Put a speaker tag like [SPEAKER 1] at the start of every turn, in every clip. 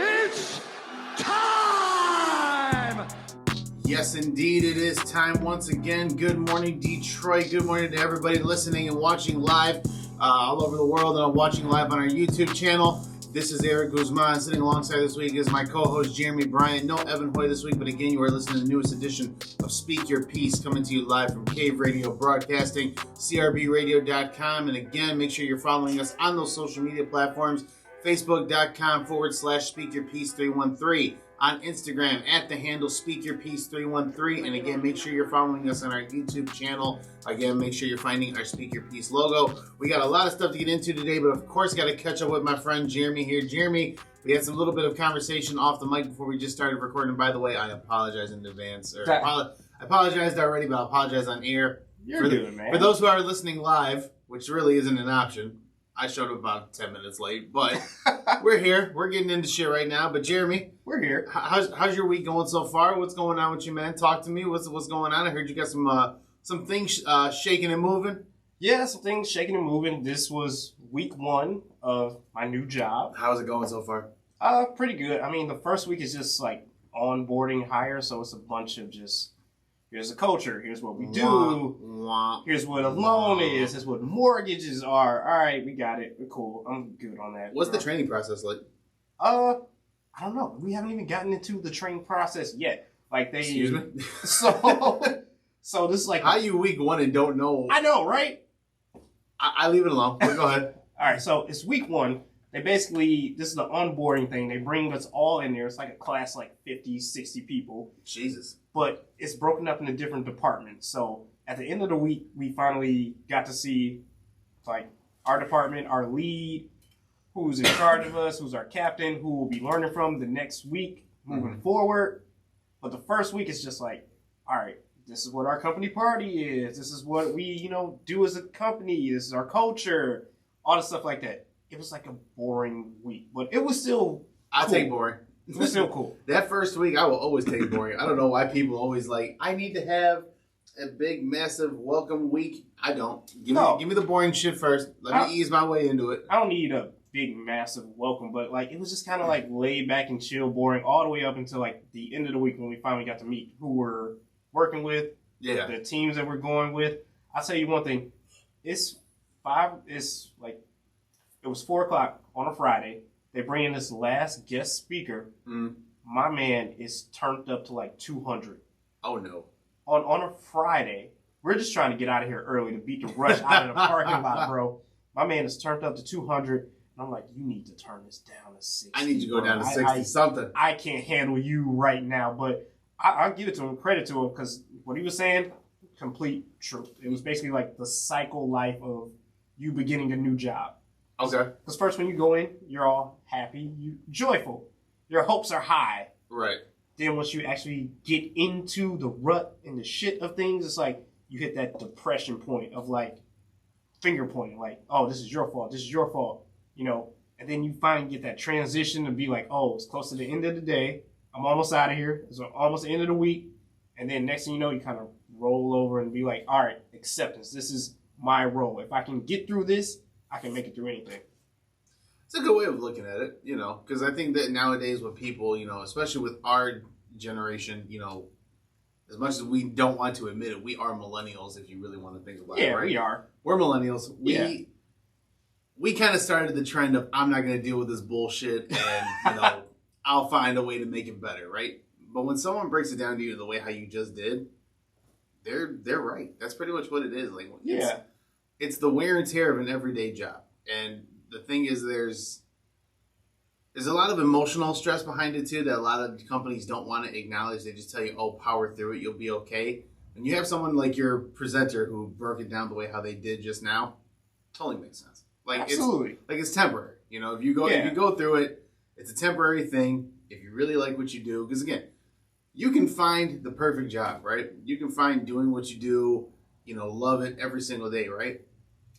[SPEAKER 1] It's time!
[SPEAKER 2] Yes, indeed, it is time once again. Good morning, Detroit. Good morning to everybody listening and watching live all over the world, and watching live on our YouTube channel. This is Eric Guzman. Sitting alongside this week is my co-host, Jeremy Bryant. No Evan Hoy this week, but again, you are listening to the newest edition of Speak Your Piece, coming to you live from Cave Radio Broadcasting, crbradio.com. And again, make sure you're following us on those social media platforms, facebook.com/SpeakYourPiece313. On Instagram at the handle SpeakYourPiece313. And again, make sure you're following us on our YouTube channel. Again, make sure you're finding our Speak Your Piece logo. We got a lot of stuff to get into today, but of course, got to catch up with my friend Jeremy here. Jeremy, we had some little bit of conversation off the mic before we just started recording. By the way, I apologize in advance. I apologized already, but I'll apologize on air.
[SPEAKER 3] Man.
[SPEAKER 2] For those who are listening live, which really isn't an option, I showed up about 10 minutes late, but we're here. We're getting into shit right now. But Jeremy,
[SPEAKER 3] we're here.
[SPEAKER 2] How's your week going so far? What's going on with you, man? Talk to me. What's going on? I heard you got some things shaking and moving.
[SPEAKER 3] Yeah, some things shaking and moving. This was week 1 of my new job.
[SPEAKER 2] How's it going so far?
[SPEAKER 3] Pretty good. I mean, the first week is just like onboarding hire, so it's a bunch of just, here's the culture, here's what we do, here's what a loan is, here's what mortgages are. All right, we got it. We're cool. I'm good on that.
[SPEAKER 2] What's the training process like?
[SPEAKER 3] I don't know. We haven't even gotten into the training process yet. Like they.
[SPEAKER 2] Excuse me.
[SPEAKER 3] So this is like.
[SPEAKER 2] How you week 1 and don't know?
[SPEAKER 3] I know, right?
[SPEAKER 2] I leave it alone. Go ahead.
[SPEAKER 3] All right, so it's week 1. They basically, this is the onboarding thing. They bring us all in there. It's like a class, like 50, 60 people.
[SPEAKER 2] Jesus.
[SPEAKER 3] But it's broken up into different departments. So at the end of the week, we finally got to see like our department, our lead, who's in charge of us, who's our captain, who we'll be learning from the next week moving forward. But the first week is just like, all right, this is what our company party is. This is what we, do as a company. This is our culture, all the stuff like that. It was like a boring week, but it was still
[SPEAKER 2] I
[SPEAKER 3] cool.
[SPEAKER 2] take boring.
[SPEAKER 3] It was still cool.
[SPEAKER 2] That first week, I will always take boring. I don't know why people always like, I need to have a big, massive welcome week. I don't. Give me the boring shit first. Let me ease my way into it.
[SPEAKER 3] I don't need a big, massive welcome, but like it was just kind of like laid back and chill, boring, all the way up until like the end of the week when we finally got to meet who we're working with, the teams that we're going with. I'll tell you one thing. It was 4 o'clock on a Friday. They bring in this last guest speaker. My man is turned up to like 200.
[SPEAKER 2] Oh, no.
[SPEAKER 3] On a Friday. We're just trying to get out of here early to beat the rush out of the parking lot, bro. My man is turned up to 200. And I'm like, you need to turn this down to 60.
[SPEAKER 2] I need you to go down to 60-something.
[SPEAKER 3] I can't handle you right now. But I'll give it to him, credit to him, because what he was saying, complete truth. It was basically like the cycle life of you beginning a new job.
[SPEAKER 2] Okay.
[SPEAKER 3] Because first when you go in, you're all happy, you joyful. Your hopes are high.
[SPEAKER 2] Right.
[SPEAKER 3] Then once you actually get into the rut and the shit of things, it's like you hit that depression point of like finger pointing, like, oh, this is your fault, and then you finally get that transition to be like, oh, it's close to the end of the day. I'm almost out of here. It's almost the end of the week. And then next thing you know, you kind of roll over and be like, all right, acceptance. This is my role. If I can get through this, I can make it through anything.
[SPEAKER 2] It's a good way of looking at it, because I think that nowadays with people, especially with our generation, as much as we don't want to admit it, we are millennials if you really want to think about it, right?
[SPEAKER 3] Yeah, we are.
[SPEAKER 2] We're millennials. We kind of started the trend of I'm not going to deal with this bullshit and, I'll find a way to make it better, right? But when someone breaks it down to you the way how you just did, they're right. That's pretty much what it is. Like, it's the wear and tear of an everyday job. And the thing is, there's a lot of emotional stress behind it, too, that a lot of companies don't want to acknowledge. They just tell you, oh, power through it. You'll be okay. And you have someone like your presenter who broke it down the way how they did just now. Totally makes sense. Like,
[SPEAKER 3] absolutely.
[SPEAKER 2] It's temporary. If you go through it, it's a temporary thing. If you really like what you do, because again, you can find the perfect job, right? You can find doing what you do, love it every single day, right?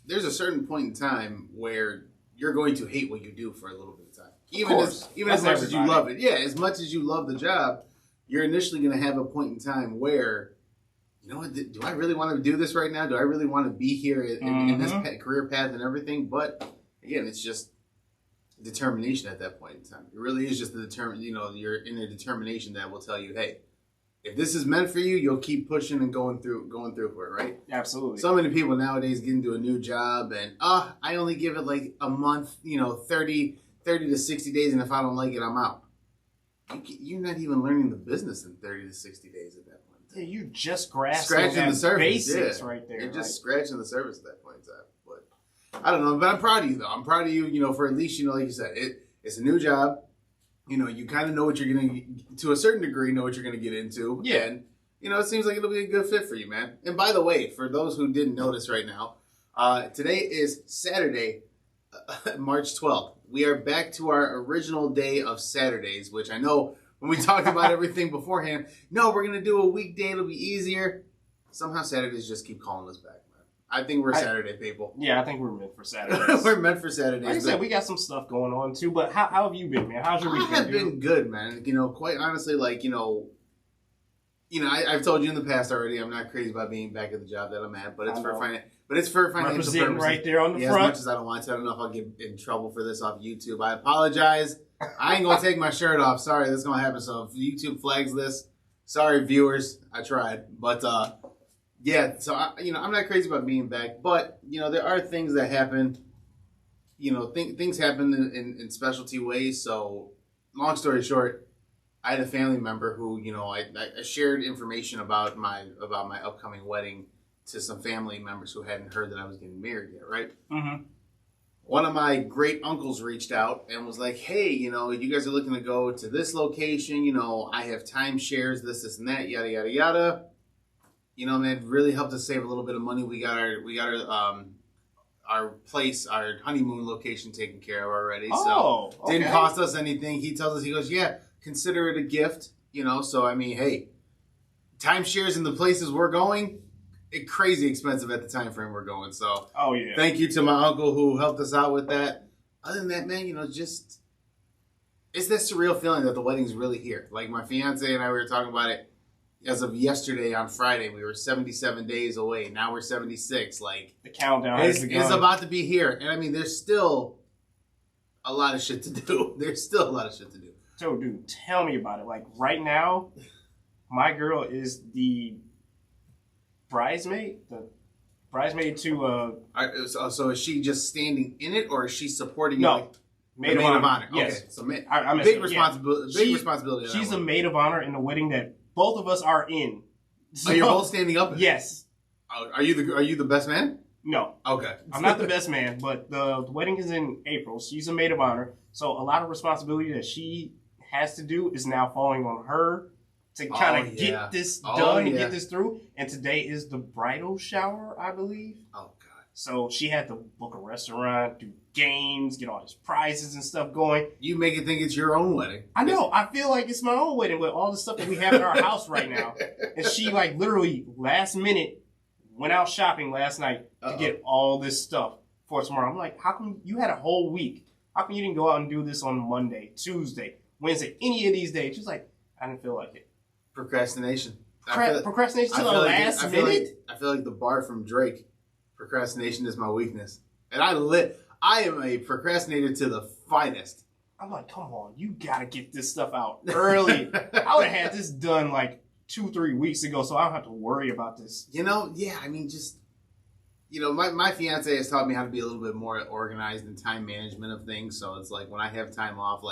[SPEAKER 2] There's a certain point in time where you're going to hate what you do for a little bit of time. Even as much as you love it. Yeah, as much as you love the job, you're initially going to have a point in time where, do I really want to do this right now? Do I really want to be here in this career path and everything? But again, it's just determination at that point in time. It really is just you're in a determination that will tell you, hey, if this is meant for you, you'll keep pushing and going through for it, right?
[SPEAKER 3] Absolutely.
[SPEAKER 2] So many people nowadays get into a new job and, I only give it like a month, 30 to 60 days, and if I don't like it, I'm out. You're not even learning the business in 30 to 60 days at that point.
[SPEAKER 3] Yeah, you just grasping
[SPEAKER 2] Scratching the surface,
[SPEAKER 3] basics right there.
[SPEAKER 2] You're just scratching the surface at that point in time. But I don't know, but I'm proud of you, though. I'm proud of you, for at least, like you said, it's a new job. You kind of know what you're going to, to a certain degree, know what you're going to get into.
[SPEAKER 3] Yeah.
[SPEAKER 2] And, it seems like it'll be a good fit for you, man. And by the way, for those who didn't notice right now, today is Saturday, March 12th. We are back to our original day of Saturdays, which I know when we talked about everything beforehand, no, we're going to do a weekday. It'll be easier. Somehow Saturdays just keep calling us back, man. I think we're Saturday people.
[SPEAKER 3] Yeah, I think we're meant for Saturdays.
[SPEAKER 2] We're meant for Saturdays.
[SPEAKER 3] Like I said, we got some stuff going on too, but how have you been, man? How's your week been?
[SPEAKER 2] I have been good, man. Quite honestly, I've told you in the past already, I'm not crazy about being back at the job that I'm at, but it's for financial purposes.
[SPEAKER 3] Right there on the front.
[SPEAKER 2] As much as I don't want to, I don't know if I'll get in trouble for this off YouTube. I apologize. I ain't gonna take my shirt off. Sorry, this is gonna happen. So if YouTube flags this, sorry viewers, I tried. But yeah, so I'm not crazy about being back, but there are things that happen. Things happen in specialty ways. So long story short, I had a family member who I shared information about my upcoming wedding to some family members who hadn't heard that I was getting married yet, right? Mm-hmm. One of my great uncles reached out and was like, hey, you guys are looking to go to this location. I have timeshares, this, and that, yada, yada, yada. Man, really helped us save a little bit of money. We got our place, our honeymoon location taken care of already.
[SPEAKER 3] Oh,
[SPEAKER 2] so didn't cost us anything. He tells us, he goes, yeah, consider it a gift. So, I mean, hey, timeshares in the places we're going, crazy expensive at the time frame we're going. So, thank you to my uncle who helped us out with that. Other than that, man, just it's that surreal feeling that the wedding's really here. Like my fiance and I were talking about it as of yesterday on Friday. We were 77 days away. Now we're 76. Like
[SPEAKER 3] the countdown
[SPEAKER 2] is about to be here. And I mean, there's still a lot of shit to do.
[SPEAKER 3] So, dude, tell me about it. Like right now, my girl is the bridesmaid to
[SPEAKER 2] so is she just standing in it, or is she supporting you?
[SPEAKER 3] No, maid of honor.
[SPEAKER 2] Yes.
[SPEAKER 3] Okay,
[SPEAKER 2] so
[SPEAKER 3] big
[SPEAKER 2] responsibility.
[SPEAKER 3] Yeah.
[SPEAKER 2] Big responsibility.
[SPEAKER 3] She's a maid of honor in the wedding that both of us are in.
[SPEAKER 2] So you're both standing up?
[SPEAKER 3] Yes.
[SPEAKER 2] Are you the best man?
[SPEAKER 3] No.
[SPEAKER 2] Okay.
[SPEAKER 3] I'm not the best man, but the wedding is in April. She's a maid of honor, so a lot of responsibility that she has to do is now falling on her to kind of get this done and get this through. And today is the bridal shower, I believe.
[SPEAKER 2] Oh, God.
[SPEAKER 3] So she had to book a restaurant, do games, get all these prizes and stuff going.
[SPEAKER 2] You make it think it's your own wedding.
[SPEAKER 3] I know. I feel like it's my own wedding with all the stuff that we have in our house right now. And she, literally last minute went out shopping last night to get all this stuff for tomorrow. I'm like, how come you had a whole week? How come you didn't go out and do this on Monday, Tuesday, Wednesday, any of these days? She's like, I didn't feel like it.
[SPEAKER 2] Procrastination.
[SPEAKER 3] Procrastination to the last minute?
[SPEAKER 2] I feel like the bar from Drake. Procrastination is my weakness. And I am a procrastinator to the finest.
[SPEAKER 3] I'm like, come on, you gotta get this stuff out early. I would have had this done 2-3 weeks ago, so I don't have to worry about this.
[SPEAKER 2] I mean, just, my fiance has taught me how to be a little bit more organized in time management of things. So it's like when I have time off,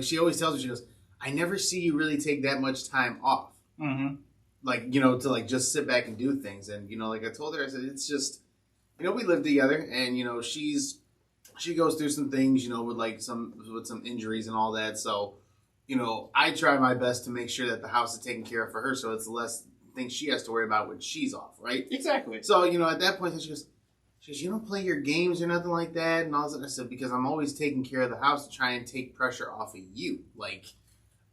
[SPEAKER 2] she always tells me, she goes, I never see you really take that much time off. Mm-hmm. To just sit back and do things. And, I told her, I said, it's just, we live together and, she goes through some things, with some injuries and all that. So, I try my best to make sure that the house is taken care of for her. So it's less things she has to worry about when she's off. Right.
[SPEAKER 3] Exactly.
[SPEAKER 2] So, at that point, she goes, you don't play your games or nothing like that. And all that. I said, because I'm always taking care of the house to try and take pressure off of you.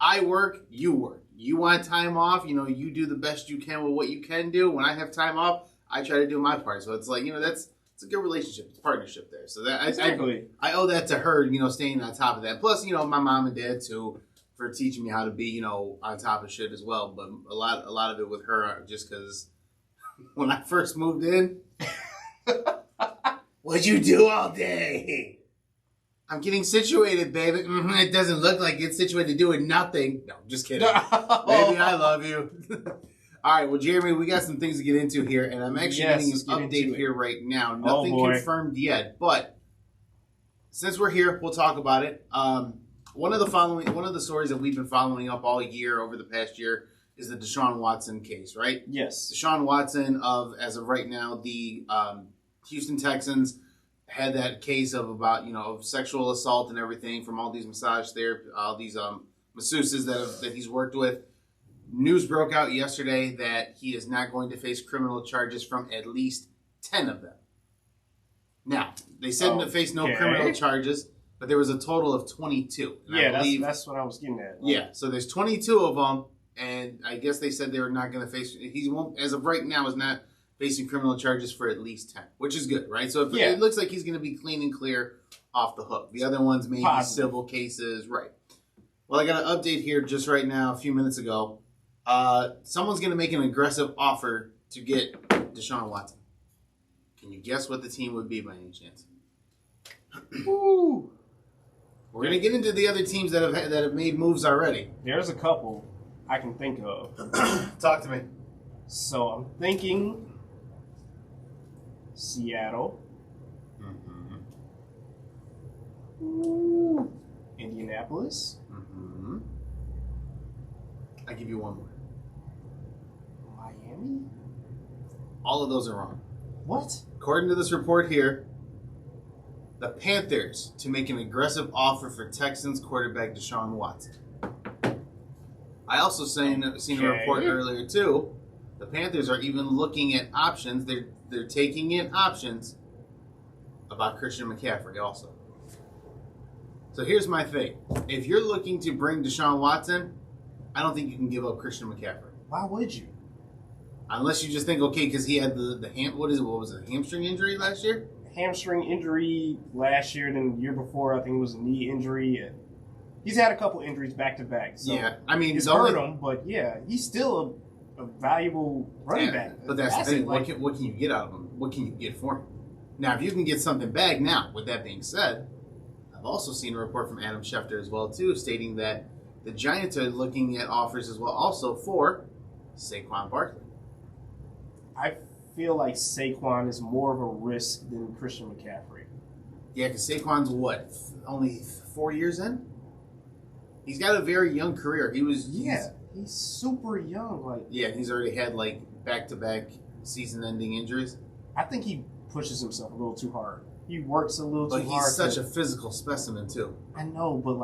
[SPEAKER 2] I work, you work. You want time off, you do the best you can with what you can do. When I have time off, I try to do my part. So it's it's a good relationship. It's a partnership there. So that
[SPEAKER 3] exactly.
[SPEAKER 2] I owe that to her, staying on top of that. Plus, my mom and dad too, for teaching me how to be, on top of shit as well. But a lot of it with her, just because when I first moved in, What'd you do all day? I'm getting situated, baby. It doesn't look like it's situated doing nothing. No, I'm just kidding. Baby, I love you. All right, well, Jeremy, we got some things to get into here, and I'm actually getting an update here right now. Nothing confirmed yet, but since we're here, we'll talk about it. One of the stories that we've been following up all year over the past year is the DeShaun Watson case, right?
[SPEAKER 3] Yes.
[SPEAKER 2] DeShaun Watson, as of right now, the Houston Texans had that case of of sexual assault and everything from all these massage therapists, all these masseuses that he's worked with. News broke out yesterday that he is not going to face criminal charges from at least 10 of them. Now, they said to face no criminal charges, but there was a total of 22.
[SPEAKER 3] That's what I was getting at.
[SPEAKER 2] Yeah, so there's 22 of them, and I guess they said they were not going to face. He won't, as of right now, is not facing criminal charges for at least 10, which is good, right? So it looks like he's going to be clean and clear off the hook. The other ones may be civil cases, right? Well, I got an update here just right now, a few minutes ago. Someone's going to make an aggressive offer to get DeShaun Watson. Can you guess what the team would be by any chance?
[SPEAKER 3] Ooh.
[SPEAKER 2] We're going to get into the other teams that have made moves already.
[SPEAKER 3] There's a couple I can think of.
[SPEAKER 2] Talk to me.
[SPEAKER 3] So I'm thinking Seattle.
[SPEAKER 2] Mm-hmm.
[SPEAKER 3] Ooh. Indianapolis.
[SPEAKER 2] Mm-hmm. I'll give you one more.
[SPEAKER 3] Miami?
[SPEAKER 2] All of those are wrong.
[SPEAKER 3] What?
[SPEAKER 2] According to this report here, the Panthers to make an aggressive offer for Texans quarterback DeShaun Watson. I also seen a report earlier too. The Panthers are even looking at options. They're taking in options about Christian McCaffrey also. So here's my thing. If you're looking to bring DeShaun Watson, I don't think you can give up Christian McCaffrey.
[SPEAKER 3] Why would you?
[SPEAKER 2] Unless you just think, okay, because he had the hamstring injury last year?
[SPEAKER 3] Hamstring injury last year, then the year before, I think it was a knee injury. And he's had a couple injuries back to back. So
[SPEAKER 2] yeah, I mean,
[SPEAKER 3] it's hurt him, but yeah, he's still a valuable running back.
[SPEAKER 2] But that's the thing. What can you get out of him? What can you get for him? Now, if you can get something back now, with that being said, I've also seen a report from Adam Schefter as well, too, stating that the Giants are looking at offers as well also for Saquon Barkley.
[SPEAKER 3] I feel like Saquon is more of a risk than Christian McCaffrey.
[SPEAKER 2] Yeah, because Saquon's only 4 years in? He's got a very young career. He's
[SPEAKER 3] super young.
[SPEAKER 2] He's already had back-to-back season-ending injuries.
[SPEAKER 3] I think he pushes himself a little too hard. He works a little too hard.
[SPEAKER 2] But he's such a physical specimen, too.
[SPEAKER 3] I know, but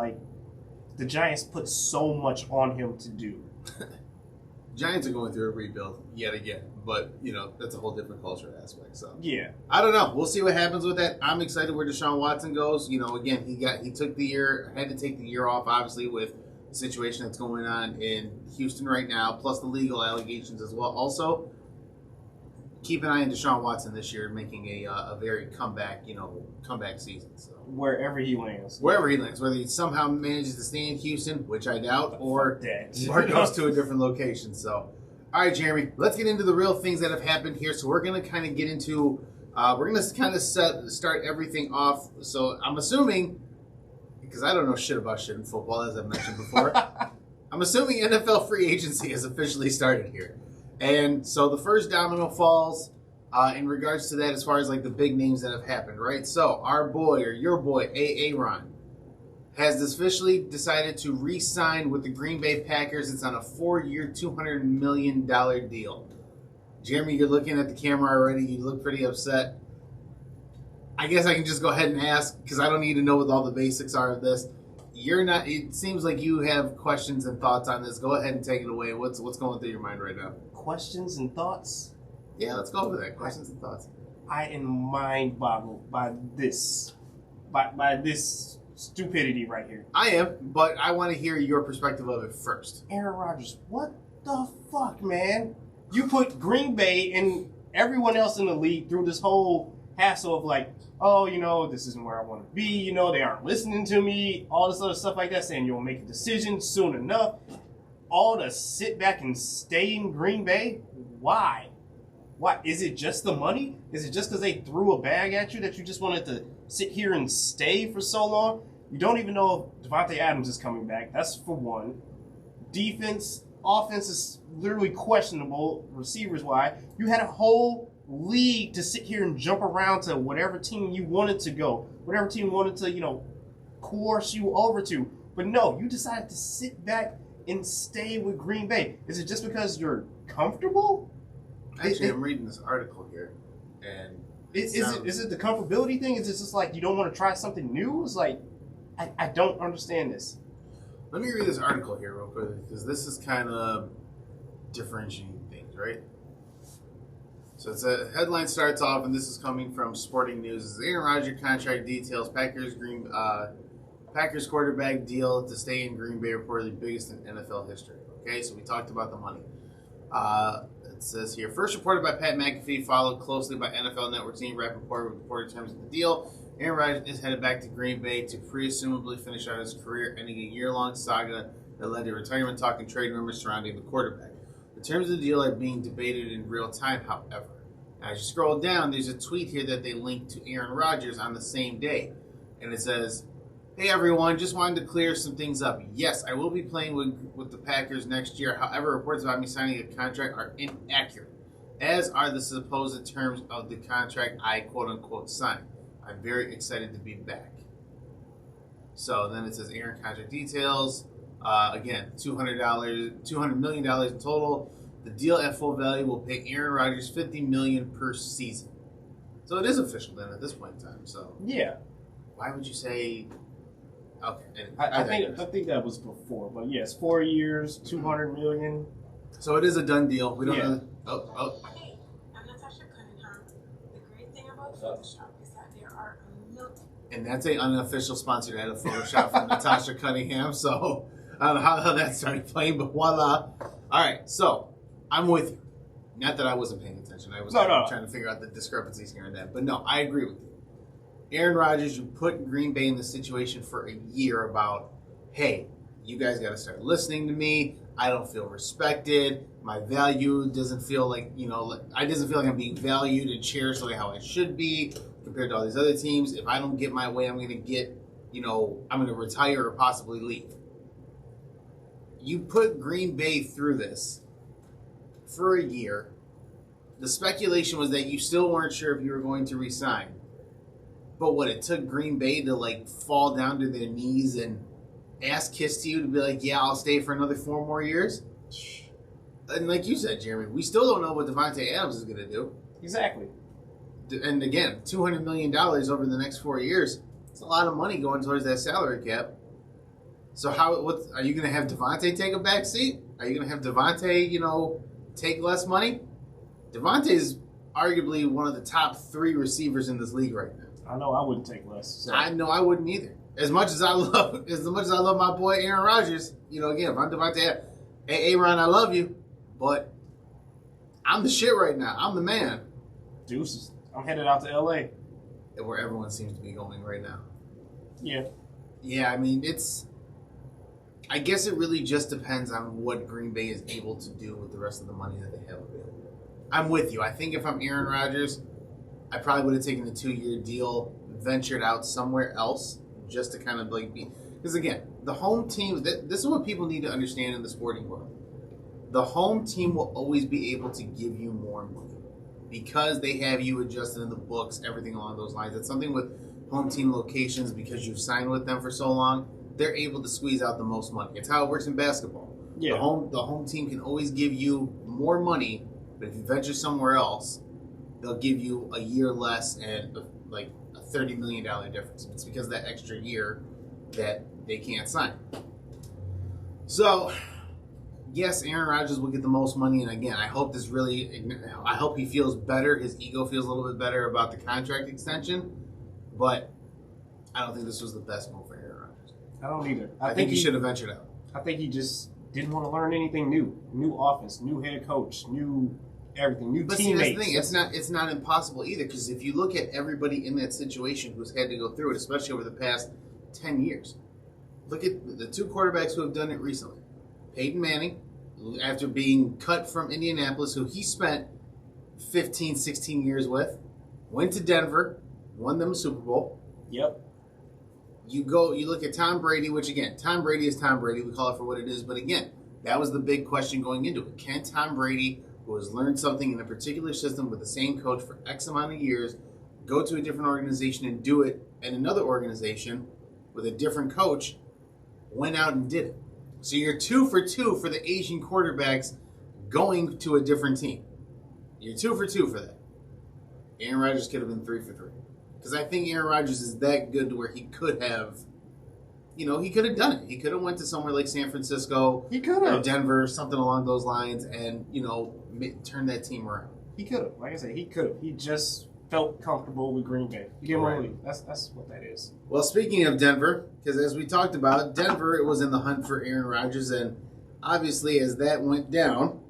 [SPEAKER 3] the Giants put so much on him to do.
[SPEAKER 2] Giants are going through a rebuild yet again, but that's a whole different culture aspect. So
[SPEAKER 3] yeah,
[SPEAKER 2] I don't know. We'll see what happens with that. I'm excited where DeShaun Watson goes. Again, he took the year, had to take the year off, obviously with the situation that's going on in Houston right now, plus the legal allegations as well. Also, keep an eye on DeShaun Watson this year, making a very comeback season. So
[SPEAKER 3] wherever he lands,
[SPEAKER 2] whether he somehow manages to stay in Houston, which I doubt, or goes to a different location. So, all right, Jeremy, let's get into the real things that have happened here. So we're gonna kind of get into, start everything off. So I'm assuming, because I don't know shit about shit in football, as I've mentioned before, I'm assuming NFL free agency has officially started here. And so the first domino falls in regards to that as far as the big names that have happened, right? So our boy, or your boy, Aaron, has officially decided to re-sign with the Green Bay Packers. It's on a 4-year, $200 million deal. Jeremy, you're looking at the camera already. You look pretty upset. I guess I can just go ahead and ask, because I don't need to know what all the basics are of this. It seems like you have questions and thoughts on this. Go ahead and take it away. What's going through your mind right now?
[SPEAKER 3] Questions and thoughts?
[SPEAKER 2] Yeah, let's go over that. Questions and thoughts.
[SPEAKER 3] I am mind boggled by this stupidity right here.
[SPEAKER 2] I am, but I want to hear your perspective of it first.
[SPEAKER 3] Aaron Rodgers, what the fuck, man? You put Green Bay and everyone else in the league through this whole hassle of this isn't where I want to be, they aren't listening to me, all this other stuff like that, saying you'll make a decision soon enough. All to sit back and stay in Green Bay? Why? Why? Is it just the money? Is it just because they threw a bag at you that you just wanted to sit here and stay for so long? You don't even know if Devontae Adams is coming back. That's for one. Defense, offense is literally questionable, receivers-wise. You had a whole league to sit here and jump around to whatever team you wanted to go, whatever team wanted to, coerce you over to. But no, you decided to sit back and stay with Green Bay. Is it just because you're comfortable?
[SPEAKER 2] Actually, I'm reading this article here, and
[SPEAKER 3] is it the comfortability thing? Is it just like you don't want to try something new? It's like I don't understand this.
[SPEAKER 2] Let me read this article here real quick, because this is kind of differentiating things, right? So it's a headline starts off, and this is coming from Sporting News. It's Aaron Rodgers contract details. Packers quarterback deal to stay in Green Bay reportedly biggest in NFL history. Okay, so we talked about the money. It says here, first reported by Pat McAfee, followed closely by NFL Network team Rappaport with reported terms of the deal. Aaron Rodgers is headed back to Green Bay to presumably finish out his career, ending a year-long saga that led to retirement talk and trade rumors surrounding the quarterback. The terms of the deal are being debated in real time, however. As you scroll down, there's a tweet here that they linked to Aaron Rodgers on the same day. And it says, hey everyone, just wanted to clear some things up. Yes, I will be playing with the Packers next year. However, reports about me signing a contract are inaccurate, as are the supposed terms of the contract I quote-unquote signed. I'm very excited to be back. So then it says Aaron contract details. Again, $200 million in total. The deal at full value will pay Aaron Rodgers $50 million per season. So it is official then at this point in time. So
[SPEAKER 3] yeah,
[SPEAKER 2] why would you say? Okay, anyway,
[SPEAKER 3] I think that was before, but yes, 4 years, $200 million.
[SPEAKER 2] So it is a done deal. We don't know.
[SPEAKER 4] Hey, I'm Natasha Cunningham. The great thing about Photoshop is that there are a million.
[SPEAKER 2] And that's an unofficial sponsored ad of Photoshop from Natasha Cunningham. So I don't know how that started playing, but voila. All right, so I'm with you. Not that I wasn't paying attention. I was trying to figure out the discrepancies here and there. But no, I agree with you. Aaron Rodgers, you put Green Bay in this situation for a year about, hey, you guys got to start listening to me. I don't feel respected. My value doesn't feel like, I doesn't feel like I'm being valued and cherished the way how I should be compared to all these other teams. If I don't get my way, I'm going to get, I'm going to retire or possibly leave. You put Green Bay through this for a year. The speculation was that you still weren't sure if you were going to resign. But what, it took Green Bay to fall down to their knees and ass kiss to you to be like, yeah, I'll stay for another 4 more years? And like you said, Jeremy, we still don't know what Devontae Adams is going to do.
[SPEAKER 3] Exactly.
[SPEAKER 2] And again, $200 million over the next 4 years. It's a lot of money going towards that salary cap. So are you going to have Devontae take a back seat? Are you going to have Devontae, take less money? Devontae's arguably one of the top 3 receivers in this league right now.
[SPEAKER 3] I know I wouldn't take less. So.
[SPEAKER 2] I know I wouldn't either. As much as I love my boy Aaron Rodgers, again, if I'm Devontae, hey Aaron, I love you, but I'm the shit right now. I'm the man.
[SPEAKER 3] Deuces. I'm headed out to LA.
[SPEAKER 2] Where everyone seems to be going right now.
[SPEAKER 3] Yeah.
[SPEAKER 2] Yeah, I mean, I guess it really just depends on what Green Bay is able to do with the rest of the money that they have available. I'm with you. I think if I'm Aaron Rodgers, I probably would have taken the 2-year deal, ventured out somewhere else, just to kind of be. Because again, the home team. This is what people need to understand in the sporting world. The home team will always be able to give you more money because they have you adjusted in the books, everything along those lines. It's something with home team locations because you've signed with them for so long. They're able to squeeze out the most money. It's how it works in basketball.
[SPEAKER 3] Yeah.
[SPEAKER 2] The home team can always give you more money, but if you venture somewhere else, they'll give you a year less and a $30 million difference. It's because of that extra year that they can't sign. So, yes, Aaron Rodgers will get the most money, and again, I hope he feels better. His ego feels a little bit better about the contract extension, but I don't think this was the best move for Aaron Rodgers.
[SPEAKER 3] I don't either.
[SPEAKER 2] I think he should have ventured out.
[SPEAKER 3] I think he just didn't want to learn anything new. New offense, new head coach, new everything, new teammates.
[SPEAKER 2] See, that's the thing. It's not impossible either, because if you look at everybody in that situation who's had to go through it, especially over the past 10 years, look at the 2 quarterbacks who have done it recently. Peyton Manning, after being cut from Indianapolis, who he spent 15, 16 years with. Went to Denver, won them a Super Bowl.
[SPEAKER 3] Yep.
[SPEAKER 2] You look at Tom Brady, which again, Tom Brady is Tom Brady. We call it for what it is. But again, that was the big question going into it. Can Tom Brady, who has learned something in a particular system with the same coach for X amount of years, go to a different organization and do it in another organization with a different coach, went out and did it. So you're 2 for 2 for the Asian quarterbacks going to a different team. You're 2 for 2 for that. Aaron Rodgers could have been 3 for 3. Because I think Aaron Rodgers is that good to where he could have, he could have done it. He could have went to somewhere like San Francisco
[SPEAKER 3] He could
[SPEAKER 2] or
[SPEAKER 3] have.
[SPEAKER 2] Denver, something along those lines, and, turn that team around.
[SPEAKER 3] He could have. Like I said, he could have. He just felt comfortable with Green Bay. You get
[SPEAKER 2] Right.
[SPEAKER 3] what I mean? That's what that is.
[SPEAKER 2] Well, speaking of Denver, because as we talked about, Denver, it was in the hunt for Aaron Rodgers, and obviously as that went down,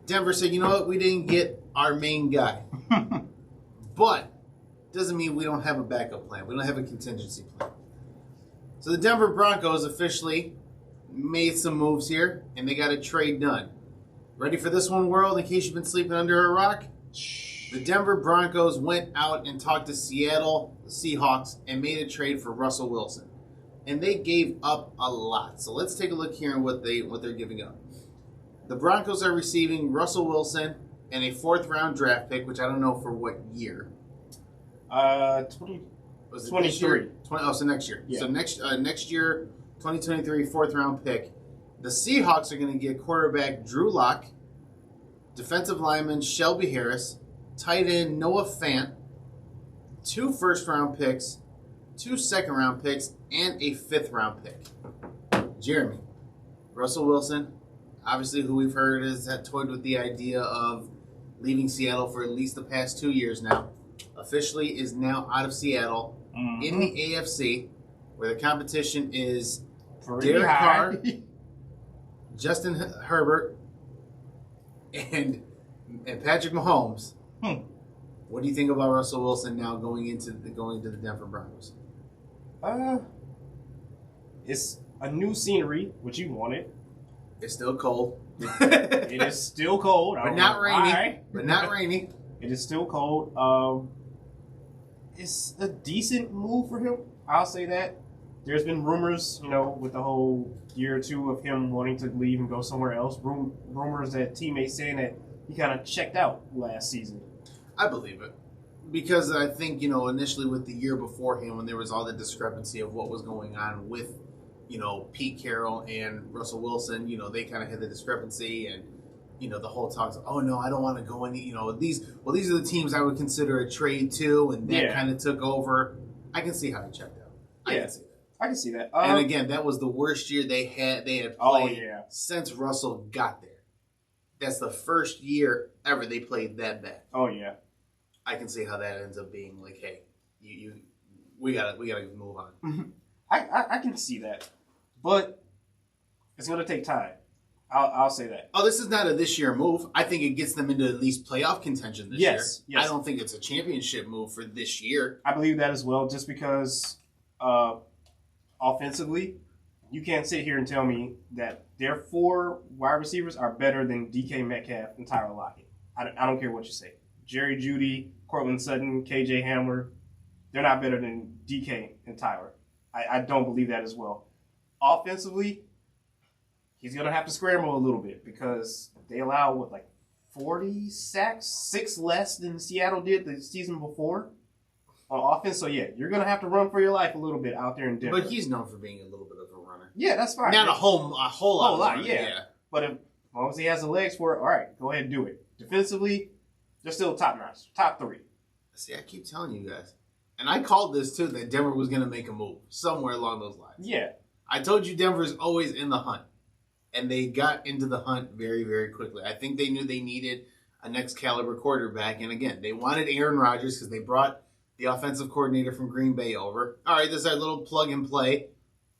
[SPEAKER 2] Denver said, you know what, we didn't get our main guy. But doesn't mean we don't have a backup plan. We don't have a contingency plan. So the Denver Broncos officially made some moves here, and they got a trade done. Ready for this one, world, in case you've been sleeping under a rock? The Denver Broncos went out and talked to Seattle Seahawks and made a trade for Russell Wilson. And they gave up a lot. So let's take a look here at what they're giving up. The Broncos are receiving Russell Wilson and a 4th-round draft pick, which I don't know for what year.
[SPEAKER 3] 23.
[SPEAKER 2] Was it this year? So next year.
[SPEAKER 3] Yeah.
[SPEAKER 2] So next year, 2023, 4th-round pick. The Seahawks are going to get quarterback Drew Lock, defensive lineman Shelby Harris, tight end Noah Fant, 2 first-round picks, 2 second-round picks, and a 5th-round pick. Jeremy, Russell Wilson, obviously who we've heard has toyed with the idea of leaving Seattle for at least the past 2 years now, officially is now out of Seattle in the AFC, where the competition is Derek Carr, Justin Herbert, and Patrick Mahomes. What do you think about Russell Wilson now going into the Denver Broncos?
[SPEAKER 3] It's a new scenery, which you wanted.
[SPEAKER 2] It's still cold.
[SPEAKER 3] It is still cold,
[SPEAKER 2] but not rainy.
[SPEAKER 3] why.
[SPEAKER 2] But not rainy.
[SPEAKER 3] It is still cold. It's a decent move for him. I'll say that. There's been rumors, with the whole year or two of him wanting to leave and go somewhere else. Rumors that teammates saying that he kind of checked out last season.
[SPEAKER 2] I believe it. Because I think, initially with the year before him, when there was all the discrepancy of what was going on with, Pete Carroll and Russell Wilson, they kind of had the discrepancy and, the whole talk of, oh, no, I don't want to go in, these are the teams I would consider a trade to, and that kind of took over. I can see how he checked out. I can see that.
[SPEAKER 3] I can see that.
[SPEAKER 2] And again, that was the worst year they had played since Russell got there. That's the first year ever they played that bad.
[SPEAKER 3] Oh yeah.
[SPEAKER 2] I can see how that ends up being like, hey, we gotta move on.
[SPEAKER 3] I can see that, but it's gonna take time. I'll say that.
[SPEAKER 2] Oh, this is not a this year move. I think it gets them into at least playoff contention this year.
[SPEAKER 3] Yes.
[SPEAKER 2] I don't think it's a championship move for this year.
[SPEAKER 3] I believe that as well, just because offensively, you can't sit here and tell me that their 4 wide receivers are better than DK Metcalf and Tyler Lockett. I don't care what you say. Jerry Jeudy, Cortland Sutton, KJ Hamler, they're not better than DK and Tyler. I don't believe that as well. Offensively, he's going to have to scramble a little bit because they allow, 40 sacks? 6 less than Seattle did the season before on offense. So, yeah, you're going to have to run for your life a little bit out there in Denver.
[SPEAKER 2] But he's known for being a little bit of a runner.
[SPEAKER 3] Yeah, that's fine.
[SPEAKER 2] Not a whole lot.
[SPEAKER 3] Yeah. But as long as he has the legs for it, all right, go ahead and do it. Defensively, they're still top-notch, top 3.
[SPEAKER 2] See, I keep telling you guys. And I called this, too, that Denver was going to make a move somewhere along those lines.
[SPEAKER 3] Yeah.
[SPEAKER 2] I told you Denver's always in the hunt. And they got into the hunt very, very quickly. I think they knew they needed a next caliber quarterback. And again, they wanted Aaron Rodgers because they brought the offensive coordinator from Green Bay over. All right, this is our little plug and play.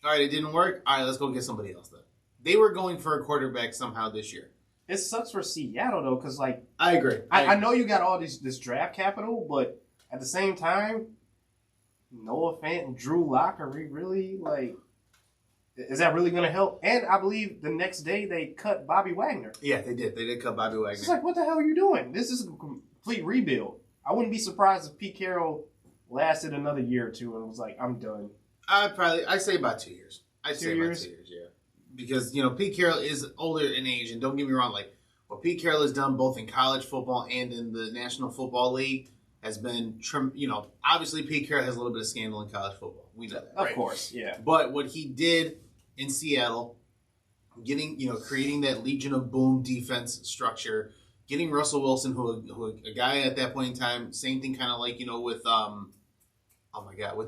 [SPEAKER 2] All right, it didn't work. All right, let's go get somebody else then. They were going for a quarterback somehow this year.
[SPEAKER 3] It sucks for Seattle, though, because,
[SPEAKER 2] I agree.
[SPEAKER 3] I know you got all this draft capital, but at the same time, Noah Fant and Drew Lock, are we really, Is that really going to help? And I believe the next day they cut Bobby Wagner.
[SPEAKER 2] Yeah, they did. They did cut Bobby Wagner.
[SPEAKER 3] It's like, what the hell are you doing? This is a complete rebuild. I wouldn't be surprised if Pete Carroll lasted another year or two and was like, I'm done.
[SPEAKER 2] I say about 2 years. I'd say
[SPEAKER 3] 2 years?
[SPEAKER 2] about 2 years, yeah. Because, Pete Carroll is older in age, and don't get me wrong, like, what Pete Carroll has done both in college football and in the National Football League has been, obviously Pete Carroll has a little bit of scandal in college football. We know that, right?
[SPEAKER 3] Of course, yeah.
[SPEAKER 2] But what he did in Seattle, creating that Legion of Boom defense structure, getting Russell Wilson, who a guy at that point in time, same thing kind of like, with, with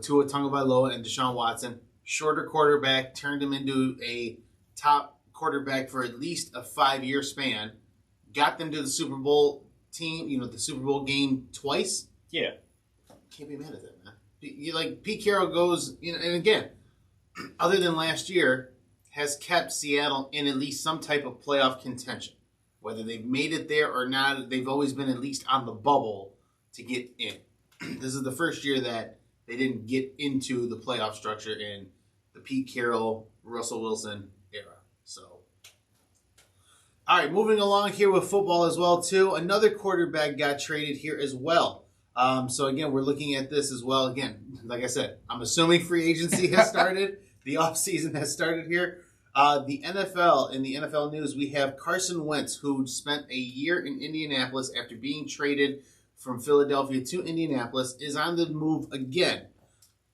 [SPEAKER 2] Tua Tagovailoa and DeShaun Watson, shorter quarterback, turned him into a top quarterback for at least a 5-year span, got them to the Super Bowl team, the Super Bowl game twice.
[SPEAKER 3] Yeah.
[SPEAKER 2] Can't be mad at that, man. Pete Carroll goes, and again, other than last year, has kept Seattle in at least some type of playoff contention. Whether they've made it there or not, they've always been at least on the bubble to get in. This is the first year that they didn't get into the playoff structure in the Pete Carroll, Russell Wilson era. So, all right, moving along here with football as well, too. Another quarterback got traded here as well. So, again, we're looking at this as well. Again, like I said, I'm assuming free agency has started. The offseason has started here. The NFL, in the NFL news, we have Carson Wentz, who spent a year in Indianapolis after being traded from Philadelphia to Indianapolis, is on the move again.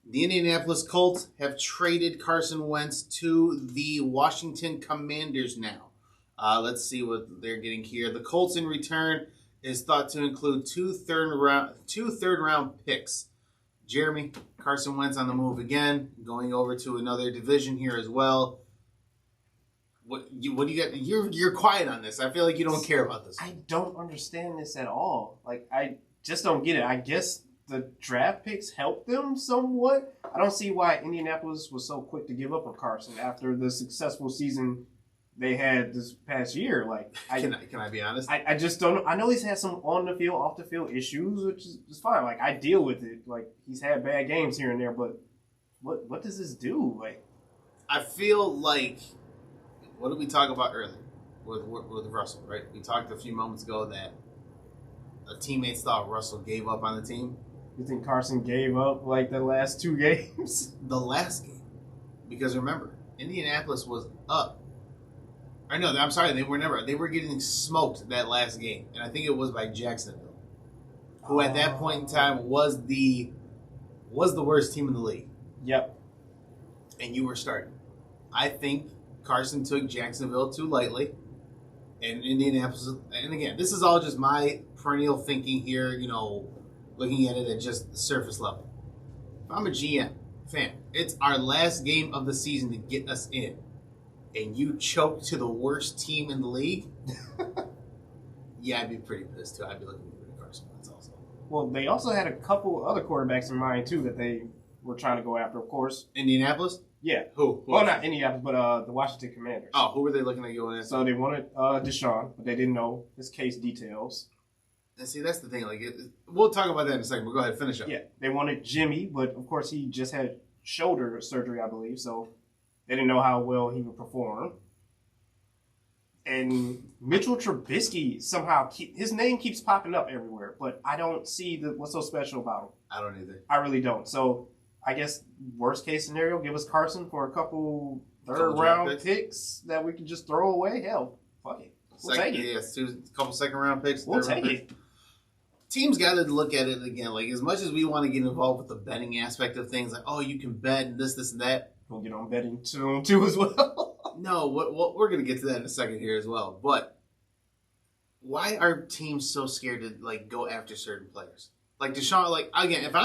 [SPEAKER 2] The Indianapolis Colts have traded Carson Wentz to the Washington Commanders now. Let's see what they're getting here. The Colts, in return, is thought to include two third round picks. Jeremy, Carson Wentz on the move again, going over to another division here as well. What do you got? You're quiet on this. I feel like you don't care about this.
[SPEAKER 3] I don't understand this at all. Like, I just don't get it. I guess the draft picks helped them somewhat. I don't see why Indianapolis was so quick to give up on Carson after the successful season they had this past year. Like,
[SPEAKER 2] can I be honest?
[SPEAKER 3] I just don't know. I know he's had some on the field, off the field issues, which is fine. Like, I deal with it. Like, he's had bad games here and there, but what does this do? Like,
[SPEAKER 2] I feel like, what did we talk about earlier with Russell, right? We talked a few moments ago that the teammates thought Russell gave up on the team.
[SPEAKER 3] You think Carson gave up like the last 2 games?
[SPEAKER 2] The last game. Because remember, Indianapolis was up. I know, I'm sorry, they were getting smoked that last game. And I think it was by Jacksonville, who at that point in time was the worst team in the league.
[SPEAKER 3] Yep.
[SPEAKER 2] And you were starting. I think Carson took Jacksonville too lightly. And Indianapolis, and again, this is all just my perennial thinking here, looking at it at just the surface level. If I'm a GM, fam, it's our last game of the season to get us in, and you choke to the worst team in the league, yeah, I'd be pretty pissed too. I'd be looking at Carson Wentz also.
[SPEAKER 3] Well, they also had a couple other quarterbacks in mind too that they were trying to go after, of course.
[SPEAKER 2] Indianapolis?
[SPEAKER 3] Yeah.
[SPEAKER 2] Who?
[SPEAKER 3] Well, not Indianapolis, but the Washington Commanders.
[SPEAKER 2] Oh, who were they looking at going after?
[SPEAKER 3] So they wanted DeShaun, but they didn't know his case details.
[SPEAKER 2] And see, that's the thing. Like, we'll talk about that in a second. But go ahead, finish up.
[SPEAKER 3] Yeah, they wanted Jimmy, but of course he just had shoulder surgery, I believe, so they didn't know how well he would perform. And Mitchell Trubisky somehow his name keeps popping up everywhere, but I don't see what's so special about him.
[SPEAKER 2] I don't either.
[SPEAKER 3] I really don't. So I guess worst case scenario, give us Carson for a couple third round picks that we can just throw away. Hell, fuck it. We'll take it.
[SPEAKER 2] Yeah, a couple second round picks.
[SPEAKER 3] We'll take it.
[SPEAKER 2] Teams got to look at it again. Like, as much as we want to get involved with the betting aspect of things, like, oh, you can bet and this, and that.
[SPEAKER 3] We'll get on betting too as well.
[SPEAKER 2] No, we're going to get to that in a second here as well. But why are teams so scared to, like, go after certain players? Like DeShaun, like, again, if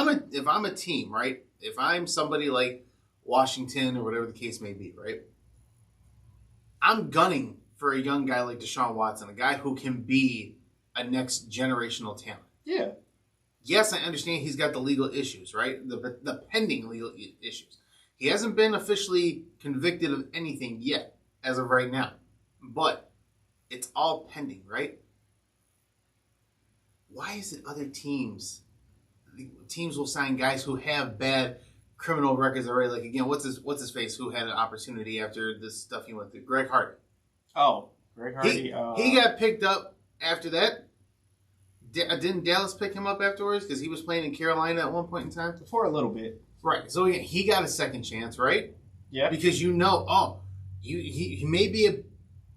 [SPEAKER 2] I'm a team, right? If I'm somebody like Washington or whatever the case may be, right? I'm gunning for a young guy like DeShaun Watson, a guy who can be a next generational talent.
[SPEAKER 3] Yeah.
[SPEAKER 2] Yes, I understand he's got the legal issues, right? The pending legal issues. He hasn't been officially convicted of anything yet, as of right now. But it's all pending, right? Why is it other teams will sign guys who have bad criminal records already. Like again, what's his face? Who had an opportunity after this stuff he went through? Greg Hardy.
[SPEAKER 3] Oh, Greg Hardy.
[SPEAKER 2] He got picked up after that. Didn't Dallas pick him up afterwards because he was playing in Carolina at one point in time?
[SPEAKER 3] For a little bit.
[SPEAKER 2] Right. So he got a second chance, right?
[SPEAKER 3] Yeah.
[SPEAKER 2] Because he may be a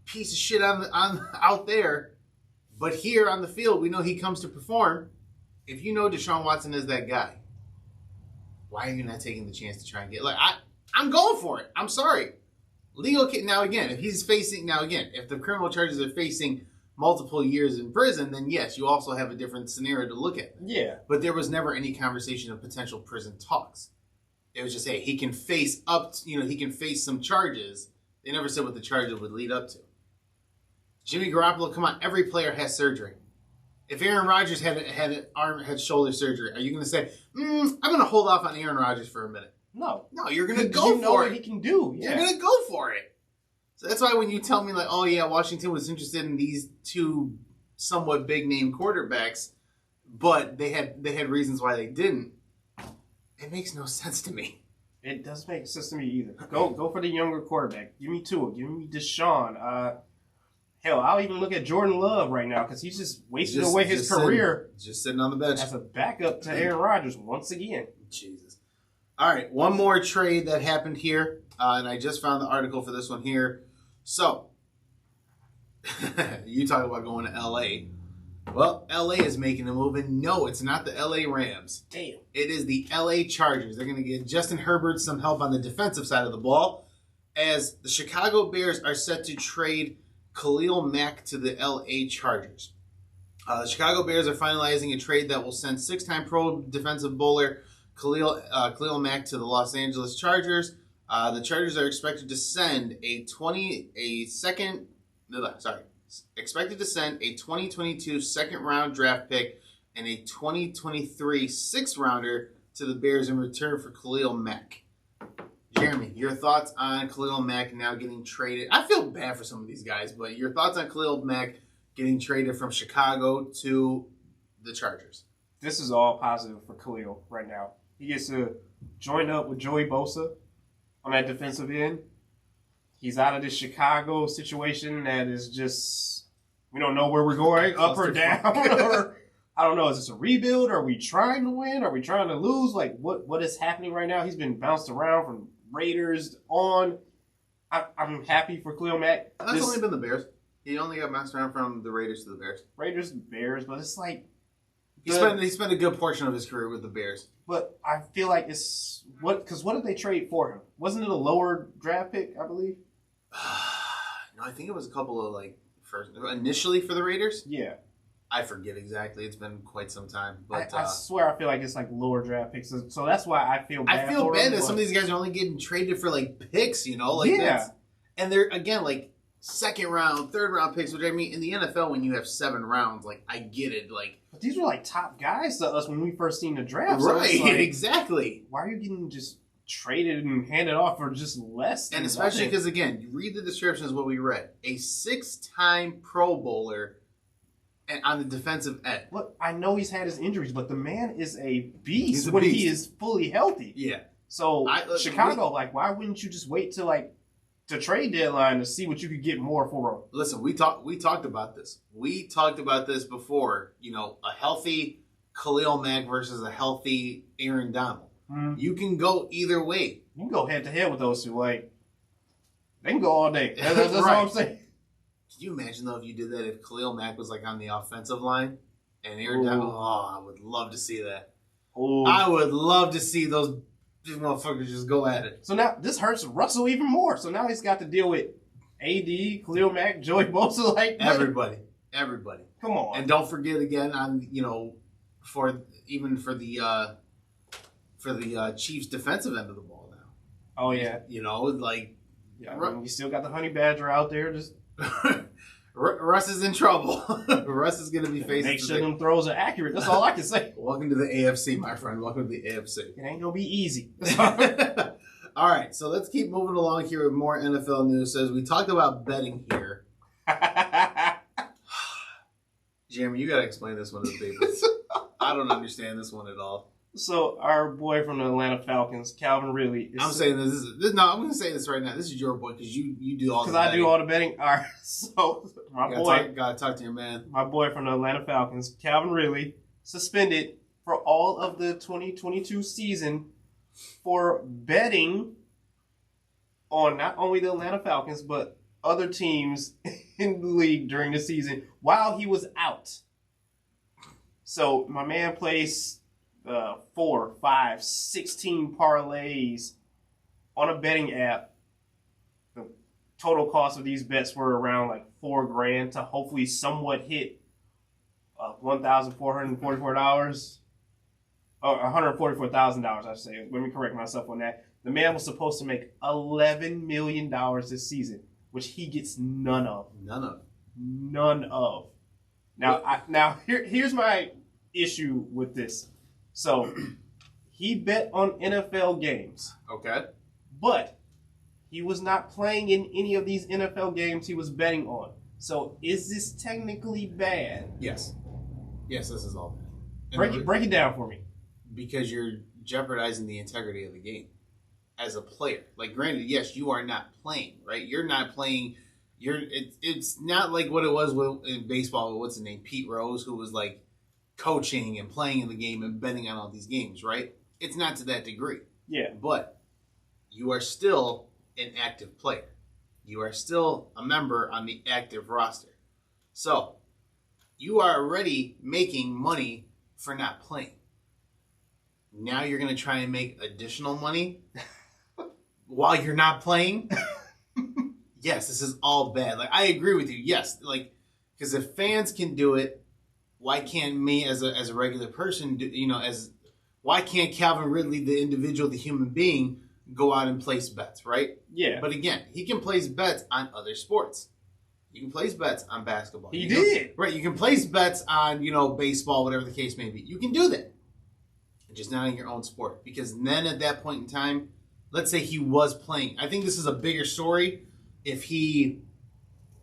[SPEAKER 2] piece of shit out there, but here on the field, we know he comes to perform. If you know DeShaun Watson is that guy, why are you not taking the chance to try and get I'm going for it. I'm sorry. Legal now again, if the criminal charges are facing multiple years in prison, then yes, you also have a different scenario to look at.
[SPEAKER 3] Yeah.
[SPEAKER 2] But there was never any conversation of potential prison talks. It was just, hey, he can face he can face some charges. They never said what the charges would lead up to. Jimmy Garoppolo, come on, every player has surgery. If Aaron Rodgers had shoulder surgery, are you going to say, I'm going to hold off on Aaron Rodgers for a minute?
[SPEAKER 3] No,
[SPEAKER 2] you're going to go for it.
[SPEAKER 3] What he can do. Yeah.
[SPEAKER 2] You're going to go for it. So that's why when you tell me oh yeah, Washington was interested in these two somewhat big name quarterbacks, but they had reasons why they didn't. It makes no sense to me.
[SPEAKER 3] It doesn't make sense to me either. Go for the younger quarterback. Give me Tua. Give me DeShaun. Hell, I'll even look at Jordan Love right now because he's just wasting away his career.
[SPEAKER 2] Just sitting on the bench
[SPEAKER 3] as a backup to Aaron Rodgers once again.
[SPEAKER 2] Jesus. All right, one more trade that happened here, and I just found the article for this one here. So, you talk about going to L.A. Well, L.A. is making a move, and no, it's not the L.A. Rams.
[SPEAKER 3] Damn.
[SPEAKER 2] It is the L.A. Chargers. They're going to give Justin Herbert some help on the defensive side of the ball, as the Chicago Bears are set to trade Khalil Mack to the L.A. Chargers. The Chicago Bears are finalizing a trade that will send six-time Pro Defensive Bowler Khalil Mack to the Los Angeles Chargers. The Chargers are expected to send a 2022 second-round draft pick and a 2023 sixth-rounder to the Bears in return for Khalil Mack. Jeremy, your thoughts on Khalil Mack now getting traded? I feel bad for some of these guys, but your thoughts on Khalil Mack getting traded from Chicago to the Chargers?
[SPEAKER 3] This is all positive for Khalil right now. He gets to join up with Joey Bosa on that defensive end. He's out of this Chicago situation that is just, we don't know where we're going, up or down, or I don't know, is this a rebuild? Are we trying to win? Are we trying to lose? Like, what is happening right now? He's been bounced around from Raiders on. I'm happy for Khalil Mack.
[SPEAKER 2] That's only been the Bears. He only got bounced around from the Raiders to the Bears.
[SPEAKER 3] Raiders, Bears, but it's like...
[SPEAKER 2] He spent a good portion of his career with the Bears.
[SPEAKER 3] But I feel like it's... Because what did they trade for him? Wasn't it a lower draft pick, I believe?
[SPEAKER 2] No, I think it was a couple of, initially for the Raiders?
[SPEAKER 3] Yeah.
[SPEAKER 2] I forget exactly. It's been quite some time. But
[SPEAKER 3] I swear I feel like it's lower draft picks. So that's why I feel bad.
[SPEAKER 2] I feel bad that some of these guys are only getting traded for picks,
[SPEAKER 3] yeah.
[SPEAKER 2] And they're, again, second round, third round picks, which I mean, in the NFL, when you have 7 rounds, I get it.
[SPEAKER 3] But these were top guys to us when we first seen the draft.
[SPEAKER 2] Right,
[SPEAKER 3] so
[SPEAKER 2] exactly.
[SPEAKER 3] Why are you getting just traded and handed off for just less?
[SPEAKER 2] And especially because, again, you read the description is what we read. A 6-time Pro Bowler and on the defensive end.
[SPEAKER 3] Look, I know he's had his injuries, but the man is a beast
[SPEAKER 2] He's a
[SPEAKER 3] when
[SPEAKER 2] beast.
[SPEAKER 3] he is fully healthy.
[SPEAKER 2] Yeah.
[SPEAKER 3] So Chicago, why wouldn't you just wait till the trade deadline to see what you could get more for him?
[SPEAKER 2] Listen, we talked about this. We talked about this before. A healthy Khalil Mack versus a healthy Aaron Donald.
[SPEAKER 3] Mm-hmm.
[SPEAKER 2] You can go either way.
[SPEAKER 3] You can go head to head with those two. They can go all day. That's
[SPEAKER 2] Right.
[SPEAKER 3] what I'm saying.
[SPEAKER 2] Can you imagine, though, if you did that if Khalil Mack was, on the offensive line and Aaron Donald? Oh, I would love to see that.
[SPEAKER 3] Ooh.
[SPEAKER 2] I would love to see those motherfuckers just go at it.
[SPEAKER 3] So now this hurts Russell even more. So now he's got to deal with AD, Khalil Mack, Joey Bosa,
[SPEAKER 2] Everybody.
[SPEAKER 3] Come on.
[SPEAKER 2] And don't forget again on for the Chiefs' defensive end of the ball now.
[SPEAKER 3] Oh yeah. We still got the Honey Badger out there. Just
[SPEAKER 2] Russ is in trouble. Russ is going to be facing.
[SPEAKER 3] Make sure them throws are accurate. That's all I can say.
[SPEAKER 2] Welcome to the AFC, my friend. Welcome to the AFC.
[SPEAKER 3] It ain't gonna be easy.
[SPEAKER 2] All right, so let's keep moving along here with more NFL news. As we talked about betting here, Jeremy, you got to explain this one to the people. I don't understand this one at all.
[SPEAKER 3] So our boy from the Atlanta Falcons, Calvin Ridley.
[SPEAKER 2] I'm saying this. No, I'm going to say this right now. This is your boy because you do all.
[SPEAKER 3] Because I do all the betting. All right. So
[SPEAKER 2] Gotta talk to your man.
[SPEAKER 3] My boy from the Atlanta Falcons, Calvin Ridley, suspended for all of the 2022 season for betting on not only the Atlanta Falcons but other teams in the league during the season while he was out. So my man placed 4, 5, 16 parlays on a betting app. The total cost of these bets were around like $4,000 to hopefully somewhat hit $1,444 or $144,000. I should say. Let me correct myself on that. The man was supposed to make $11 million this season, which he gets none of. None of. Now here's my issue with this. So, he bet on NFL games.
[SPEAKER 2] Okay.
[SPEAKER 3] But he was not playing in any of these NFL games he was betting on. So, is this technically bad?
[SPEAKER 2] Yes. Yes, this is all bad.
[SPEAKER 3] Break it down for me.
[SPEAKER 2] Because you're jeopardizing the integrity of the game as a player. Like, granted, yes, you are not playing, right? You're not playing. It's not like what it was in baseball. What's his name? Pete Rose, who was like coaching and playing in the game and betting on all these games, right? It's not to that degree.
[SPEAKER 3] Yeah.
[SPEAKER 2] But you are still an active player. You are still a member on the active roster. So you are already making money for not playing. Now you're going to try and make additional money while you're not playing? Yes, this is all bad. Like, I agree with you. Yes, like, because if fans can do it, why can't me as a regular person do, why can't Calvin Ridley, the individual, the human being, go out and place bets, right?
[SPEAKER 3] Yeah.
[SPEAKER 2] But again, he can place bets on other sports. You can place bets on basketball.
[SPEAKER 3] He did.
[SPEAKER 2] Right, you can place bets on, baseball, whatever the case may be. You can do that. Just not in your own sport. Because then at that point in time, let's say he was playing. I think this is a bigger story if he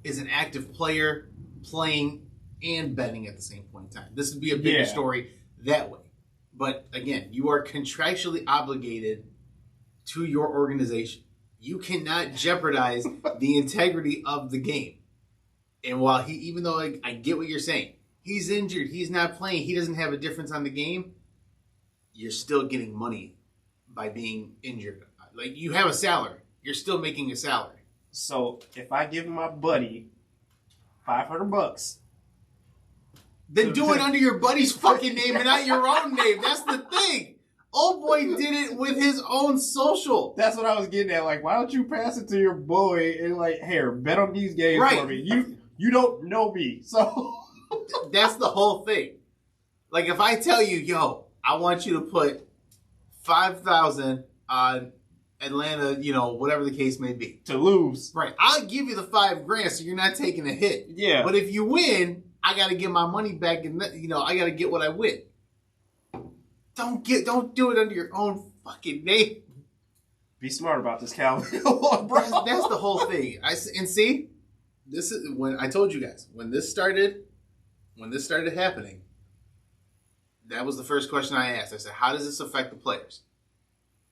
[SPEAKER 2] is an active player playing and betting at the same point in time. This would be a bigger story that way. But again, you are contractually obligated to your organization. You cannot jeopardize the integrity of the game. And while even though I get what you're saying, he's injured, he's not playing, he doesn't have a difference on the game, you're still getting money by being injured. Like, you have a salary. You're still making a salary.
[SPEAKER 3] So if I give my buddy $500,
[SPEAKER 2] then do it under your buddy's fucking name and not your own name. That's the thing. Old boy did it with his own social.
[SPEAKER 3] That's what I was getting at. Like, why don't you pass it to your boy and like, here, bet on these games for me. You don't know me, so
[SPEAKER 2] that's the whole thing. Like, if I tell you, yo, I want you to put 5,000 on Atlanta, whatever the case may be,
[SPEAKER 3] to lose,
[SPEAKER 2] right? I'll give you the $5,000, so you're not taking a hit.
[SPEAKER 3] Yeah.
[SPEAKER 2] But if you win, I got to get my money back, and I got to get what I win. Don't do it under your own fucking name.
[SPEAKER 3] Be smart about this, Calvin.
[SPEAKER 2] That's the whole thing. See, this is when I told you guys when this started happening. That was the first question I asked. I said, "How does this affect the players?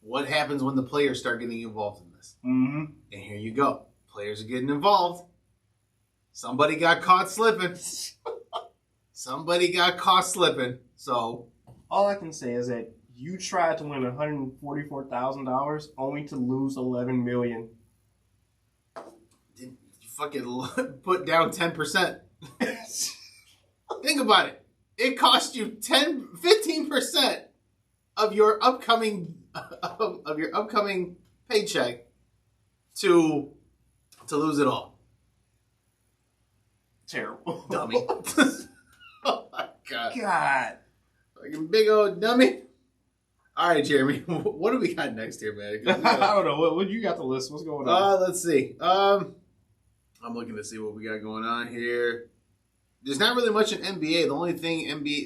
[SPEAKER 2] What happens when the players start getting involved in this?"
[SPEAKER 3] Mm-hmm.
[SPEAKER 2] And here you go. Players are getting involved. Somebody got caught slipping. So
[SPEAKER 3] all I can say is that you tried to win $144,000 only to lose $11 million.
[SPEAKER 2] You fucking put down 10%. Think about it. It cost you 15% of your upcoming paycheck to lose it all.
[SPEAKER 3] Terrible.
[SPEAKER 2] Dummy. Oh my God. Fucking big old dummy. All right, Jeremy. What do we got next here, man?
[SPEAKER 3] I don't know. What you got the list? What's going on?
[SPEAKER 2] Let's see. I'm looking to see what we got going on here. There's not really much in NBA. The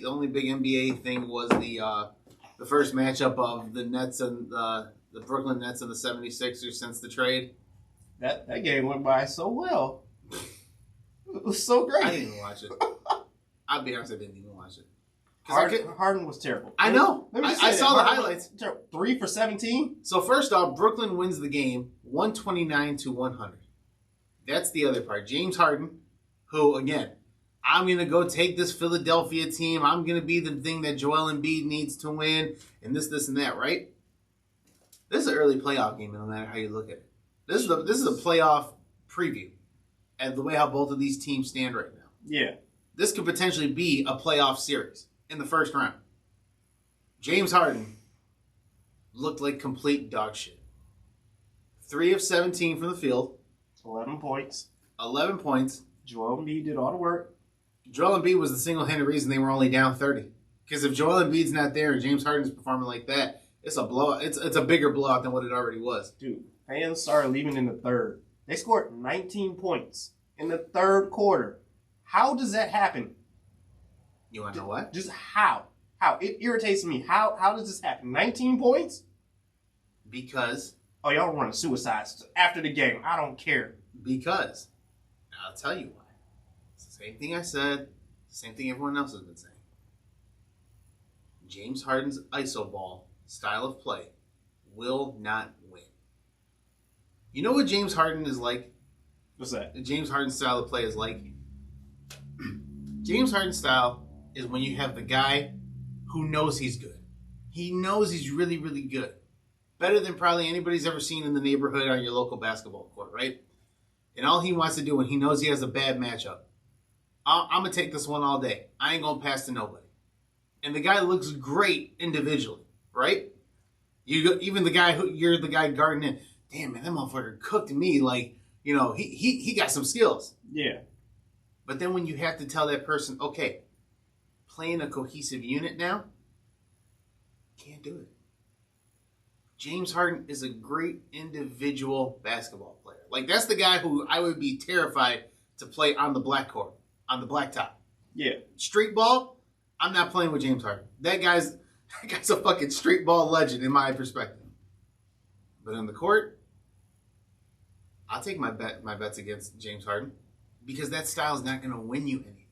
[SPEAKER 2] only big NBA thing was the first matchup of the Nets and the Brooklyn Nets and the 76ers since the trade.
[SPEAKER 3] That game went by so well. It was so great.
[SPEAKER 2] I didn't even watch it. I'll be honest, I didn't even watch it.
[SPEAKER 3] Harden was terrible.
[SPEAKER 2] I know. I saw the
[SPEAKER 3] Harden
[SPEAKER 2] highlights.
[SPEAKER 3] 3 for 17.
[SPEAKER 2] So first off, Brooklyn wins the game 129-100. That's the other part. James Harden, who, again, I'm going to go take this Philadelphia team. I'm going to be the thing that Joel Embiid needs to win, and this, and that, right? This is an early playoff game, no matter how you look at it. This is a playoff preview, and the way how both of these teams stand right now.
[SPEAKER 3] Yeah.
[SPEAKER 2] This could potentially be a playoff series in the first round. James Harden looked like complete dog shit. 3 of 17 from the field.
[SPEAKER 3] 11 points.
[SPEAKER 2] 11 points.
[SPEAKER 3] Joel Embiid did all the work.
[SPEAKER 2] Joel Embiid was the single-handed reason they were only down 30. Because if Joel Embiid's not there and James Harden's performing like that, it's a blowout. It's a bigger blowout than what it already was.
[SPEAKER 3] Dude, fans started leaving in the third. They scored 19 points in the third quarter. How does that happen?
[SPEAKER 2] You want to know what?
[SPEAKER 3] Just how? How? It irritates me. How does this happen? 19 points?
[SPEAKER 2] Because.
[SPEAKER 3] Oh, y'all running suicides after the game. I don't care.
[SPEAKER 2] Because. I'll tell you why. It's the same thing I said. Same thing everyone else has been saying. James Harden's iso ball style of play will not win. You know what James Harden is like?
[SPEAKER 3] What's that?
[SPEAKER 2] James Harden's style of play is like? James Harden's style is when you have the guy who knows he's good. He knows he's really, really good. Better than probably anybody's ever seen in the neighborhood on your local basketball court, right? And all he wants to do when he knows he has a bad matchup, I'm going to take this one all day. I ain't going to pass to nobody. And the guy looks great individually, right? Even the guy you're the guy guarding in. Damn, man, that motherfucker cooked me. Like, you know, he got some skills.
[SPEAKER 3] Yeah.
[SPEAKER 2] But then when you have to tell that person, okay, playing a cohesive unit now, can't do it. James Harden is a great individual basketball player. Like, that's the guy who I would be terrified to play on the black court, on the blacktop.
[SPEAKER 3] Yeah.
[SPEAKER 2] Street ball, I'm not playing with James Harden. That guy's a fucking street ball legend in my perspective. But on the court, I'll take my bets against James Harden because that style is not going to win you anything.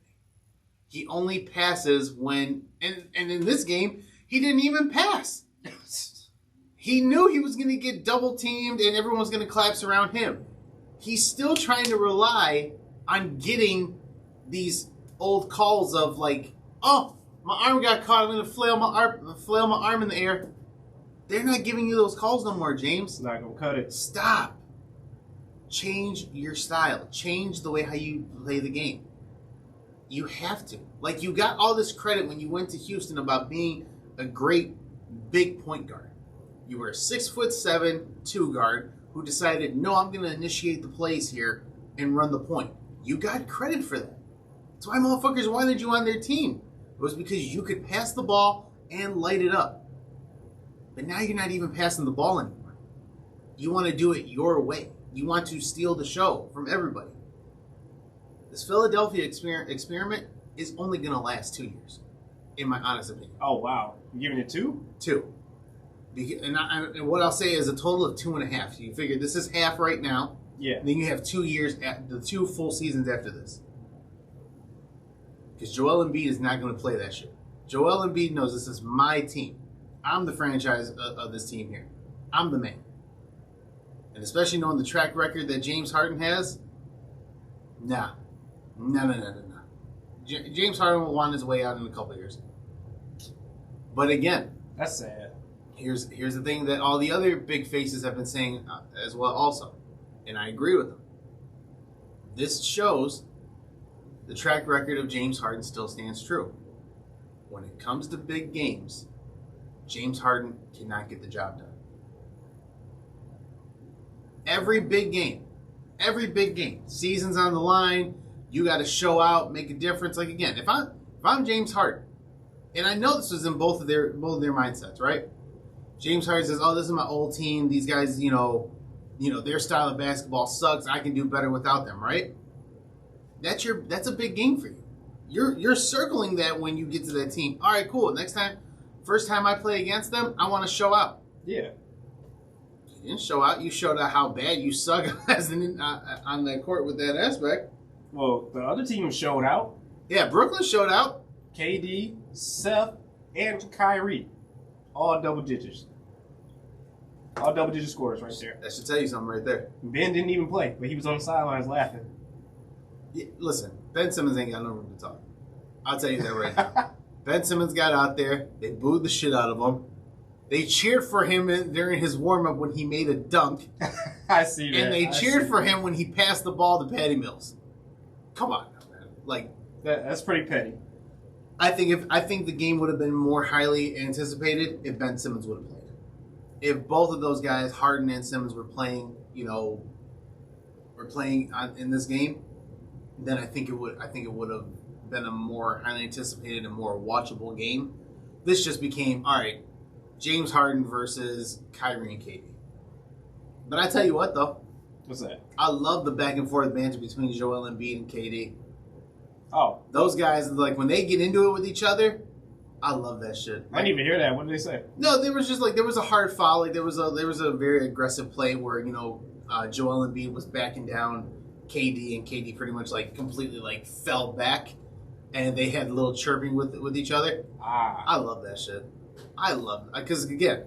[SPEAKER 2] He only passes when, and in this game, he didn't even pass. He knew he was going to get double teamed and everyone was going to collapse around him. He's still trying to rely on getting these old calls of like, oh, my arm got caught. I'm going to flail my arm in the air. They're not giving you those calls no more, James.
[SPEAKER 3] Not going to cut it.
[SPEAKER 2] Stop. Change your style. Change the way how you play the game. You have to. Like, you got all this credit when you went to Houston about being a great big point guard. You were a 6'7" 2 guard who decided, no, I'm going to initiate the plays here and run the point. You got credit for that. That's why motherfuckers wanted you on their team. It was because you could pass the ball and light it up. But now you're not even passing the ball anymore. You want to do it your way. You want to steal the show from everybody. This Philadelphia experiment is only going to last 2 years, in my honest opinion.
[SPEAKER 3] Oh, wow. You're giving it 2?
[SPEAKER 2] 2. And what I'll say is a total of 2.5. You figure this is half right now.
[SPEAKER 3] Yeah.
[SPEAKER 2] And then you have 2 years, the 2 full seasons after this. Because Joel Embiid is not going to play that shit. Joel Embiid knows this is my team. I'm the franchise of this team here. I'm the man. And especially knowing the track record that James Harden has, nah. No. James Harden will want his way out in a couple of years. But again,
[SPEAKER 3] that's sad.
[SPEAKER 2] Here's the thing that all the other big faces have been saying as well also. And I agree with them. This shows the track record of James Harden still stands true. When it comes to big games, James Harden cannot get the job done. Every big game, season's on the line, you got to show out, make a difference. Like again, if I'm James Harden, and I know this was in both of their mindsets, right? James Harden says, "Oh, this is my old team. These guys, you know, their style of basketball sucks. I can do better without them." Right? That's a big game for you. You're circling that when you get to that team. All right, cool. First time I play against them, I want to show out.
[SPEAKER 3] Yeah.
[SPEAKER 2] You didn't show out. You showed out how bad you suck on that court with that aspect.
[SPEAKER 3] Well, the other team showed out.
[SPEAKER 2] Yeah, Brooklyn showed out.
[SPEAKER 3] KD, Seth, and Kyrie. All double digits. All double digit scores right there.
[SPEAKER 2] That should tell you something right there.
[SPEAKER 3] Ben didn't even play, but he was on the sidelines laughing.
[SPEAKER 2] Yeah, listen, Ben Simmons ain't got no room to talk. I'll tell you that right now. Ben Simmons got out there. They booed the shit out of him. They cheered for him during his warm-up when he made a dunk.
[SPEAKER 3] I see that.
[SPEAKER 2] And they cheered for him when he passed the ball to Patty Mills. Come on, man. Like
[SPEAKER 3] that's pretty petty.
[SPEAKER 2] I think the game would have been more highly anticipated if Ben Simmons would have played. If both of those guys, Harden and Simmons, were playing, in this game, then I think it would have been a more highly anticipated and more watchable game. This just became, all right, James Harden versus Kyrie and KD. But I tell you what, though.
[SPEAKER 3] What's that?
[SPEAKER 2] I love the back and forth banter between Joel Embiid and KD.
[SPEAKER 3] Oh.
[SPEAKER 2] Those guys, like, when they get into it with each other, I love that shit.
[SPEAKER 3] I didn't even hear that. What did they say?
[SPEAKER 2] No, there was a hard foul. Like, there was a very aggressive play where, Joel Embiid was backing down KD, and KD pretty much, like, completely, like, fell back. And they had a little chirping with each other. I love that shit. I love it. Because, again,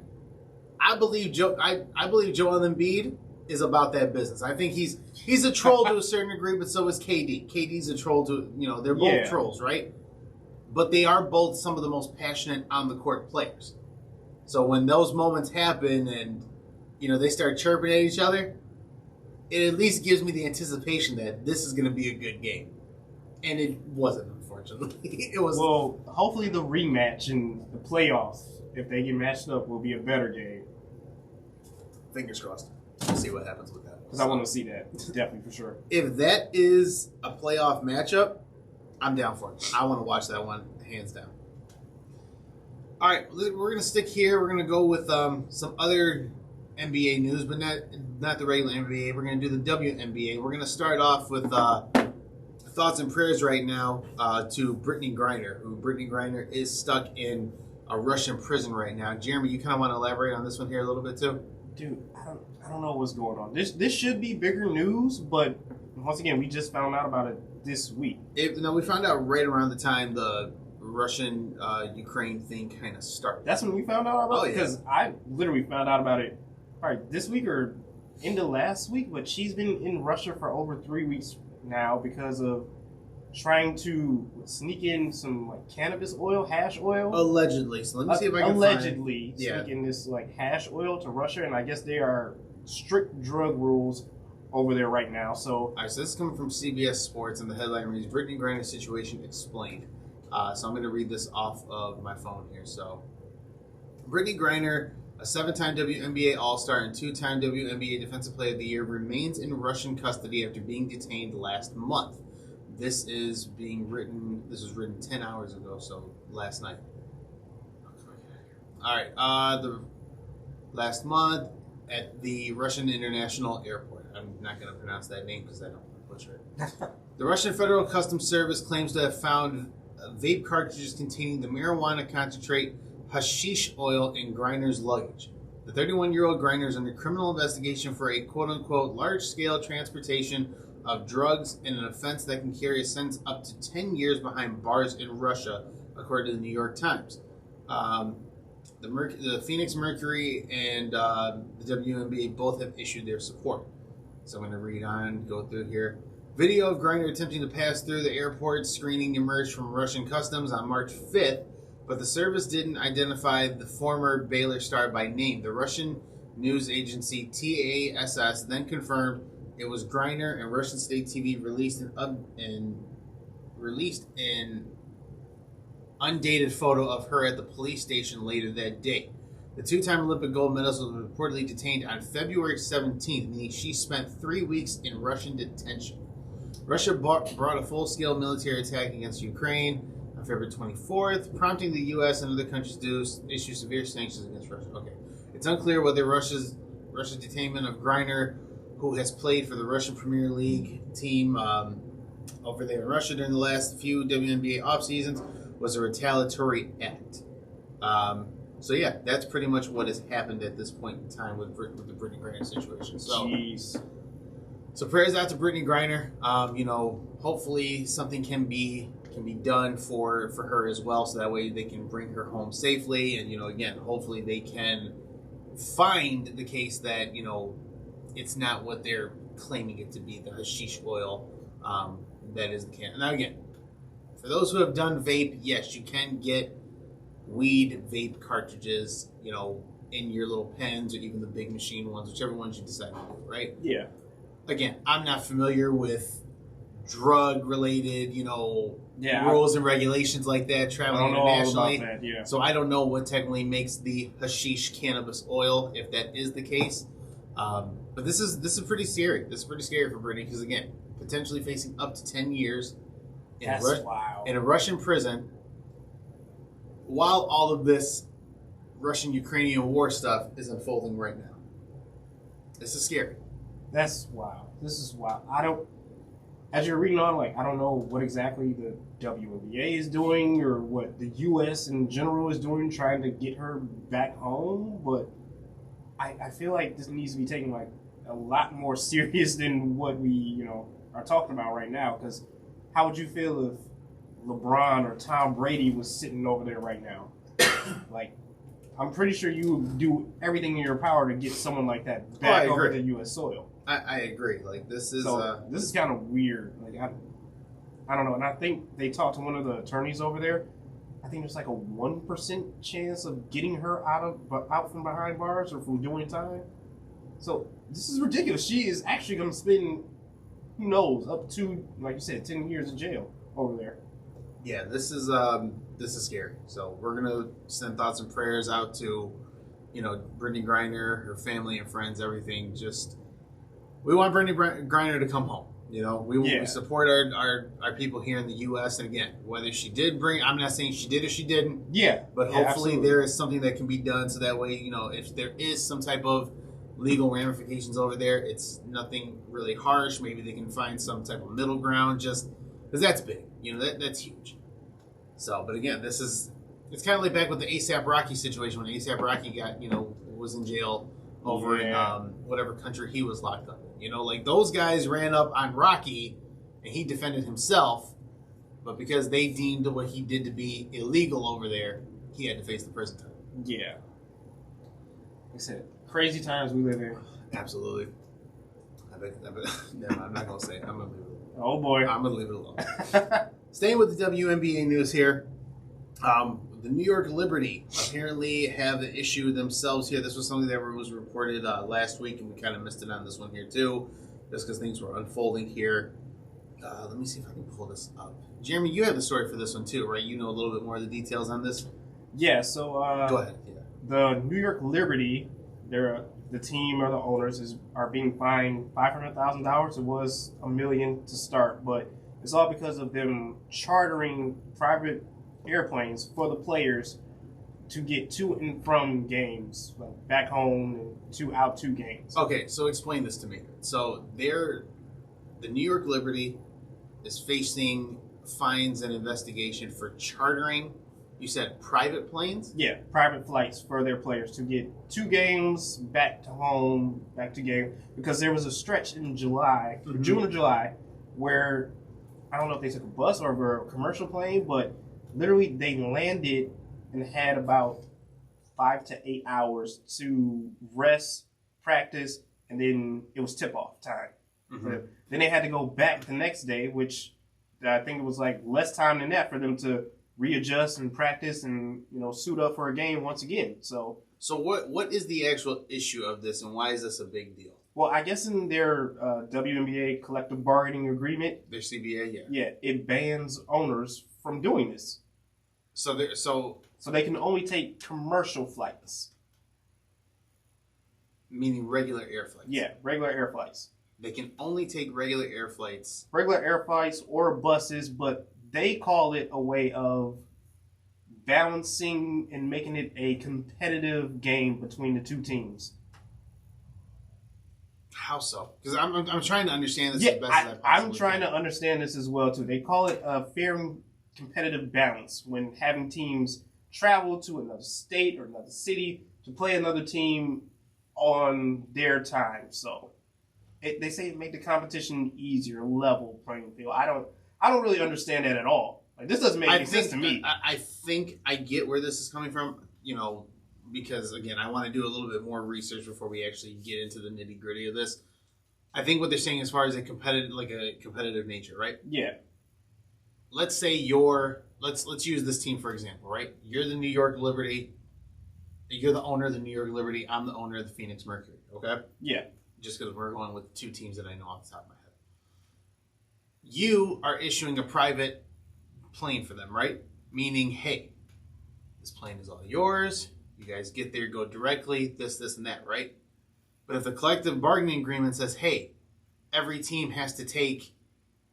[SPEAKER 2] I believe Joel Embiid is about that business. I think he's a troll to a certain degree, but so is KD. KD's a troll to, they're both trolls, right? But they are both some of the most passionate on-the-court players. So when those moments happen and, they start chirping at each other, it at least gives me the anticipation that this is going to be a good game. And it wasn't, unfortunately. It was.
[SPEAKER 3] Well, hopefully the rematch in the playoffs, if they get matched up, will be a better game.
[SPEAKER 2] Fingers crossed. We'll see what happens with that.
[SPEAKER 3] Because I want to see that, definitely, for sure.
[SPEAKER 2] If that is a playoff matchup, I'm down for it. I want to watch that one, hands down. All right, we're going to stick here. We're going to go with some other NBA news, but not the regular NBA. We're going to do the WNBA. We're going to start off with thoughts and prayers right now to Brittney Griner, who Brittney Griner is stuck in a Russian prison right now. Jeremy, you kind of want to elaborate on this one here a little bit too?
[SPEAKER 3] Dude, I don't know what's going on. This should be bigger news, but once again, we just found out about it this week.
[SPEAKER 2] We found out right around the time the Russian-Ukraine thing kind of started.
[SPEAKER 3] That's when we found out about it?
[SPEAKER 2] Yeah.
[SPEAKER 3] Because I literally found out about it this week or into last week, but she's been in Russia for over 3 weeks now because of trying to sneak in some cannabis oil, hash oil.
[SPEAKER 2] Allegedly. So let me see if I can
[SPEAKER 3] allegedly sneak in this hash oil to Russia, and I guess they are strict drug rules over there right now. So,
[SPEAKER 2] all right, so this is coming from CBS Sports, and the headline reads, Brittney Griner situation explained. So I'm going to read this off of my phone here. So, Brittney Griner, a 7-time WNBA All-Star and 2-time WNBA Defensive Player of the Year, remains in Russian custody after being detained last month. This was written 10 hours ago, so last night. All right, last month at the Russian International Airport. I'm not going to pronounce that name because I don't want to butcher it. The Russian Federal Customs Service claims to have found vape cartridges containing the marijuana concentrate hashish oil in Griner's luggage. The 31-year-old Griner is under criminal investigation for a quote-unquote large-scale transportation of drugs in an offense that can carry a sentence up to 10 years behind bars in Russia, according to the New York Times. The Phoenix Mercury and the WNBA both have issued their support. So I'm going to read on, go through here. Video of Griner attempting to pass through the airport screening emerged from Russian customs on March 5th, but the service didn't identify the former Baylor star by name. The Russian news agency TASS then confirmed it was Griner, and Russian state TV released an undated photo of her at the police station later that day. The 2-time Olympic gold medalist was reportedly detained on February 17th, meaning she spent 3 weeks in Russian detention. Russia brought a full-scale military attack against Ukraine on February 24th, prompting the U.S. and other countries to issue severe sanctions against Russia. Okay, it's unclear whether Russia's detainment of Griner, who has played for the Russian Premier League team over there in Russia during the last few WNBA off seasons, was a retaliatory act. So yeah, that's pretty much what has happened at this point in time with the Brittney Griner situation. So,
[SPEAKER 3] jeez.
[SPEAKER 2] So prayers out to Brittney Griner. Hopefully something can be can be done for her as well, so that way they can bring her home safely. And again, hopefully they can find the case that it's not what they're claiming it to be, the hashish oil that is the can. Now again, for those who have done vape, yes, you can get weed vape cartridges, in your little pens or even the big machine ones, whichever ones you decide to do, right?
[SPEAKER 3] Yeah.
[SPEAKER 2] Again, I'm not familiar with drug-related,
[SPEAKER 3] Yeah,
[SPEAKER 2] rules and regulations like that
[SPEAKER 3] I
[SPEAKER 2] traveling
[SPEAKER 3] don't know all
[SPEAKER 2] internationally.
[SPEAKER 3] about that, yeah.
[SPEAKER 2] So I don't know what technically makes the hashish cannabis oil, if that is the case. But this is pretty scary. This is pretty scary for Brittney because, again, potentially facing up to 10 years in a Russian prison while all of this Russian-Ukrainian war stuff is unfolding right now. This is scary.
[SPEAKER 3] That's wild. This is wild. As you're reading on, I don't know what exactly the WNBA is doing or what the U.S. in general is doing trying to get her back home, but I feel like this needs to be taken a lot more serious than what we are talking about right now. Because how would you feel if LeBron or Tom Brady was sitting over there right now? I'm pretty sure you would do everything in your power to get someone like that back over to U.S. soil.
[SPEAKER 2] I agree. This is
[SPEAKER 3] this is kind of weird. I don't know, and I think they talked to one of the attorneys over there. I think there's a 1% chance of getting her out from behind bars or from doing time. So this is ridiculous. She is actually going to spend, who knows, up to, like you said, 10 years in jail over there.
[SPEAKER 2] Yeah, this is scary. So we're gonna send thoughts and prayers out to, Brittney Griner, her family and friends, everything. We want Brittney Griner to come home. We support our people here in the U.S. And again, whether she did I'm not saying she did or she didn't.
[SPEAKER 3] Yeah,
[SPEAKER 2] but
[SPEAKER 3] yeah,
[SPEAKER 2] hopefully
[SPEAKER 3] absolutely.
[SPEAKER 2] there is something that can be done so that way, if there is some type of legal ramifications over there, it's nothing really harsh. Maybe they can find some type of middle ground, just because that's big. That's huge. So, but again, it's kind of back with the ASAP Rocky situation when ASAP Rocky got, was in jail over in whatever country he was locked up in. Those guys ran up on Rocky and he defended himself, but because they deemed what he did to be illegal over there, he had to face the prison time.
[SPEAKER 3] Yeah. Like I said, crazy times we live in.
[SPEAKER 2] Absolutely. Never mind, I'm not going to say it. I'm going to leave it alone.
[SPEAKER 3] Oh, boy.
[SPEAKER 2] I'm going to leave it alone. Staying with the WNBA news here, the New York Liberty apparently have an issue themselves here. This was something that was reported last week, and we kind of missed it on this one here too, just because things were unfolding here. Let me see if I can pull this up. Jeremy, you have the story for this one too, right? You know a little bit more of the details on this?
[SPEAKER 3] Yeah, so
[SPEAKER 2] go ahead. Yeah.
[SPEAKER 3] The New York Liberty, the team or the owners are being fined $500,000. It was $1 million to start, but it's all because of them chartering private airplanes for the players to get to and from games, back home and out to games.
[SPEAKER 2] Okay, so explain this to me. So the New York Liberty is facing fines and investigation for chartering, you said, private planes?
[SPEAKER 3] Yeah, private flights for their players to get to games, back to home, back to game. Because there was a stretch in July, June or July, where I don't know if they took a bus or a commercial plane, but literally they landed and had about 5 to 8 hours to rest, practice, and then it was tip-off time. Mm-hmm. Then they had to go back the next day, which I think it was less time than that for them to readjust and practice and suit up for a game once again. So
[SPEAKER 2] what is the actual issue of this, and why is this a big deal?
[SPEAKER 3] Well, I guess in their WNBA collective bargaining agreement,
[SPEAKER 2] their CBA,
[SPEAKER 3] yeah, it bans owners from doing this.
[SPEAKER 2] So
[SPEAKER 3] they can only take commercial flights,
[SPEAKER 2] meaning regular air flights.
[SPEAKER 3] Yeah, regular air flights.
[SPEAKER 2] They can only take regular air flights.
[SPEAKER 3] Regular air flights or buses, but they call it a way of balancing and making it a competitive game between the two teams.
[SPEAKER 2] How so? Because I'm trying to understand this as best as I possibly
[SPEAKER 3] I'm trying to understand this as well too. They call it a fair and competitive balance when having teams travel to another state or another city to play another team on their time. So they say it make the competition easier, level playing field. I don't really understand that at all. Like, this doesn't make any sense to me.
[SPEAKER 2] I think I get where this is coming from, because, again, I want to do a little bit more research before we actually get into the nitty-gritty of this. I think what they're saying as far as a competitive nature, right?
[SPEAKER 3] Yeah.
[SPEAKER 2] Let's say let's use this team for example, right? You're the New York Liberty. You're the owner of the New York Liberty. I'm the owner of the Phoenix Mercury, okay?
[SPEAKER 3] Yeah.
[SPEAKER 2] Just because we're going with two teams that I know off the top of my head. You are issuing a private plane for them, right? Meaning, hey, this plane is all yours. You guys get there, go directly, this, and that, right? But if the collective bargaining agreement says, hey, every team has to take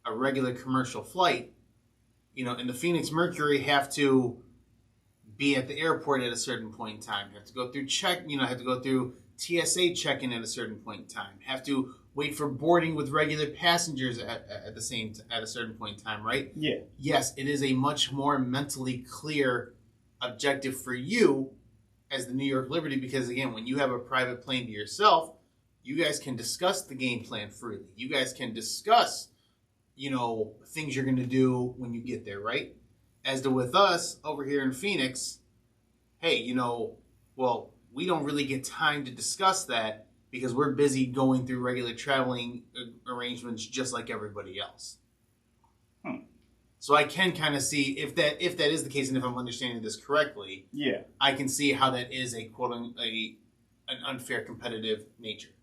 [SPEAKER 2] a regular commercial flight, and the Phoenix Mercury have to be at the airport at a certain point in time, have to go through have to go through TSA check-in at a certain point in time, have to wait for boarding with regular passengers at a certain point in time, right?
[SPEAKER 3] Yeah.
[SPEAKER 2] Yes, it is a much more mentally clear objective for you as the New York Liberty because, again, when you have a private plane to yourself, you guys can discuss the game plan freely. You guys can discuss, things you're going to do when you get there, right? As to with us over here in Phoenix, hey, we don't really get time to discuss that because we're busy going through regular traveling arrangements just like everybody else. So I can kind of see if that is the case, and if I'm understanding this correctly,
[SPEAKER 3] yeah,
[SPEAKER 2] I can see how that is an unfair competitive nature.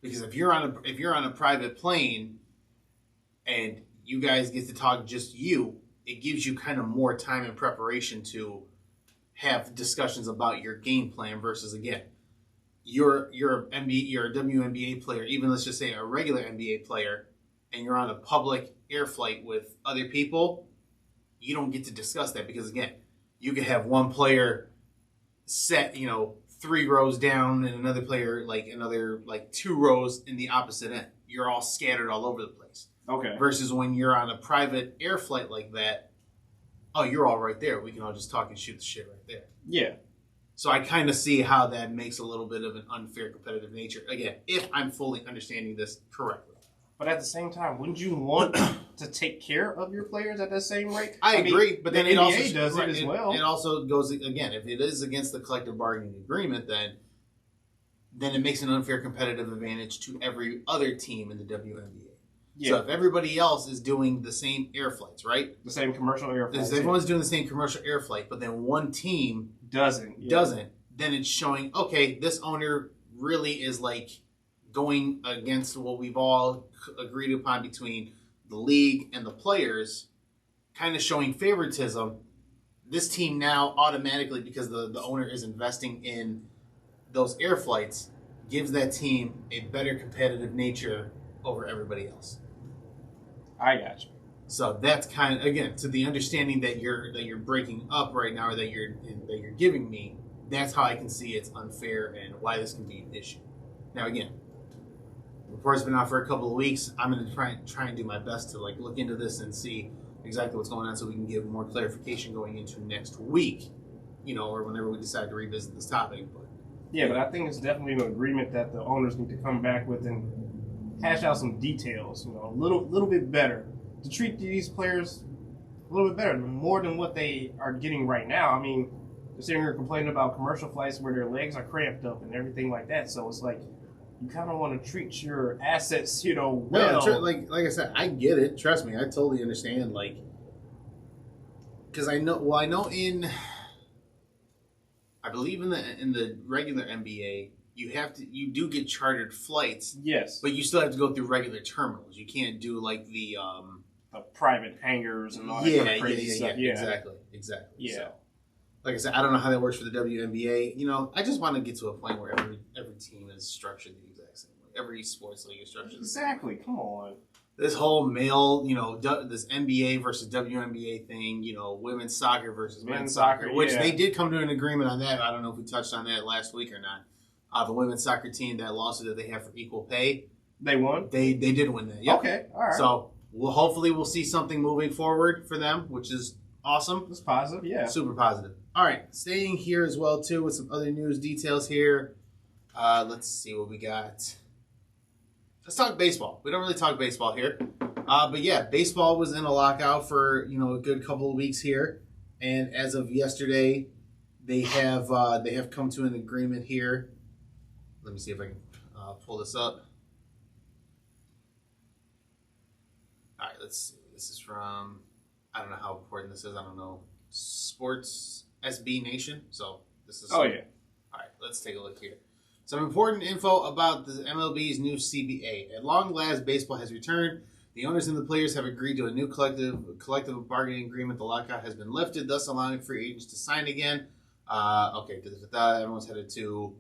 [SPEAKER 2] Because if you're on a private plane and you guys get to talk just you, it gives you kind of more time and preparation to have discussions about your game plan versus, again, you're a WNBA player, even let's just say a regular NBA player, and you're on a public air flight with other people, you don't get to discuss that because, again, you could have one player set, 3 rows down and another player another 2 rows in the opposite end. You're all scattered all over the place.
[SPEAKER 3] Okay.
[SPEAKER 2] Versus when you're on a private air flight like that, oh, you're all right there. We can all just talk and shoot the shit right there.
[SPEAKER 3] Yeah.
[SPEAKER 2] So I kind of see how that makes a little bit of an unfair competitive nature. Again, if I'm fully understanding this correctly.
[SPEAKER 3] But at the same time, wouldn't you want to take care of your players at that same rate?
[SPEAKER 2] I agree, but then
[SPEAKER 3] the
[SPEAKER 2] it
[SPEAKER 3] NBA
[SPEAKER 2] also
[SPEAKER 3] does it as well.
[SPEAKER 2] It also goes, again, if it is against the collective bargaining agreement, then it makes an unfair competitive advantage to every other team in the WNBA. Yeah. So if everybody else is doing the same air flights, right?
[SPEAKER 3] The same commercial air flights.
[SPEAKER 2] If everyone's doing the same commercial air flight, but then one team doesn't, then it's showing, okay, this owner really is going against what we've all agreed upon between the league and the players, kind of showing favoritism. This team now automatically, because the owner is investing in those air flights, gives that team a better competitive nature over everybody else.
[SPEAKER 3] I got you.
[SPEAKER 2] So that's kind of, again, to the understanding that you're breaking up right now, or that you're giving me. That's how I can see it's unfair and why this can be an issue. Now, again, the report's been out for a couple of weeks. I'm going to try and do my best to look into this and see exactly what's going on, so we can give more clarification going into next week, or whenever we decide to revisit this topic. But
[SPEAKER 3] yeah, but I think it's definitely an agreement that the owners need to come back with and hash out some details, a little bit better, to treat these players a little bit better, more than what they are getting right now. I mean, they're sitting here complaining about commercial flights where their legs are cramped up and everything like that. So it's you kind of want to treat your assets, well.
[SPEAKER 2] No, like I said, I get it. Trust me, I totally understand. Because I know I believe in the regular NBA, you do get chartered flights.
[SPEAKER 3] Yes.
[SPEAKER 2] But you still have to go through regular terminals. You can't do the
[SPEAKER 3] private hangars and all that kind of crazy stuff. Yeah,
[SPEAKER 2] exactly.
[SPEAKER 3] Yeah.
[SPEAKER 2] So, like I said, I don't know how that works for the WNBA. I just want to get to a point where every team is structured the exact same way. Every sports league is structured
[SPEAKER 3] exactly. Come on.
[SPEAKER 2] This whole male, this NBA versus WNBA thing, women's soccer versus men's soccer, which they did come to an agreement on that. I don't know if we touched on that last week or not. The women's soccer team, that lawsuit that they have for equal pay,
[SPEAKER 3] they won.
[SPEAKER 2] They did win that. Yep.
[SPEAKER 3] Okay, all right.
[SPEAKER 2] So hopefully we'll see something moving forward for them, which is awesome.
[SPEAKER 3] It's positive, yeah.
[SPEAKER 2] Super positive. All right, staying here as well too with some other news details here. Let's see what we got. let's talk baseball. We don't really talk baseball here. But yeah, baseball was in a lockout for, a good couple of weeks here. And as of yesterday, they have come to an agreement here. Let me see if I can pull this up. All right, let's see. This is from, I don't know how important this is. I don't know. Sports SB Nation. So this is.
[SPEAKER 3] Oh, yeah.
[SPEAKER 2] All right, let's take a look here. Some important info about the MLB's new CBA. At long last, baseball has returned. The owners and the players have agreed to a new collective bargaining agreement. The lockout has been lifted, thus allowing free agents to sign again. Everyone's headed to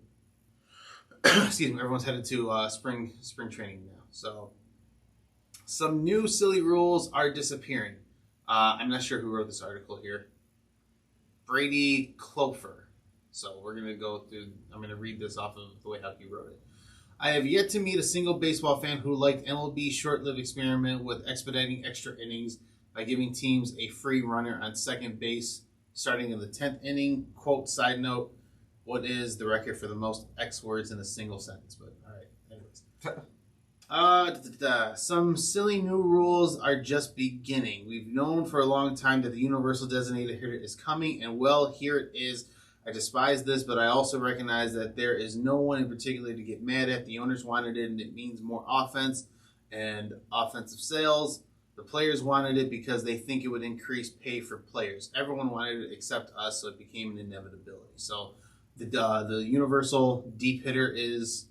[SPEAKER 2] everyone's headed to spring training now. So some new silly rules are disappearing. I'm not sure who wrote this article here. Brady Clofer. So we're gonna go through. I'm gonna read this off of the way how he wrote it. I have yet to meet a single baseball fan who liked MLB's short-lived experiment with expediting extra innings by giving teams a free runner on second base starting in the 10th inning. Quote, side note, what is the record for the most X words in a single sentence? But all right, anyways. Some silly new rules are just beginning. We've known for a long time that the universal designated hitter is coming, and well, here it is. I despise this, but I also recognize that there is no one in particular to get mad at. The owners wanted it, and it means more offense and offensive sales. The players wanted it because they think it would increase pay for players. Everyone wanted it except us, so it became an inevitability. So the universal deep hitter is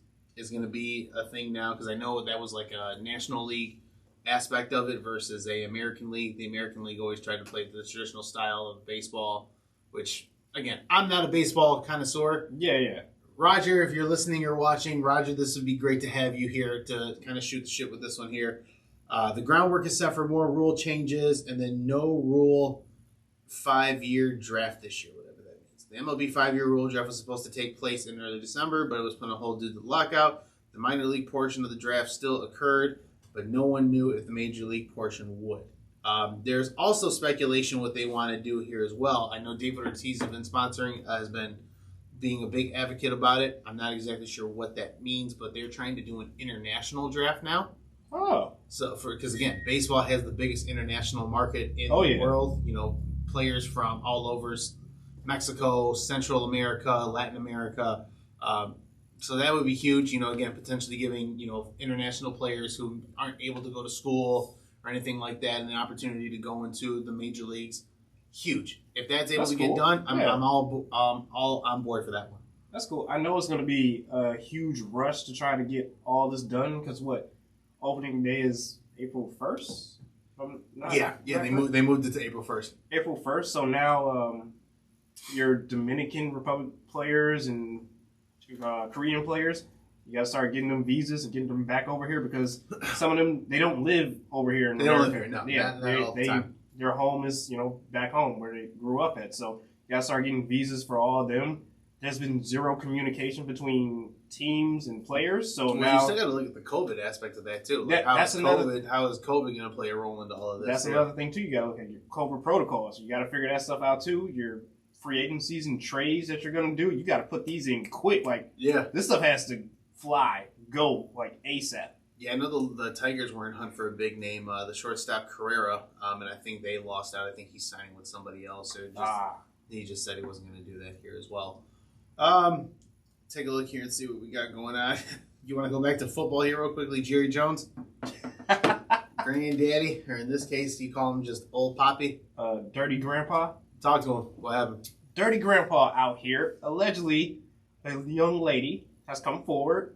[SPEAKER 2] going to be a thing now, because I know that was like a National League aspect of it versus a American League. The American League always tried to play the traditional style of baseball, which... Again, I'm not a baseball connoisseur.
[SPEAKER 3] Yeah.
[SPEAKER 2] Roger, if you're listening or watching, Roger, this would be great to have you here to kind of shoot the shit with this one here. The groundwork is set for more rule changes, and then no rule 5-year draft this year, whatever that means. The MLB 5-year rule draft was supposed to take place in early December, but it was put on hold due to the lockout. The minor league portion of the draft still occurred, but no one knew if the major league portion would. There's also speculation what they want to do here as well. I know David Ortiz has been being a big advocate about it. I'm not exactly sure what that means, but they're trying to do an international draft now.
[SPEAKER 3] Oh.
[SPEAKER 2] So because again, baseball has the biggest international market in the world. Players from all over Mexico, Central America, Latin America. So that would be huge. Again, potentially giving international players who aren't able to go to school or anything like that, and the opportunity to go into the major leagues, huge. If that's able to get done, I'm all on board for that one.
[SPEAKER 3] That's cool. I know it's going to be a huge rush to try to get all this done, because opening day is April 1st?
[SPEAKER 2] They moved it to April 1st.
[SPEAKER 3] April 1st, so now your Dominican Republic players and Korean players, you got to start getting them visas and getting them back over here, because some of them, they don't live over here in America.
[SPEAKER 2] Don't live here, no.
[SPEAKER 3] Yeah,
[SPEAKER 2] not all the time.
[SPEAKER 3] Their home is, back home where they grew up at. So you got to start getting visas for all of them. There's been zero communication between teams and players. So now
[SPEAKER 2] you still got to look at the COVID aspect of that too. How is COVID going to play a role into all of this?
[SPEAKER 3] That's another thing too. You got to look at your COVID protocols. You got to figure that stuff out too. Your free agencies and trades that you're going to do, you got to put these in quick. This stuff has to fly, go ASAP.
[SPEAKER 2] Yeah, I know the Tigers were in hunt for a big name, the shortstop Carrera, and I think they lost out. I think he's signing with somebody else. He just said he wasn't going to do that here as well. Take a look here and see what we got going on. You want to go back to football here real quickly? Jerry Jones, granddaddy, or in this case, you call him just old Poppy.
[SPEAKER 3] Dirty Grandpa.
[SPEAKER 2] Talk to him. What happened?
[SPEAKER 3] Dirty Grandpa out here. Allegedly, a young lady has come forward,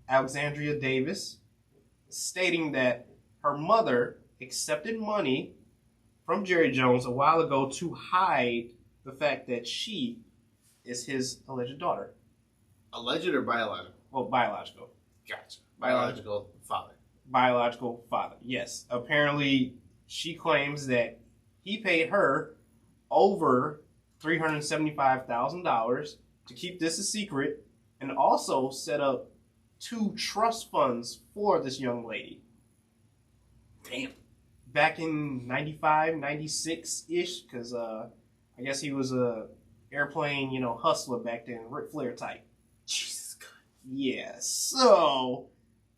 [SPEAKER 3] Alexandria Davis, stating that her mother accepted money from Jerry Jones a while ago to hide the fact that she is his alleged daughter.
[SPEAKER 2] Alleged or biological?
[SPEAKER 3] Well, biological.
[SPEAKER 2] Gotcha. Biological father.
[SPEAKER 3] Biological father, yes. Apparently, she claims that he paid her over $375,000 to keep this a secret, and also set up 2 trust funds for this young lady.
[SPEAKER 2] Damn.
[SPEAKER 3] Back in 95, 96-ish, because I guess he was a airplane, hustler back then, Ric Flair type.
[SPEAKER 2] Jesus God.
[SPEAKER 3] Yeah, so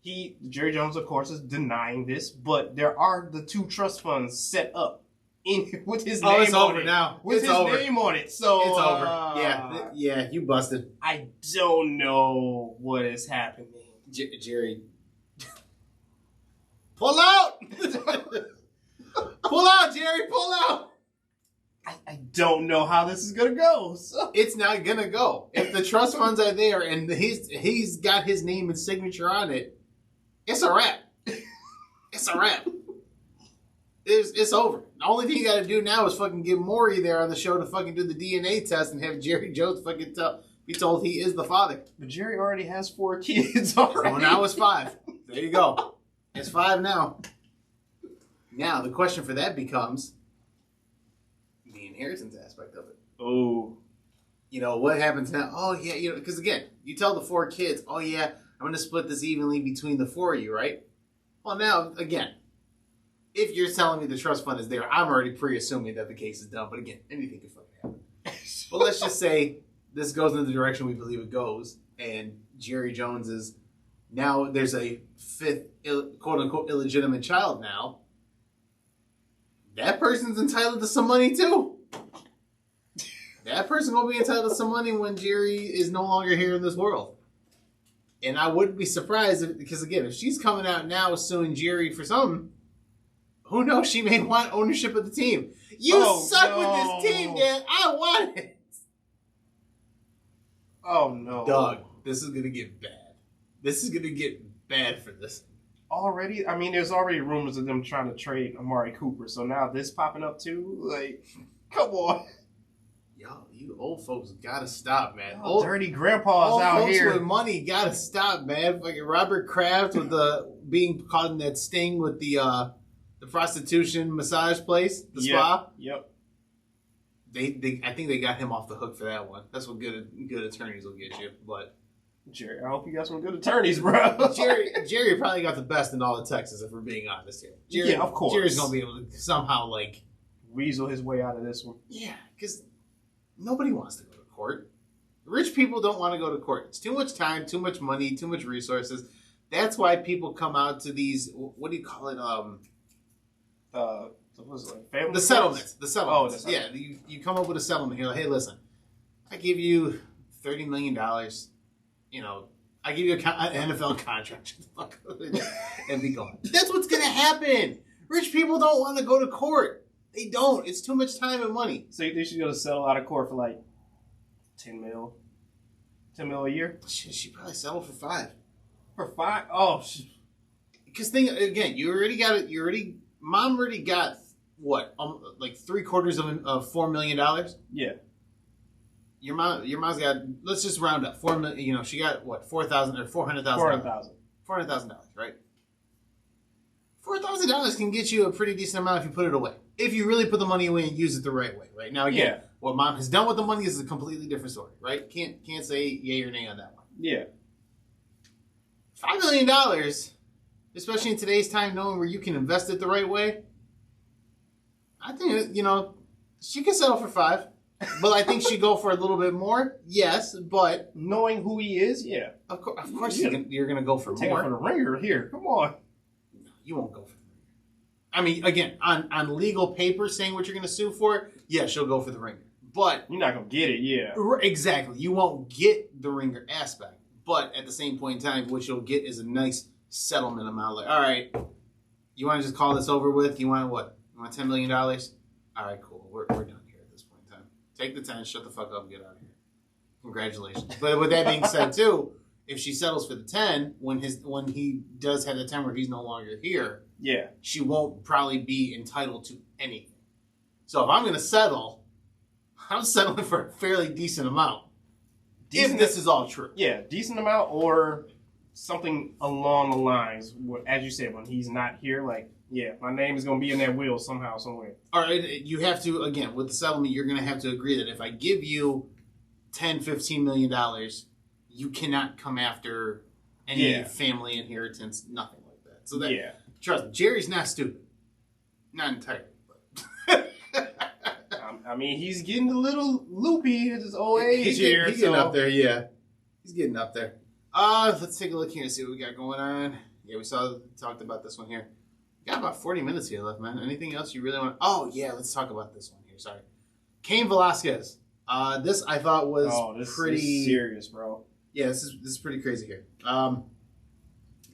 [SPEAKER 3] Jerry Jones, of course, is denying this, but there are the 2 trust funds set up with his name
[SPEAKER 2] it's
[SPEAKER 3] on
[SPEAKER 2] over
[SPEAKER 3] it.
[SPEAKER 2] now.
[SPEAKER 3] With
[SPEAKER 2] It's
[SPEAKER 3] his
[SPEAKER 2] over.
[SPEAKER 3] name on it. So
[SPEAKER 2] It's over. Yeah, you busted.
[SPEAKER 3] I don't know what is happening.
[SPEAKER 2] Jerry. Pull out! Pull out, Jerry, pull out!
[SPEAKER 3] I don't know how this is gonna go. So.
[SPEAKER 2] It's not gonna go. If the trust funds are there and he's got his name and signature on it, it's a wrap. It's a wrap. It's over. The only thing you gotta do now is fucking get Maury there on the show to fucking do the DNA test and have Jerry Jones fucking be told he is the father.
[SPEAKER 3] But Jerry already has 4 kids already.
[SPEAKER 2] Well, now it's 5. There you go. It's 5 now. Now, the question for that becomes the inheritance aspect of it.
[SPEAKER 3] Oh.
[SPEAKER 2] You know, what happens now? Oh, yeah, you know, because again, you tell the 4 kids, oh, yeah, I'm going to split this evenly between the 4 of you, right? Well, now, again, if you're telling me the trust fund is there, I'm already pre-assuming that the case is done. But again, anything could fucking happen. But let's just say this goes in the direction we believe it goes, and Jerry Jones is now there's a 5th quote-unquote illegitimate child now. That person's entitled to some money too. That person gonna be entitled to some money when Jerry is no longer here in this world. And I wouldn't be surprised because again, if she's coming out now suing Jerry for something, who knows? She may want ownership of the team. You suck with this team, Dad. I want it.
[SPEAKER 3] Oh no,
[SPEAKER 2] Doug, this is gonna get bad. This is gonna get bad for this.
[SPEAKER 3] Already, I mean, there's already rumors of them trying to trade Amari Cooper. So now this popping up too. Like, come on.
[SPEAKER 2] Yo, you old folks gotta stop, man.
[SPEAKER 3] Oh, dirty grandpas out
[SPEAKER 2] folks
[SPEAKER 3] here
[SPEAKER 2] with money gotta stop, man. Fucking Robert Kraft with the being caught in that sting with the prostitution massage place, the spa.
[SPEAKER 3] Yep.
[SPEAKER 2] I think they got him off the hook for that one. That's what good attorneys will get you. But
[SPEAKER 3] Jerry, I hope you got some good attorneys, bro.
[SPEAKER 2] Jerry probably got the best in all of Texas, if we're being honest here. Jerry,
[SPEAKER 3] yeah, of course.
[SPEAKER 2] Jerry's gonna be able to somehow like
[SPEAKER 3] weasel his way out of this one.
[SPEAKER 2] Yeah, because nobody wants to go to court. Rich people don't want to go to court. It's too much time, too much money, too much resources. That's why people come out to these. What do you call it?
[SPEAKER 3] What's it like? Family
[SPEAKER 2] The settlements. The settlements.
[SPEAKER 3] Oh, the settlement.
[SPEAKER 2] Yeah, you come up with a settlement here. Like, hey, listen, I give you $30 million. You know, I give you an NFL contract. And be gone. That's what's going to happen. Rich people don't want to go to court. They don't. It's too much time and money.
[SPEAKER 3] So you think she's going to settle out of court for like 10 mil? 10 mil a year?
[SPEAKER 2] She probably settled for 5.
[SPEAKER 3] For 5? Oh,
[SPEAKER 2] because think again, Mom already got what, like 3/4 of $4 million.
[SPEAKER 3] Yeah.
[SPEAKER 2] Your mom's got, let's just round up, $4 million. You know, she got what, $400,000, $400,000, right? $4,000 can get you a pretty decent amount if you put it away. If you really put the money away and use it the right way, right? Now again, what Mom has done with the money is a completely different story, right? Can't say yay or nay on that one.
[SPEAKER 3] Yeah.
[SPEAKER 2] $5 million, especially in today's time, knowing where you can invest it the right way. I think, you know, she can settle for 5. But I think she'd go for a little bit more. Yes, but
[SPEAKER 3] knowing who he is, yeah.
[SPEAKER 2] Of course you're going to go for
[SPEAKER 3] Take
[SPEAKER 2] more.
[SPEAKER 3] Take it for the ringer here. Come on.
[SPEAKER 2] You won't go for the ringer. I mean, again, on legal paper saying what you're going to sue for, yeah, she'll go for the ringer. But
[SPEAKER 3] you're not going to get it, yeah.
[SPEAKER 2] Exactly. You won't get the ringer aspect. But at the same point in time, what you'll get is a nice settlement amount. Like, all right, you want to just call this over with? You want what? You want $10 million? All right, cool. We're done here at this point in time. Take the 10, shut the fuck up, and get out of here. Congratulations. But with that being said, too, if she settles for the 10, when he does have the 10 where he's no longer here,
[SPEAKER 3] yeah,
[SPEAKER 2] she won't probably be entitled to anything. So if I'm going to settle, I'm settling for a fairly decent amount. If this is all true.
[SPEAKER 3] Yeah, decent amount or something along the lines, as you said, when he's not here, like, yeah, my name is going to be in that will somehow, somewhere.
[SPEAKER 2] All right, you have to, again, with the settlement, you're going to have to agree that if I give you $10, $15 million, you cannot come after any family inheritance, nothing like that. So that, trust me, Jerry's not stupid. Not entirely. But
[SPEAKER 3] I mean, he's getting a little loopy at his old age
[SPEAKER 2] He's getting up there, yeah. He's getting up there. Let's take a look here and see what we got going on. Yeah, talked about this one here. Got about 40 minutes here left, man. Anything else you really want? Oh, yeah, let's talk about this one here. Sorry. Cain Velasquez. This I thought was pretty
[SPEAKER 3] serious, bro.
[SPEAKER 2] Yeah, this is pretty crazy here.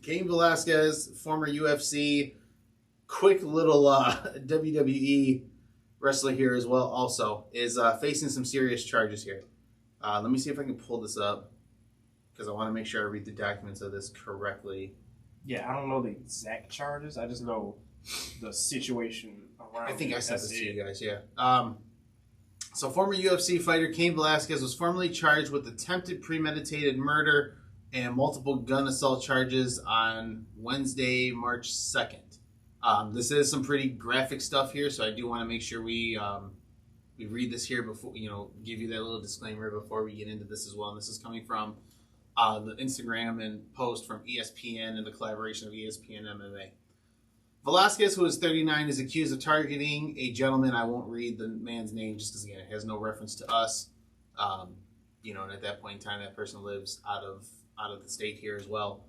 [SPEAKER 2] Cain Velasquez, former UFC, quick little WWE wrestler here as well also, is facing some serious charges here. Let me see if I can pull this up because I want to make sure I read the documents of this correctly.
[SPEAKER 3] Yeah, I don't know the exact charges. I just know the situation around.
[SPEAKER 2] I think I sent this to you guys, yeah. So former UFC fighter Cain Velasquez was formally charged with attempted premeditated murder and multiple gun assault charges on Wednesday, March 2nd. This is some pretty graphic stuff here, so I do want to make sure we read this here before, give you that little disclaimer before we get into this as well. And this is coming from the Instagram and post from ESPN and the collaboration of ESPN MMA. Velasquez, who is 39, is accused of targeting a gentleman. I won't read the man's name just because, again, it has no reference to us. And at that point in time, that person lives out of the state here as well.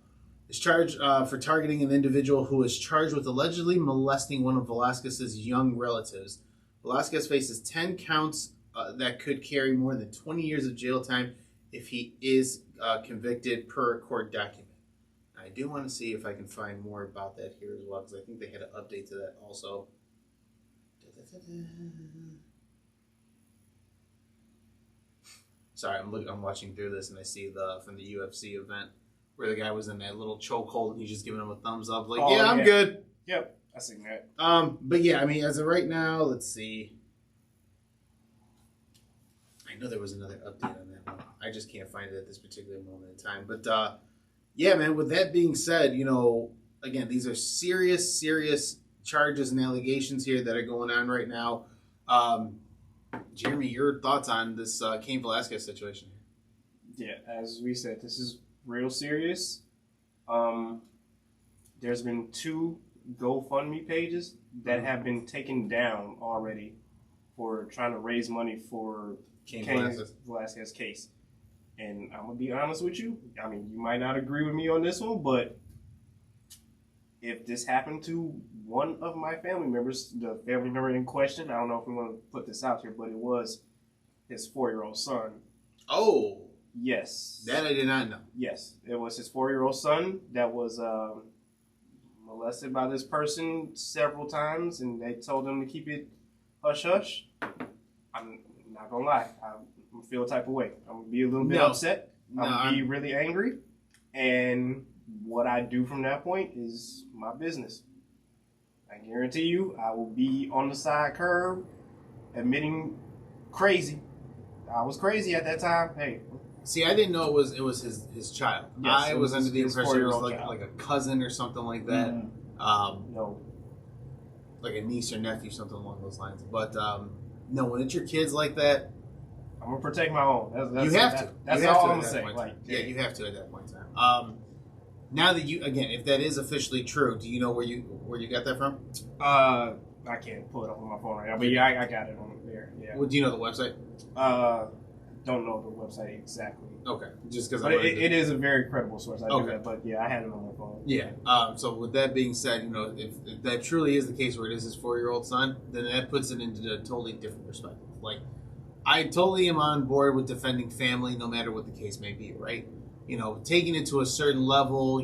[SPEAKER 2] Is charged for targeting an individual who is charged with allegedly molesting one of Velasquez's young relatives. Velasquez faces 10 counts that could carry more than 20 years of jail time if he is convicted per a court document. I do want to see if I can find more about that here as well, because I think they had an update to that also. Sorry, I'm watching through this and I see from the UFC event where the guy was in that little chokehold and he's just giving him a thumbs up, like, I'm good.
[SPEAKER 3] Yep, I seen that.
[SPEAKER 2] But yeah, I mean, as of right now, let's see. I know there was another update on that one. I just can't find it at this particular moment in time. But yeah, man, with that being said, again, these are serious charges and allegations here that are going on right now. Jeremy, your thoughts on this Cain Velasquez situation
[SPEAKER 3] here? Yeah, as we said, this is real serious. There's been 2 GoFundMe pages that have been taken down already for trying to raise money for Cain Velasquez case. And I'm going to be honest with you. I mean, you might not agree with me on this one, but if this happened to one of my family members, the family member in question, I don't know if we want to put this out here, but it was his 4-year-old son.
[SPEAKER 2] Oh.
[SPEAKER 3] Yes.
[SPEAKER 2] That I did not know.
[SPEAKER 3] Yes. It was his 4-year-old son that was molested by this person several times, and they told him to keep it hush-hush. I'm not going to lie. I'm going to feel a type of way. I'm going to be a little bit upset. I'm going to be really angry. And what I do from that point is my business. I guarantee you I will be on the side curb admitting crazy. I was crazy at that time. Hey.
[SPEAKER 2] See, I didn't know it was his child. Yes, I was under the impression it was like a cousin or something like that. Mm-hmm.
[SPEAKER 3] No.
[SPEAKER 2] Like a niece or nephew, something along those lines. But no, when it's your kids like that,
[SPEAKER 3] I'm gonna protect my own.
[SPEAKER 2] You have to.
[SPEAKER 3] That's all I'm saying.
[SPEAKER 2] Yeah, you have to at that point in time. Now that if that is officially true, do you know where you got that from?
[SPEAKER 3] I can't pull it up on my phone right now, but yeah, I got it on there. Yeah.
[SPEAKER 2] Well, do you know the website?
[SPEAKER 3] Don't know the website exactly.
[SPEAKER 2] Okay, just because.
[SPEAKER 3] But it is a very credible source. I do that, but yeah, I had it on my phone.
[SPEAKER 2] Yeah. So with that being said, if that truly is the case where it is his 4-year-old son, then that puts it into a totally different perspective. Like, I totally am on board with defending family, no matter what the case may be, right? Taking it to a certain level,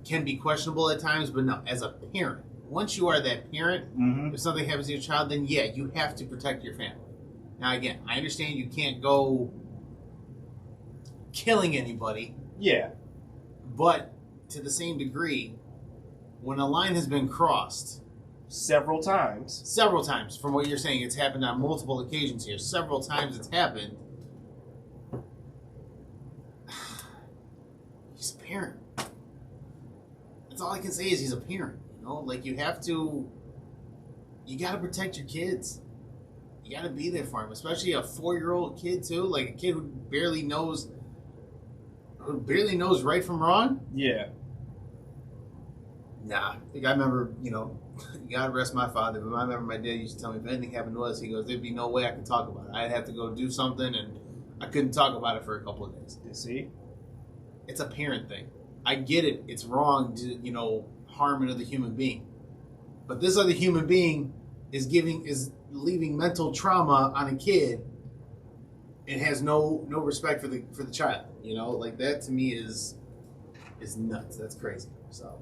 [SPEAKER 2] can be questionable at times, but no, as a parent, once you are that parent, mm-hmm. if something happens to your child, then yeah, you have to protect your family. Now, again, I understand you can't go killing anybody.
[SPEAKER 3] Yeah.
[SPEAKER 2] But to the same degree, when a line has been crossed
[SPEAKER 3] several times,
[SPEAKER 2] from what you're saying, it's happened on multiple occasions here. Several times it's happened. He's a parent. That's all I can say is he's a parent. Like, you got to protect your kids. You got to be there for him, especially a 4-year-old kid too, like a kid who barely knows right from wrong.
[SPEAKER 3] Yeah.
[SPEAKER 2] Nah, I remember, God rest my father, but I remember my dad used to tell me if anything happened to us, he goes, there'd be no way I could talk about it. I'd have to go do something, and I couldn't talk about it for a couple of days.
[SPEAKER 3] You see?
[SPEAKER 2] It's a parent thing. I get it. It's wrong to, harm another human being. But this other human being is leaving mental trauma on a kid and has no respect for the child. Like that to me is nuts. That's crazy. So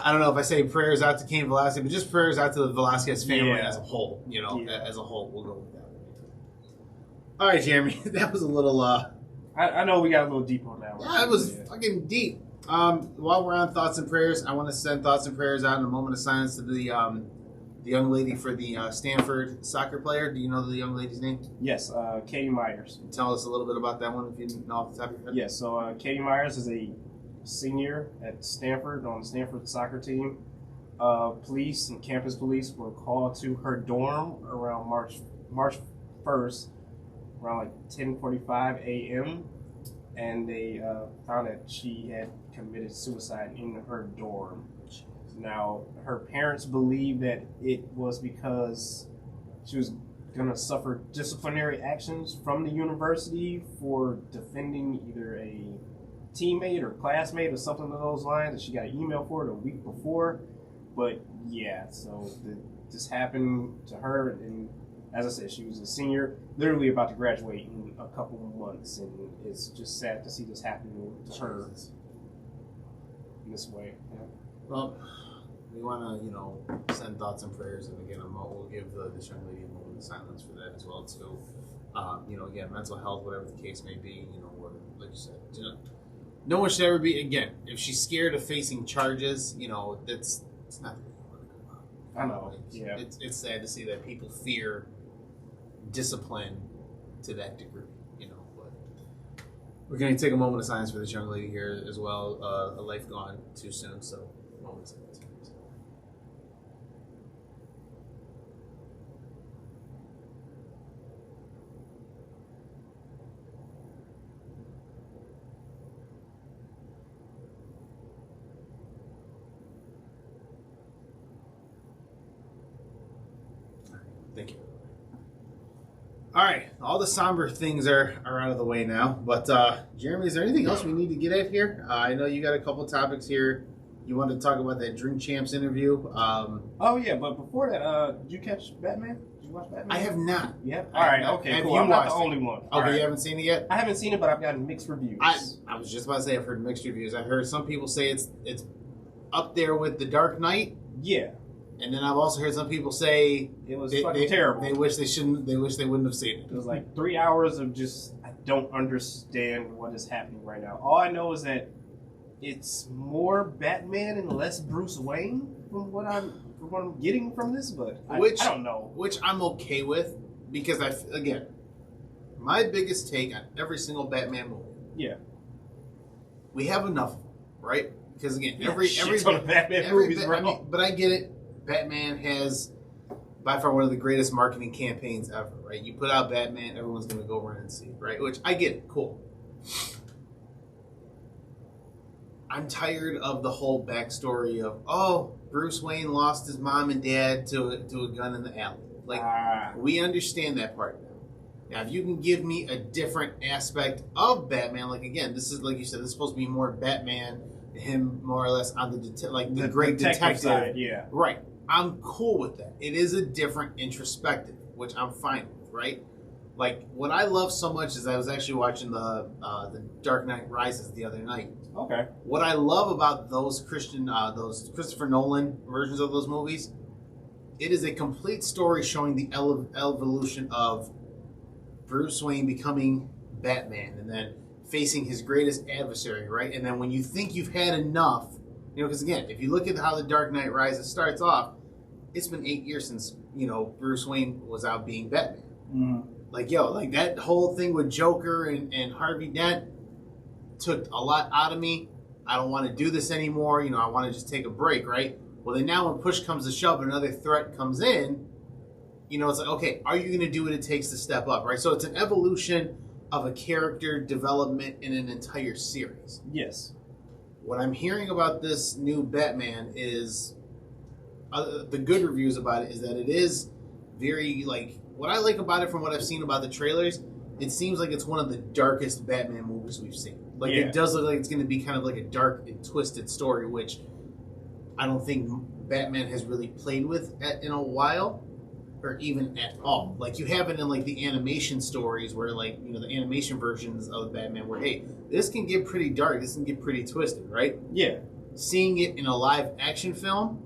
[SPEAKER 2] I don't know if I say prayers out to Cain Velasquez, but just prayers out to the Velasquez family as a whole. As a whole, we'll go with that. All right, Jeremy, that was a little.
[SPEAKER 3] I know we got a little deep on that one.
[SPEAKER 2] Yeah, it was fucking deep. While we're on thoughts and prayers, I want to send thoughts and prayers out in a moment of silence to the young lady for the Stanford soccer player. Do you know the young lady's name?
[SPEAKER 3] Yes, Katie Myers.
[SPEAKER 2] Tell us a little bit about that one if you didn't know off the top of your head.
[SPEAKER 3] Yes, so Katie Myers is a senior at Stanford on the Stanford soccer team. Police and campus police were called to her dorm around March 1st, around like 10:45 a.m. and they found that she had committed suicide in her dorm. Now, her parents believe that it was because she was going to suffer disciplinary actions from the university for defending either a teammate or classmate or something along those lines, that she got an email for it a week before. But yeah, so this happened to her, and as I said, she was a senior, literally about to graduate in a couple of months, and it's just sad to see this happening to her in this way. Yeah.
[SPEAKER 2] Well, we want to, send thoughts and prayers, and again, we'll give this young lady a moment of silence for that as well too. Again, mental health, whatever the case may be, like you said, no one should ever be. Again, if she's scared of facing charges, it's not.
[SPEAKER 3] I know. Yeah.
[SPEAKER 2] It's sad to see that people fear discipline to that degree, But we're going to take a moment of silence for this young lady here as well. A life gone too soon, so a moment of silence. Thank you. All right, all the somber things are out of the way now. But Jeremy, is there anything else we need to get at here? I know you got a couple topics here. You wanted to talk about that Drink Champs interview.
[SPEAKER 3] Oh yeah, but before that, did you catch Batman? Did you watch Batman?
[SPEAKER 2] I have not.
[SPEAKER 3] Yeah. All right. Okay.
[SPEAKER 2] Have
[SPEAKER 3] Cool.
[SPEAKER 2] you
[SPEAKER 3] I'm not the
[SPEAKER 2] watched it?
[SPEAKER 3] only one.
[SPEAKER 2] Okay,
[SPEAKER 3] All right.
[SPEAKER 2] you haven't seen it yet?
[SPEAKER 3] I haven't seen it, but I've gotten mixed reviews.
[SPEAKER 2] I was just about to say I've heard mixed reviews. I heard some people say it's up there with The Dark Knight.
[SPEAKER 3] Yeah.
[SPEAKER 2] And then I've also heard some people say
[SPEAKER 3] it was fucking terrible.
[SPEAKER 2] They wish they wouldn't have seen it.
[SPEAKER 3] It was like 3 hours of just, I don't understand what is happening right now. All I know is that it's more Batman and less Bruce Wayne from what I'm getting from this, but I don't know.
[SPEAKER 2] Which I'm okay with, because again, my biggest take on every single Batman movie.
[SPEAKER 3] Yeah.
[SPEAKER 2] We have enough of them, right? Because again, every
[SPEAKER 3] Batman movies, bro.
[SPEAKER 2] But I get it. Batman has by far one of the greatest marketing campaigns ever, right? You put out Batman, everyone's going to go run and see it, right? Which I get it. Cool. I'm tired of the whole backstory of, Bruce Wayne lost his mom and dad to a gun in the alley. We understand that part now. Now, if you can give me a different aspect of Batman, like again, this is like you said, this is supposed to be more Batman, him more or less on the great detective
[SPEAKER 3] side, yeah.
[SPEAKER 2] Right. I'm cool with that. It is a different introspective, which I'm fine with, right? Like, what I love so much is I was actually watching the Dark Knight Rises the other night.
[SPEAKER 3] Okay.
[SPEAKER 2] What I love about those Christopher Nolan versions of those movies, it is a complete story showing the evolution of Bruce Wayne becoming Batman and then facing his greatest adversary, right? And then when you think you've had enough, because again, if you look at how the Dark Knight Rises starts off, it's been 8 years since, Bruce Wayne was out being Batman.
[SPEAKER 3] Mm.
[SPEAKER 2] Like that whole thing with Joker and Harvey Dent took a lot out of me. I don't want to do this anymore. I want to just take a break, right? Well, then now when push comes to shove and another threat comes in, it's like, okay, are you going to do what it takes to step up, right? So it's an evolution of a character development in an entire series.
[SPEAKER 3] Yes.
[SPEAKER 2] What I'm hearing about this new Batman is, the good reviews about it is that it is very, what I like about it from what I've seen about the trailers it seems like it's one of the darkest Batman movies we've seen. Like,
[SPEAKER 3] Yeah.
[SPEAKER 2] it does look like it's going to be kind of like a dark and twisted story, which I don't think Batman has really played with in a while, or even at all. Like, you have it in, like, the animation stories where, like, you know, the animation versions of Batman where, hey, this can get pretty dark, this can get pretty twisted, right?
[SPEAKER 3] Yeah.
[SPEAKER 2] Seeing it in a live action film,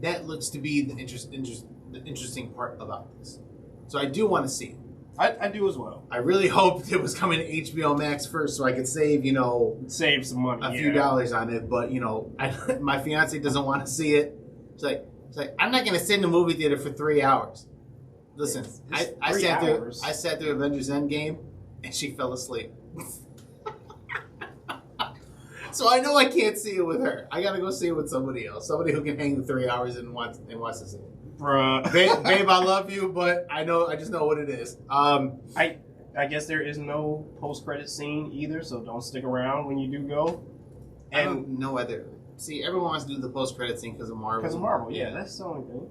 [SPEAKER 2] that looks to be the interesting part about this. So I do want to see it.
[SPEAKER 3] I do as well.
[SPEAKER 2] I really hoped it was coming to HBO Max first so I could save, you know,
[SPEAKER 3] Save some money.
[SPEAKER 2] a few dollars on it. But, you know, my fiance doesn't want to see it. She's like, I'm not going to sit in the movie theater for 3 hours. Listen, I sat through Avengers Endgame and she fell asleep. So I know I can't see it with her. I got to go see it with somebody else. Somebody who can hang the 3 hours and wants to see it.
[SPEAKER 3] Bruh.
[SPEAKER 2] Babe, I love you, but I just know what it is.
[SPEAKER 3] I guess there is no post-credit scene either, so don't stick around when you do go.
[SPEAKER 2] I don't know whether. See, everyone wants to do the post-credit scene because of Marvel.
[SPEAKER 3] Because of Marvel, yeah, that's the only thing.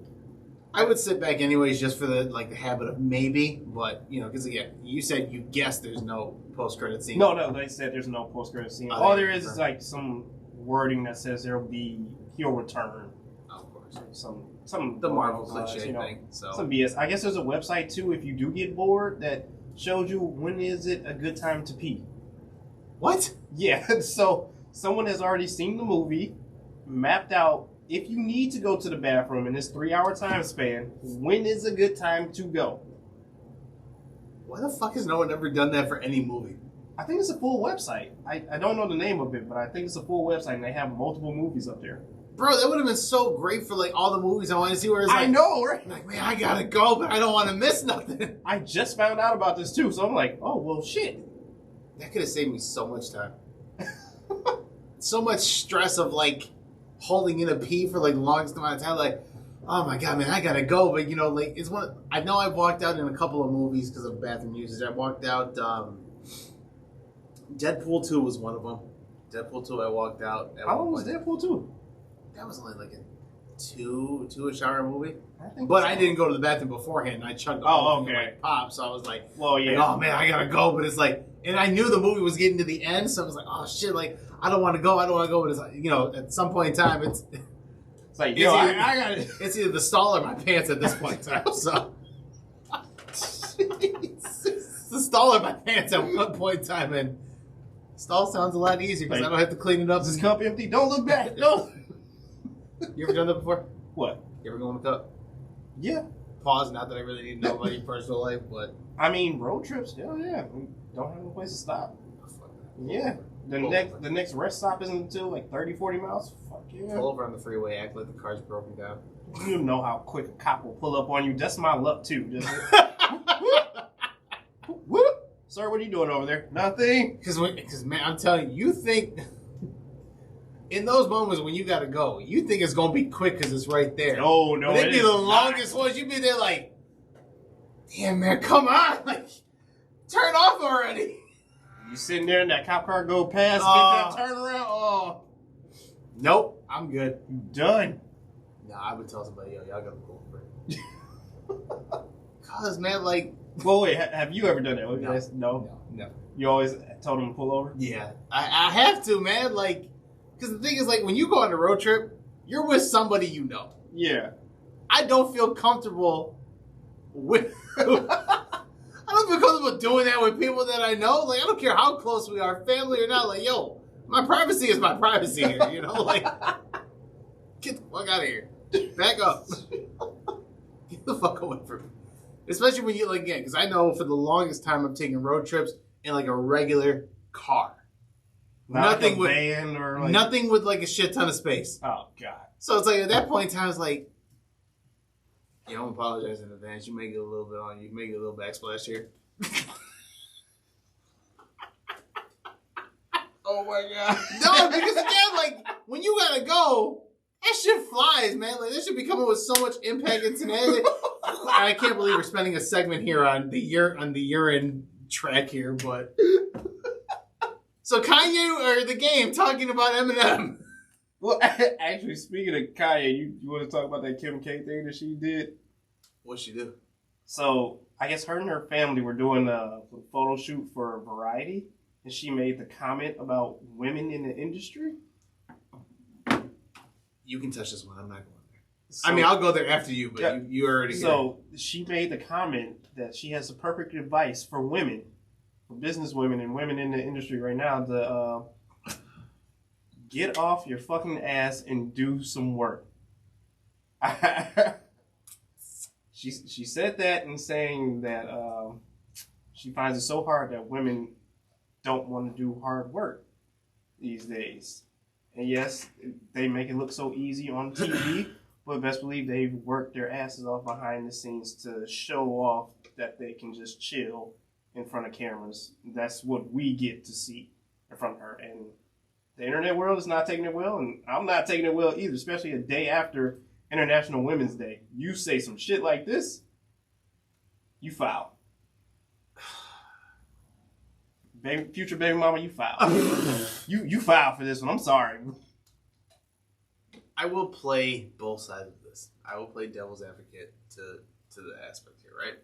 [SPEAKER 2] I would sit back anyways just for the habit of maybe, but, you know, because again, you said you guessed there's no post-credit scene.
[SPEAKER 3] No, they said there's no post-credit scene. All there is like some wording that says he'll return.
[SPEAKER 2] Of course.
[SPEAKER 3] Some
[SPEAKER 2] The Marvel cliche thing. So
[SPEAKER 3] some BS. I guess there's a website too if you do get bored that shows you when is it a good time to pee.
[SPEAKER 2] What?
[SPEAKER 3] Yeah, so someone has already seen the movie, mapped out if you need to go to the bathroom in this 3 hour time span, when is a good time to go?
[SPEAKER 2] Why the fuck has no one ever done that for any movie?
[SPEAKER 3] I think it's a full website. I don't know the name of it, but I think it's a full website and they have multiple movies up there.
[SPEAKER 2] Bro, that would have been so great for like all the movies I want to see where it's like,
[SPEAKER 3] I know, right?
[SPEAKER 2] Like, man, I gotta go, but I don't want to miss nothing.
[SPEAKER 3] I just found out about this too, so I'm like, oh, well, shit.
[SPEAKER 2] That could have saved me so much time. So much stress of like holding in a pee for like the longest amount of time. Like, oh my god, man, I gotta go. But you know, like it's one. I know I've walked out in a couple of movies because of bathroom usage. I walked out. Deadpool 2 was one of them. Deadpool 2, I walked out.
[SPEAKER 3] How long was Deadpool 2?
[SPEAKER 2] That was only like a two-ish hour movie. I didn't go to the bathroom beforehand. I chugged the whole thing like pop. So I was like,
[SPEAKER 3] well, yeah.
[SPEAKER 2] Like, oh man, I gotta go. But it's like, and I knew the movie was getting to the end, so I was like, oh shit, like I don't want to go. But it's like, you know, at some point in time, it's
[SPEAKER 3] like, yo, I got it.
[SPEAKER 2] It's either the stall or my pants at this point in time. So it's the stall or my pants at one point in time, and stall sounds a lot easier because I don't have to clean it up.
[SPEAKER 3] Is this cup empty? Don't look back. No.
[SPEAKER 2] You ever done that before?
[SPEAKER 3] What?
[SPEAKER 2] You ever go in the cup?
[SPEAKER 3] Yeah.
[SPEAKER 2] Pause. Not that I really need to know about your personal life, but
[SPEAKER 3] I mean, road trips. Hell yeah. We don't have a place to stop. Yeah. The next rest stop isn't until like 30, 40 miles. Fuck yeah.
[SPEAKER 2] Pull over on the freeway, act like the car's broken down.
[SPEAKER 3] You know how quick a cop will pull up on you. That's my luck too. Just whoop. Sir, what are you doing over there? Nothing.
[SPEAKER 2] Because man, I'm telling you, you think in those moments when you gotta go, you think it's gonna be quick because it's right there.
[SPEAKER 3] No,
[SPEAKER 2] but it'd be the longest ones. You'd be there like, damn man, come on, like turn off already.
[SPEAKER 3] You sitting there and that cop car go past, get that turn around. Oh,
[SPEAKER 2] nope, I'm good.
[SPEAKER 3] Done.
[SPEAKER 2] Nah, I would tell somebody, yo, y'all gotta go for it. Cause man, like,
[SPEAKER 3] well, wait, have you ever done that? No. You always told them to pull over?
[SPEAKER 2] Yeah, I have to, man. Like, because the thing is, like, when you go on a road trip, you're with somebody you know.
[SPEAKER 3] Yeah.
[SPEAKER 2] I don't feel comfortable with. I don't feel comfortable doing that with people that I know. Like, I don't care how close we are, family or not. Like, yo, my privacy is my privacy here. You know, like, get the fuck out of here. Back up. Get the fuck away from me. Especially when you, like, again, because I know for the longest time I'm taking road trips in like a regular car. Nothing with van or like... nothing with like a shit ton of space.
[SPEAKER 3] Oh god.
[SPEAKER 2] So it's like at that point in time, it's like, you don't apologize in advance. You may get a little bit on you. You may get a little backsplash here.
[SPEAKER 3] Oh my god.
[SPEAKER 2] No, because again, like when you gotta go, that shit flies, man. Like that should be coming with so much impact and tenacity. I can't believe we're spending a segment here on the urine track here, but so Kanye or the game talking about Eminem.
[SPEAKER 3] Well, actually, speaking of Kanye, you want to talk about that Kim K thing that she did?
[SPEAKER 2] What'd she do?
[SPEAKER 3] So I guess her and her family were doing a photo shoot for Variety, and she made the comment about women in the industry.
[SPEAKER 2] You can touch this one. I'm not going there.
[SPEAKER 3] So,
[SPEAKER 2] I mean, I'll go there after you, but
[SPEAKER 3] yeah,
[SPEAKER 2] you already.
[SPEAKER 3] So she made the comment that she has the perfect advice for women, for business women and women in the industry right now to get off your fucking ass and do some work. She said that in saying that she finds it so hard that women don't want to do hard work these days. And yes, they make it look so easy on TV, but best believe they've worked their asses off behind the scenes to show off that they can just chill in front of cameras. That's what we get to see in front of her. And the internet world is not taking it well, and I'm not taking it well either, especially a day after International Women's Day. You say some shit like this, you foul. Future baby mama, you foul. you foul for this one. I'm sorry.
[SPEAKER 2] I will play both sides of this. I will play devil's advocate to the aspect here, right?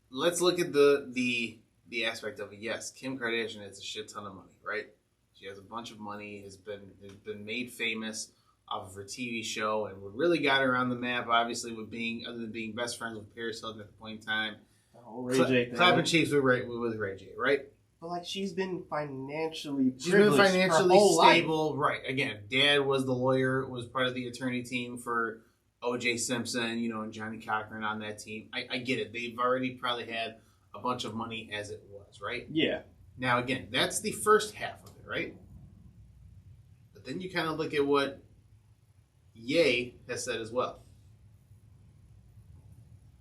[SPEAKER 2] Let's look at the aspect of it. Yes, Kim Kardashian has a shit ton of money, right? She has a bunch of money, has been made famous off of her TV show, and what really got her on the map, obviously, with being other than being best friends with Paris Hilton at the point in time.
[SPEAKER 3] Ray J thing.
[SPEAKER 2] Clapping cheeks with Ray J, right?
[SPEAKER 3] But like she's been financially
[SPEAKER 2] stable, right? Again, Dad was the lawyer, was part of the attorney team for O.J. Simpson, and Johnny Cochran on that team. I get it. They've already probably had a bunch of money as it was, right?
[SPEAKER 3] Yeah.
[SPEAKER 2] Now again, that's the first half of it, right? But then you kind of look at what Ye has said as well.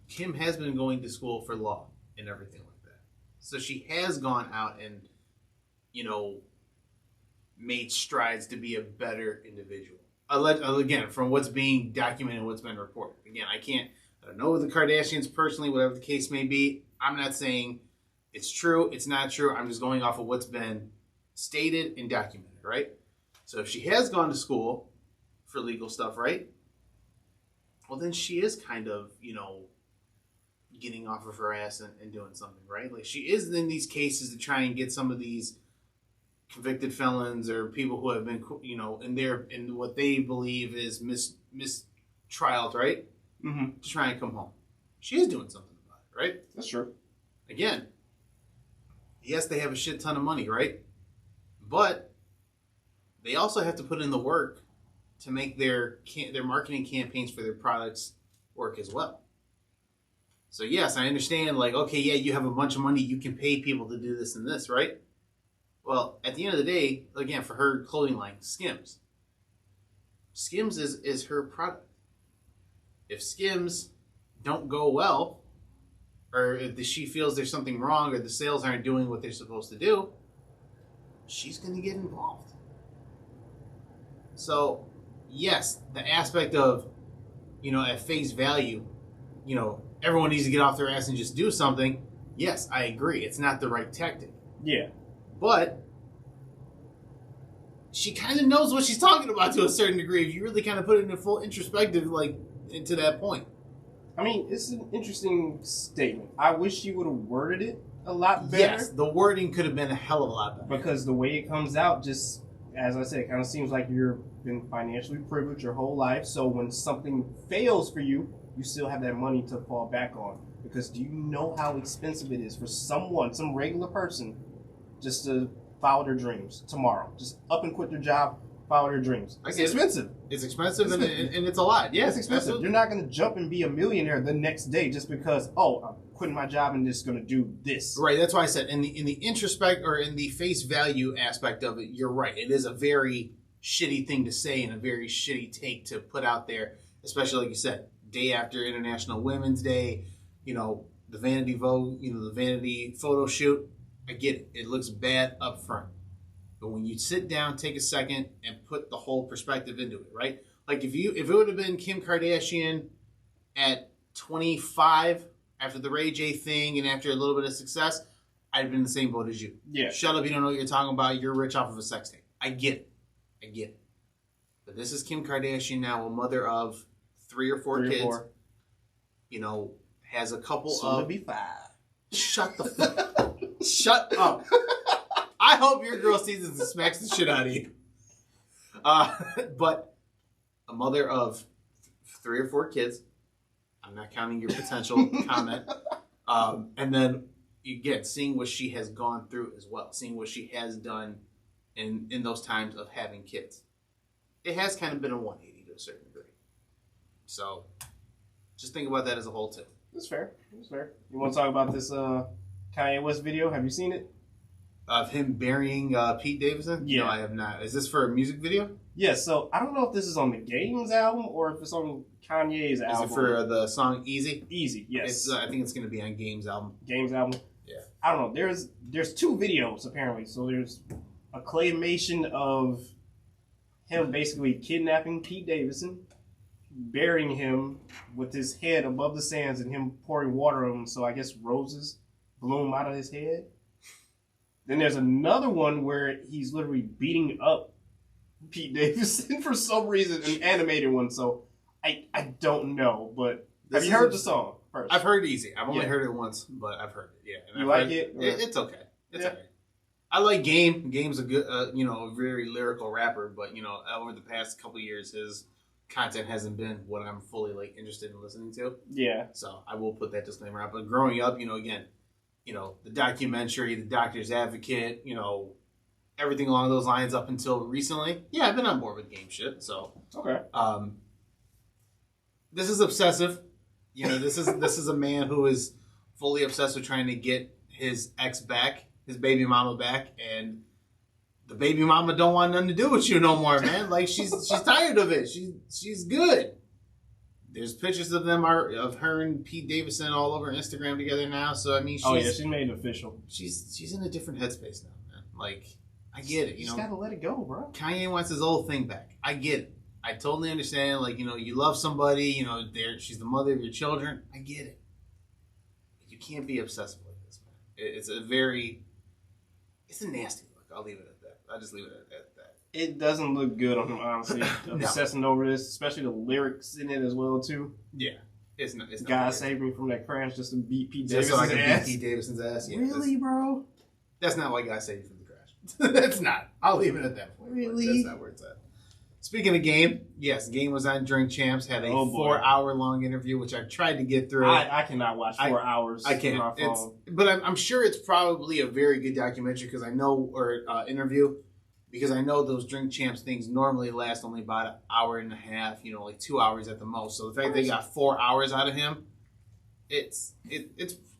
[SPEAKER 2] Kim has been going to school for law and everything like that. So she has gone out and, made strides to be a better individual. Again, from what's being documented, what's been reported. Again, I don't know the Kardashians personally, whatever the case may be. I'm not saying it's true, it's not true. I'm just going off of what's been stated and documented, right? So if she has gone to school for legal stuff, right? Well, then she is kind of, getting off of her ass and doing something, right? Like she is in these cases to try and get some of these convicted felons or people who have been, in what they believe is mistrials, right?
[SPEAKER 3] Mm-hmm.
[SPEAKER 2] To try and come home. She is doing something about it, right?
[SPEAKER 3] That's true.
[SPEAKER 2] Again, yes, they have a shit ton of money, right? But they also have to put in the work to make their marketing campaigns for their products work as well. So yes, I understand, okay, yeah, you have a bunch of money, you can pay people to do this and this, right? Well, at the end of the day, again, for her clothing line, Skims. Skims is her product. If Skims don't go well, or if she feels there's something wrong or the sales aren't doing what they're supposed to do, she's going to get involved. So, yes, the aspect of, at face value, everyone needs to get off their ass and just do something. Yes, I agree. It's not the right tactic.
[SPEAKER 3] Yeah.
[SPEAKER 2] But she kind of knows what she's talking about to a certain degree if you really kind of put it in a full introspective, into that point.
[SPEAKER 3] I mean, it's an interesting statement. I wish she would have worded it a lot better.
[SPEAKER 2] Yes, the wording could have been a hell of a lot better.
[SPEAKER 3] Because the way it comes out, just, as I said, it kind of seems like you've been financially privileged your whole life. So when something fails for you, you still have that money to fall back on. Because do you know how expensive it is for someone, some regular person, just to follow their dreams tomorrow? Just up and quit their job, follow their dreams. It's expensive.
[SPEAKER 2] It's expensive, and it's a lot. Yeah,
[SPEAKER 3] it's expensive. Absolutely. You're not going to jump and be a millionaire the next day just because, I'm quitting my job and just going to do this.
[SPEAKER 2] Right. That's why I said in the introspect or in the face value aspect of it, you're right. It is a very shitty thing to say and a very shitty take to put out there, especially like you said, day after International Women's Day, the Vanity Vogue, the Vanity photo shoot. I get it. It looks bad up front. But when you sit down, take a second, and put the whole perspective into it, right? Like if it would have been Kim Kardashian at 25 after the Ray J thing and after a little bit of success, I'd have been in the same boat as you.
[SPEAKER 3] Yeah.
[SPEAKER 2] Shut up, you don't know what you're talking about. You're rich off of a sex tape. I get it. But this is Kim Kardashian now, a mother of three or four kids. has a couple
[SPEAKER 3] Soon to
[SPEAKER 2] of...
[SPEAKER 3] be 5.
[SPEAKER 2] Shut the fuck Shut up. I hope your girl sees this and smacks the shit out of you. But a mother of 3 or 4 kids. I'm not counting your potential comment. And then, again, seeing what she has gone through as well. Seeing what she has done in those times of having kids. It has kind of been a 180 to a certain degree. So, just think about that as a whole, too.
[SPEAKER 3] That's fair. You want to talk about this Kanye West video? Have you seen it?
[SPEAKER 2] Of him burying Pete Davidson?
[SPEAKER 3] Yeah.
[SPEAKER 2] No, I have not. Is this for a music video?
[SPEAKER 3] Yeah, so I don't know if this is on the Games album or if it's on Kanye's album.
[SPEAKER 2] Is it for the song Easy?
[SPEAKER 3] Easy, yes.
[SPEAKER 2] I think it's going to be on Games album.
[SPEAKER 3] Games album?
[SPEAKER 2] Yeah.
[SPEAKER 3] I don't know. There's 2 videos, apparently. So there's a claymation of him basically kidnapping Pete Davidson, burying him with his head above the sands and him pouring water on him, so I guess roses bloom out of his head. Then there's another one where he's literally beating up Pete Davidson for some reason, an animated one, so I don't know, but have you heard the song first?
[SPEAKER 2] I've heard Easy. I've only heard it once, but I've heard it, yeah. And
[SPEAKER 3] you like it?
[SPEAKER 2] It's okay. It's okay. I like Game. Game's a good, a very lyrical rapper, but, over the past couple of years, his content hasn't been what I'm fully, interested in listening to.
[SPEAKER 3] Yeah.
[SPEAKER 2] So I will put that disclaimer out. But growing up, again, the documentary, The Doctor's Advocate, everything along those lines up until recently. Yeah, I've been on board with Game shit. So
[SPEAKER 3] okay.
[SPEAKER 2] This is obsessive. This is a man who is fully obsessed with trying to get his ex back, his baby mama back, and the baby mama don't want nothing to do with you no more, man. Like she's tired of it. She's good. There's pictures of them of her and Pete Davidson all over Instagram together now. So I mean,
[SPEAKER 3] she made it official.
[SPEAKER 2] She's in a different headspace now, man. Like I get it.
[SPEAKER 3] You just gotta let it go, bro.
[SPEAKER 2] Kanye wants his old thing back. I get it. I totally understand. Like you love somebody. She's the mother of your children. I get it. You can't be obsessive like this, man. It's a nasty look. I'll leave it at that. I'll just leave it at that.
[SPEAKER 3] It doesn't look good on him, honestly. Obsessing over this, especially the lyrics in it as well, too.
[SPEAKER 2] Yeah. It's not
[SPEAKER 3] God saved me from that crash just to beat Pete
[SPEAKER 2] just
[SPEAKER 3] Davidson's
[SPEAKER 2] so I can
[SPEAKER 3] ass.
[SPEAKER 2] beat Pete Davidson's ass. Yeah,
[SPEAKER 3] really, bro?
[SPEAKER 2] That's not why God saved you from the crash. That's not. I'll leave it at that point.
[SPEAKER 3] Really?
[SPEAKER 2] That's not where it's at. Speaking of Game, yes, Game was on Drink Champs, had a 4-hour-long interview, which I tried to get through.
[SPEAKER 3] I cannot watch 4 hours
[SPEAKER 2] I can't.
[SPEAKER 3] on my phone.
[SPEAKER 2] But I'm sure it's probably a very good documentary interview, because I know those Drink Champs things normally last only about an hour and a half, 2 hours at the most. So the fact they got 4 hours out of him, it's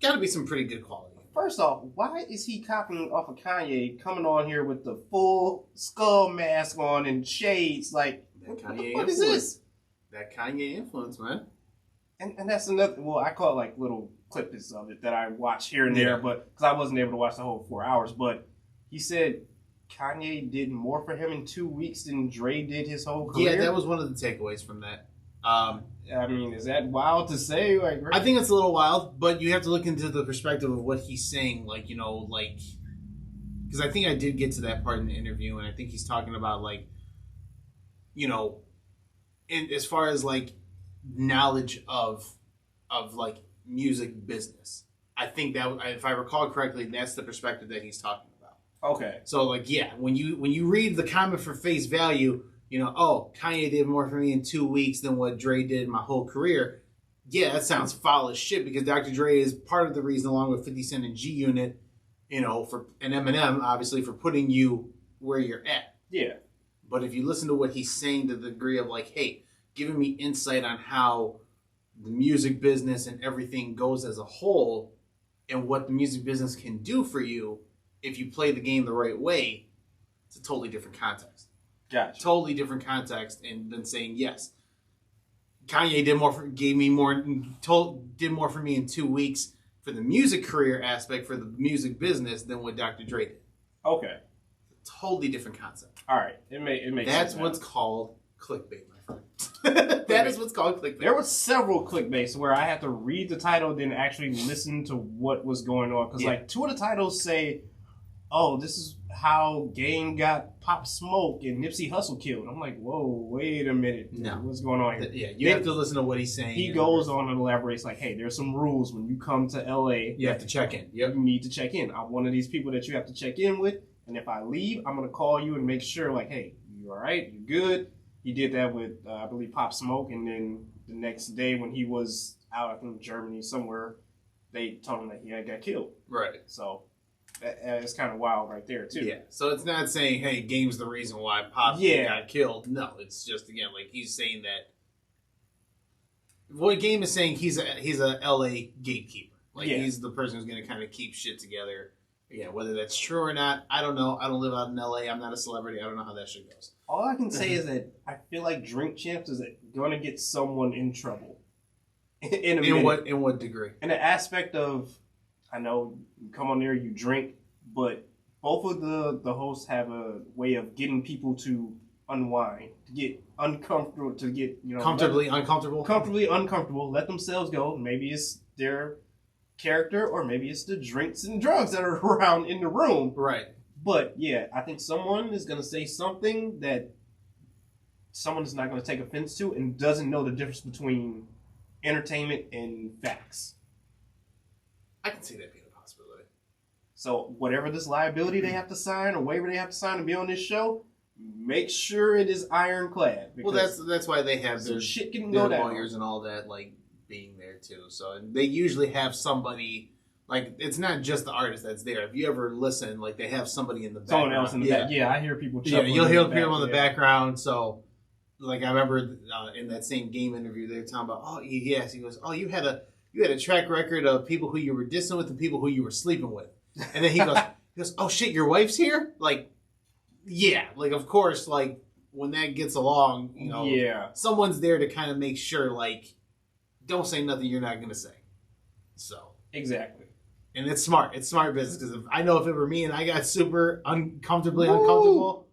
[SPEAKER 2] got to be some pretty good quality.
[SPEAKER 3] First off, why is he copying off of Kanye coming on here with the full skull mask on and shades? Like, what is this?
[SPEAKER 2] That Kanye influence, man.
[SPEAKER 3] And that's another, I call it like little clips of it that I watch here and there, but because I wasn't able to watch the whole 4 hours. But he said Kanye did more for him in 2 weeks than Dre did his whole career.
[SPEAKER 2] Yeah, that was one of the takeaways from that.
[SPEAKER 3] I mean, is that wild to say? Like,
[SPEAKER 2] I think it's a little wild, but you have to look into the perspective of what he's saying. Because I think I did get to that part in the interview, and I think he's talking about as far as knowledge of music business. I think that, if I recall correctly, that's the perspective that he's talking about.
[SPEAKER 3] Okay.
[SPEAKER 2] So when you read the comment for face value, Kanye did more for me in 2 weeks than what Dre did my whole career. Yeah, that sounds foul as shit, because Dr. Dre is part of the reason, along with 50 Cent and G-Unit, and Eminem, obviously, for putting you where you're at.
[SPEAKER 3] Yeah.
[SPEAKER 2] But if you listen to what he's saying to the degree of hey, giving me insight on how the music business and everything goes as a whole, and what the music business can do for you if you play the game the right way, it's a totally different context.
[SPEAKER 3] Gotcha.
[SPEAKER 2] Totally different context, and then saying yes, Kanye did more for me in 2 weeks for the music career aspect, for the music business, than what Dr. Dre did.
[SPEAKER 3] Okay.
[SPEAKER 2] Totally different concept.
[SPEAKER 3] All right, it makes sense.
[SPEAKER 2] That's what's called clickbait, my friend. That is what's called clickbait.
[SPEAKER 3] There were several clickbaits where I had to read the title, then actually listen to what was going on, because 2 of the titles say oh, this is how Game got Pop Smoke and Nipsey Hussle killed. I'm like, whoa, wait a minute.
[SPEAKER 2] No.
[SPEAKER 3] What's going on here?
[SPEAKER 2] Yeah, you have to listen to what he's saying.
[SPEAKER 3] He goes on and elaborates like, hey, there's some rules when you come to LA.
[SPEAKER 2] You have to check in. Yep.
[SPEAKER 3] You need to check in. I'm one of these people that you have to check in with. And if I leave, I'm going to call you and make sure, like, hey, you all right? You good? He did that with, I believe, Pop Smoke. And then the next day when he was out, I think, Germany somewhere, they told him that he had got killed.
[SPEAKER 2] Right.
[SPEAKER 3] So it's kind of wild right there, too.
[SPEAKER 2] Yeah. So it's not saying, hey, Game's the reason why Pop got killed. No, it's just, again, like, he's saying that. What Game is saying, he's a LA gatekeeper. Like, he's the person who's going to kind of keep shit together. Again, whether that's true or not, I don't know. I don't live out in LA. I'm not a celebrity. I don't know how that shit goes.
[SPEAKER 3] All I can say is that I feel like Drink Champs is going to get someone in trouble. In
[SPEAKER 2] what degree?
[SPEAKER 3] In the aspect of, I know you come on there, you drink, but both of the hosts have a way of getting people to unwind, to get uncomfortable, to get
[SPEAKER 2] comfortably uncomfortable,
[SPEAKER 3] let themselves go. Maybe it's their character, or maybe it's the drinks and drugs that are around in the room.
[SPEAKER 2] Right.
[SPEAKER 3] But yeah, I think someone is going to say something that someone is not going to take offense to and doesn't know the difference between entertainment and facts.
[SPEAKER 2] I can see that being a possibility.
[SPEAKER 3] So whatever this liability they have to sign or waiver they have to sign to be on this show, make sure it is ironclad.
[SPEAKER 2] Well, that's why they have their
[SPEAKER 3] shit can go down.
[SPEAKER 2] Lawyers and all that, like, being there too. So they usually have somebody, like, it's not just the artist that's there. If you ever listen, like, they have somebody in the background.
[SPEAKER 3] Someone else in the back. Yeah, I hear people
[SPEAKER 2] chuckling. Yeah, you'll hear people in the background. So, like, I remember in that same Game interview, they were talking about, he goes, you had a track record of people who you were dissing with and people who you were sleeping with. And then he goes, oh shit, your wife's here? Like, yeah, like, of course, like, when that gets along, someone's there to kind of make sure, like, don't say nothing you're not going to say. So.
[SPEAKER 3] Exactly.
[SPEAKER 2] And it's smart. It's smart business, because I know if it were me and I got super uncomfortable,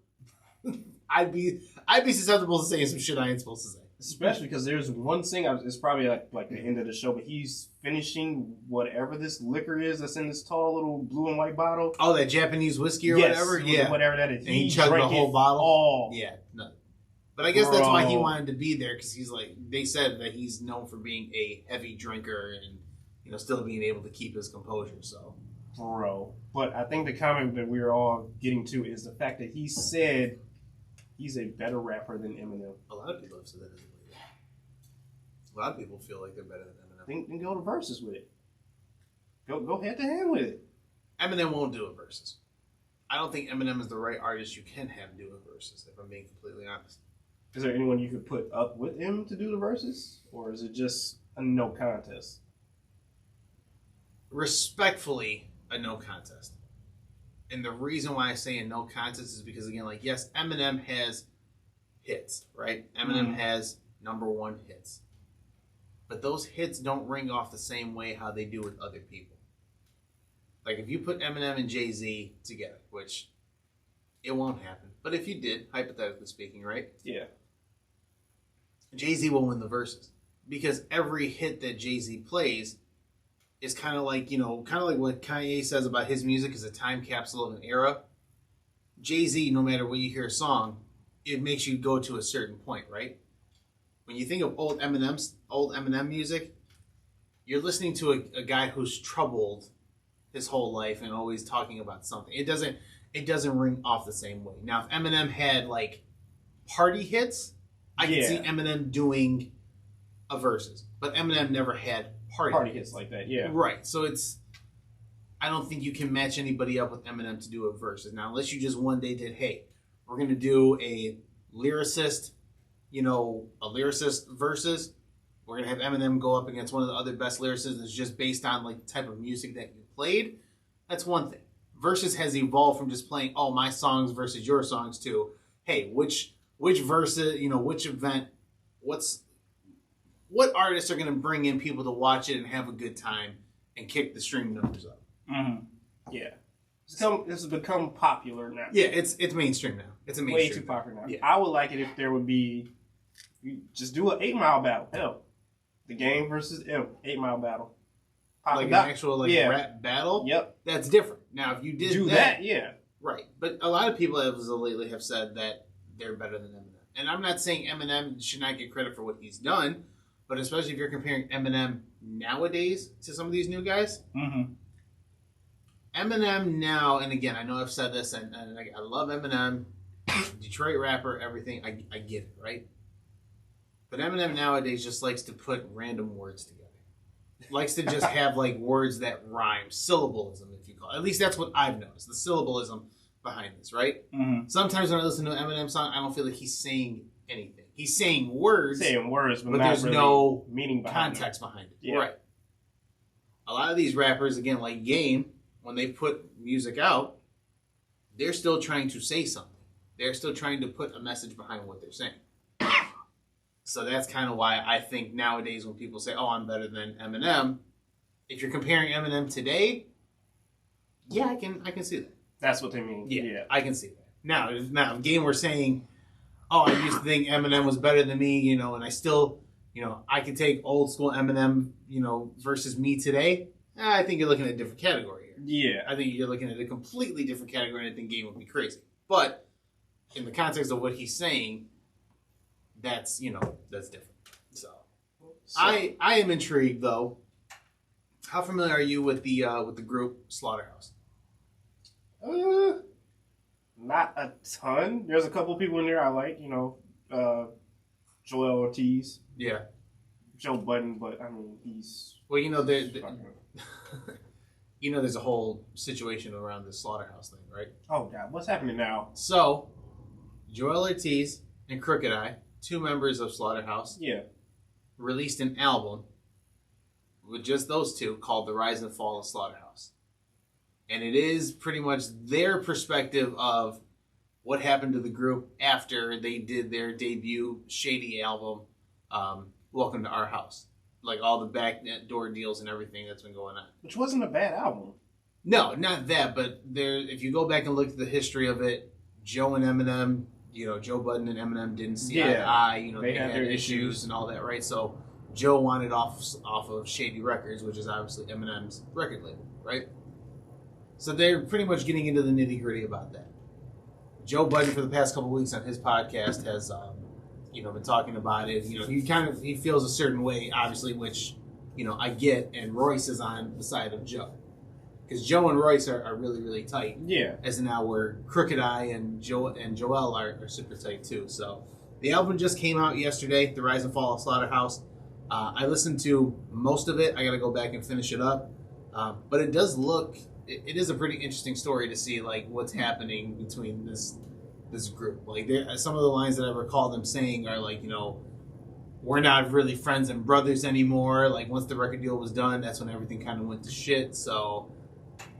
[SPEAKER 2] I'd be susceptible to saying some shit I ain't supposed to say.
[SPEAKER 3] Especially because there's one thing, it's probably like the end of the show, but he's finishing whatever this liquor is that's in this tall little blue and white bottle.
[SPEAKER 2] Oh, that Japanese whiskey or whatever? Yeah.
[SPEAKER 3] Whatever that is.
[SPEAKER 2] And he chugged the whole bottle?
[SPEAKER 3] All.
[SPEAKER 2] Yeah, no. But I guess that's why he wanted to be there, because he's like, they said that he's known for being a heavy drinker and, still being able to keep his composure, so.
[SPEAKER 3] Bro. But I think the comment that we're all getting to is the fact that he said he's a better rapper than Eminem.
[SPEAKER 2] A lot of people have said that. A lot of people feel like they're better than Eminem.
[SPEAKER 3] Then go to verses with it. Go head to hand with it.
[SPEAKER 2] Eminem won't do a verses. I don't think Eminem is the right artist you can have do a verses, if I'm being completely honest.
[SPEAKER 3] Is there anyone you could put up with him to do the verses? Or is it just a no contest?
[SPEAKER 2] Respectfully, a no contest. And the reason why I say a no contest is because, again, like, yes, Eminem has hits, right? Eminem has #1 hits. But those hits don't ring off the same way how they do with other people. Like, if you put Eminem and Jay-Z together, which it won't happen, but if you did, hypothetically speaking, right?
[SPEAKER 3] Yeah.
[SPEAKER 2] Jay-Z will win the verses. Because every hit that Jay-Z plays is kind of like what Kanye says about his music is a time capsule of an era. Jay-Z, no matter when you hear a song, it makes you go to a certain point, right? When you think of old Eminem music, you're listening to a guy who's troubled his whole life and always talking about something. It doesn't ring off the same way. Now, if Eminem had, like, party hits, I can see Eminem doing a verses. But Eminem never had party
[SPEAKER 3] hits like that, yeah.
[SPEAKER 2] Right. So I don't think you can match anybody up with Eminem to do a verses. Now, unless you just one day did, hey, we're going to do a lyricist versus. We're going to have Eminem go up against one of the other best lyricists that's just based on, like, the type of music that you played. That's one thing. Versus has evolved from just playing, my songs versus your songs to, hey, which verses, which event, what artists are going to bring in people to watch it and have a good time and kick the stream numbers up.
[SPEAKER 3] Mm-hmm. Yeah. This has become popular now.
[SPEAKER 2] Yeah, it's mainstream now. It's a mainstream.
[SPEAKER 3] Way too popular now.
[SPEAKER 2] Yeah.
[SPEAKER 3] I would like it if there would be, you just do an 8 Mile battle. Hell, the Game versus M, 8 Mile battle.
[SPEAKER 2] like an actual rap battle, that's different. Now, if you did that,
[SPEAKER 3] yeah.
[SPEAKER 2] Right. But a lot of people as of lately have said that they're better than Eminem. And I'm not saying Eminem should not get credit for what he's done, but especially if you're comparing Eminem nowadays to some of these new guys.
[SPEAKER 3] Mm-hmm.
[SPEAKER 2] Eminem now, and again, I know I've said this, and I love Eminem, Detroit rapper, everything. I get it, right? But Eminem nowadays just likes to put random words together. Likes to just have like words that rhyme, syllabalism, if you call it. At least that's what I've noticed, the syllabalism behind this, right?
[SPEAKER 3] Mm-hmm.
[SPEAKER 2] Sometimes when I listen to an Eminem song, I don't feel like he's saying anything. He's saying words,
[SPEAKER 3] but
[SPEAKER 2] there's
[SPEAKER 3] really
[SPEAKER 2] no
[SPEAKER 3] meaning behind
[SPEAKER 2] context behind it.
[SPEAKER 3] Yeah.
[SPEAKER 2] Right. A lot of these rappers, again, like Game, when they put music out, they're still trying to say something. They're still trying to put a message behind what they're saying. So that's kind of why I think nowadays when people say, oh, I'm better than Eminem, if you're comparing Eminem today, yeah, I can see that.
[SPEAKER 3] That's what they mean. Yeah.
[SPEAKER 2] I can see that. Now, if Game were saying, oh, I used to think Eminem was better than me, and I still, I could take old school Eminem, versus me today, I think you're looking at a different category here.
[SPEAKER 3] Yeah.
[SPEAKER 2] I think you're looking at a completely different category, and I think Game would be crazy. But in the context of what he's saying, that's different. So I am intrigued though. How familiar are you with the group Slaughterhouse?
[SPEAKER 3] Not a ton. There's a couple people in there I like. Joel Ortiz.
[SPEAKER 2] Yeah.
[SPEAKER 3] Joe Budden, but I mean he's
[SPEAKER 2] there's a whole situation around this Slaughterhouse thing, right?
[SPEAKER 3] Oh God, what's happening now?
[SPEAKER 2] So Joel Ortiz and Crooked Eye, two members of Slaughterhouse, released an album with just those two called The Rise and Fall of Slaughterhouse. And it is pretty much their perspective of what happened to the group after they did their debut Shady album, Welcome to Our House. Like all the back door deals and everything that's been going on.
[SPEAKER 3] Which wasn't a bad album.
[SPEAKER 2] No, not that, but if you go back and look at the history of it, Joe and Eminem, Joe Budden and Eminem didn't see eye to eye. They had their issues and all that, right? So Joe wanted off of Shady Records, which is obviously Eminem's record label, right? So they're pretty much getting into the nitty gritty about that. Joe Budden, for the past couple of weeks on his podcast, has been talking about it. He feels a certain way, obviously, which I get. And Royce is on the side of Joe. Because Joe and Royce are really, really tight.
[SPEAKER 3] Yeah.
[SPEAKER 2] As in now where Crooked Eye and Joel are super tight too. So the album just came out yesterday, The Rise and Fall of Slaughterhouse. I listened to most of it. I got to go back and finish it up. But it does look, it is a pretty interesting story to see like what's happening between this group. Like some of the lines that I recall them saying are like, we're not really friends and brothers anymore. Like once the record deal was done, that's when everything kind of went to shit. So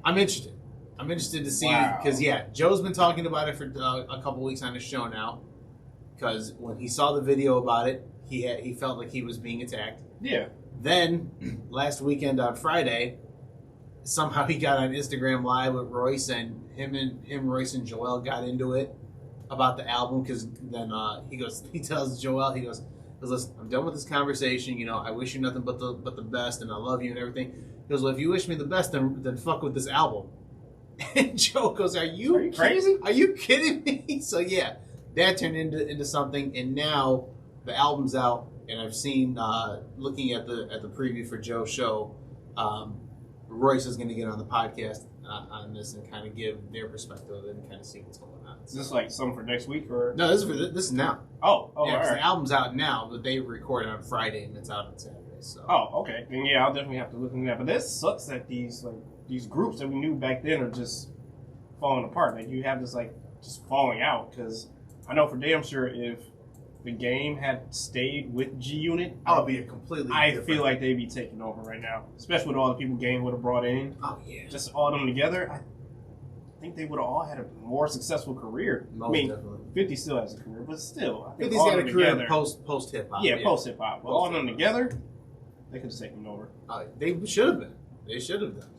[SPEAKER 2] I'm interested. I'm interested to see because Joe's been talking about it for a couple weeks on his show now. Because when he saw the video about it, he felt like he was being attacked.
[SPEAKER 3] Yeah.
[SPEAKER 2] Then last weekend on Friday, somehow he got on Instagram Live with Royce, and Royce and Joel got into it about the album. Because then he tells Joel, he goes, listen, I'm done with this conversation. I wish you nothing but the best, and I love you and everything. He goes, well, if you wish me the best, then fuck with this album. And Joe goes, Are you
[SPEAKER 3] crazy?
[SPEAKER 2] Are you kidding me? So that turned into something, and now the album's out, and I've seen looking at the preview for Joe's show, Royce is going to get on the podcast on this and kind of give their perspective of it and kind of see what's going on.
[SPEAKER 3] Is this like something for next week or?
[SPEAKER 2] No, this is now.
[SPEAKER 3] Oh,
[SPEAKER 2] yeah,
[SPEAKER 3] all right.
[SPEAKER 2] The album's out now, but they recorded on Friday and it's out on Saturday. So.
[SPEAKER 3] Oh, okay. Then I'll definitely have to look into that. But this sucks that these groups that we knew back then are just falling apart. Like you have this just falling out, because I know for damn sure if the Game had stayed with G Unit,
[SPEAKER 2] it'd be a completely.
[SPEAKER 3] I feel like they'd be taking over right now, especially with all the people Game would have brought in.
[SPEAKER 2] Oh yeah,
[SPEAKER 3] just all of them together. I think they would have all had a more successful career.
[SPEAKER 2] Definitely.
[SPEAKER 3] 50 still has a career, but still, I think
[SPEAKER 2] 50's got a career post hip hop.
[SPEAKER 3] Yeah, post hip hop. But all of them together, they could have taken over.
[SPEAKER 2] They should have been. They should have done.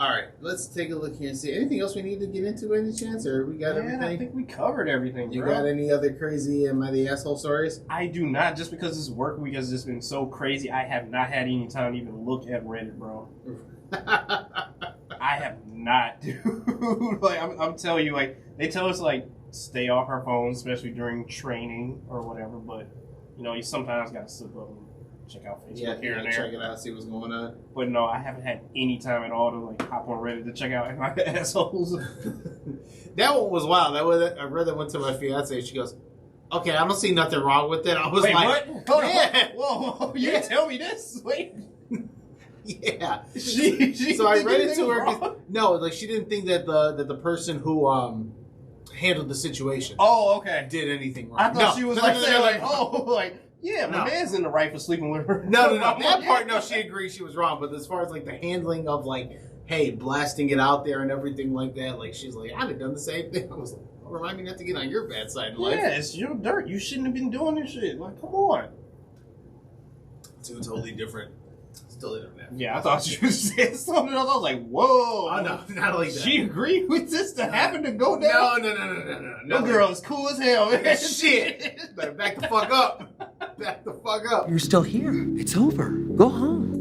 [SPEAKER 2] All right, let's take a look here and see. Anything else we need to get into by any chance? Or we got everything?
[SPEAKER 3] I think we covered everything,
[SPEAKER 2] You
[SPEAKER 3] bro.
[SPEAKER 2] got any other crazy Am I the Asshole stories?
[SPEAKER 3] I do not, just because this work week has just been so crazy, I have not had any time to even look at Reddit, bro. I have not, dude. Like, I'm telling you, like, they tell us, like, stay off our phones, especially during training or whatever, but, you know, you sometimes got to slip up and check out Facebook here and there.
[SPEAKER 2] Check it out, see what's going on.
[SPEAKER 3] But no, I haven't had any time at all to, like, hop on Reddit to check out Am I the Assholes.
[SPEAKER 2] That one was wild. I read that one to my fiance. She goes, "Okay, I don't see nothing wrong with it." I was
[SPEAKER 3] Wait,
[SPEAKER 2] like,
[SPEAKER 3] what? Hold on.
[SPEAKER 2] Yeah.
[SPEAKER 3] Whoa, you didn't tell me this. Wait.
[SPEAKER 2] Yeah.
[SPEAKER 3] She
[SPEAKER 2] So I read it
[SPEAKER 3] anything
[SPEAKER 2] to her.
[SPEAKER 3] wrong?
[SPEAKER 2] No, like she didn't think that the person who handled the situation
[SPEAKER 3] Oh, okay.
[SPEAKER 2] did anything wrong.
[SPEAKER 3] I thought she was like
[SPEAKER 2] no,
[SPEAKER 3] saying,
[SPEAKER 2] no,
[SPEAKER 3] like,
[SPEAKER 2] no.
[SPEAKER 3] oh, like, yeah, my
[SPEAKER 2] No.
[SPEAKER 3] man's in the right for sleeping with her.
[SPEAKER 2] No. That part, no, she agreed she was wrong. But as far as like the handling of like, hey, blasting it out there and everything like that, like she's like, I'd have done the same thing. I was like, remind me not to get on your bad side in life.
[SPEAKER 3] Yeah, it's your dirt. You shouldn't have been doing this shit. Like, come on.
[SPEAKER 2] Two totally different. It's totally different.
[SPEAKER 3] Yeah, I thought you said something else. I was like, whoa.
[SPEAKER 2] Oh no, not like that.
[SPEAKER 3] She agreed with this to happen to go down?
[SPEAKER 2] No.
[SPEAKER 3] No girl is cool as hell, man.
[SPEAKER 2] Shit. Better back the fuck up. Back the fuck up.
[SPEAKER 1] You're still here. It's over. Go home.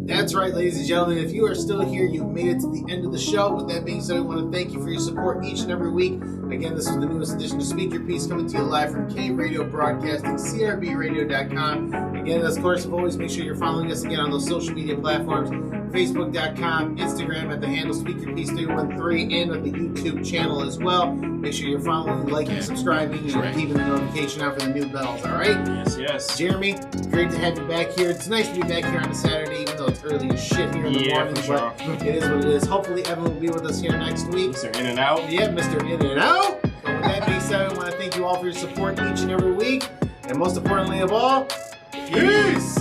[SPEAKER 2] That's right, ladies and gentlemen. If you are still here, you've made it to the end of the show. With that being said, we want to thank you for your support each and every week. Again, this is the newest edition of Speak Your Piece coming to you live from Cave Radio Broadcasting, CRBRadio.com. Again, of course, always make sure you're following us again on those social media platforms, Facebook.com, Instagram at the handle Speak Your Piece 313, and on the YouTube channel as well. Make sure you're following, liking, subscribing, and keeping the notification out for the new bells, all right?
[SPEAKER 3] Yes.
[SPEAKER 2] Jeremy, great to have you back here. It's nice to be back here on a Saturday, even though it's early as shit here in the morning.
[SPEAKER 3] for sure.
[SPEAKER 2] But it is what it is. Hopefully, Evan will be with us here next week.
[SPEAKER 3] Mr. In and Out.
[SPEAKER 2] Yeah, Mr. In and Out. But with that being said, I want to thank you all for your support each and every week. And most importantly of all, peace!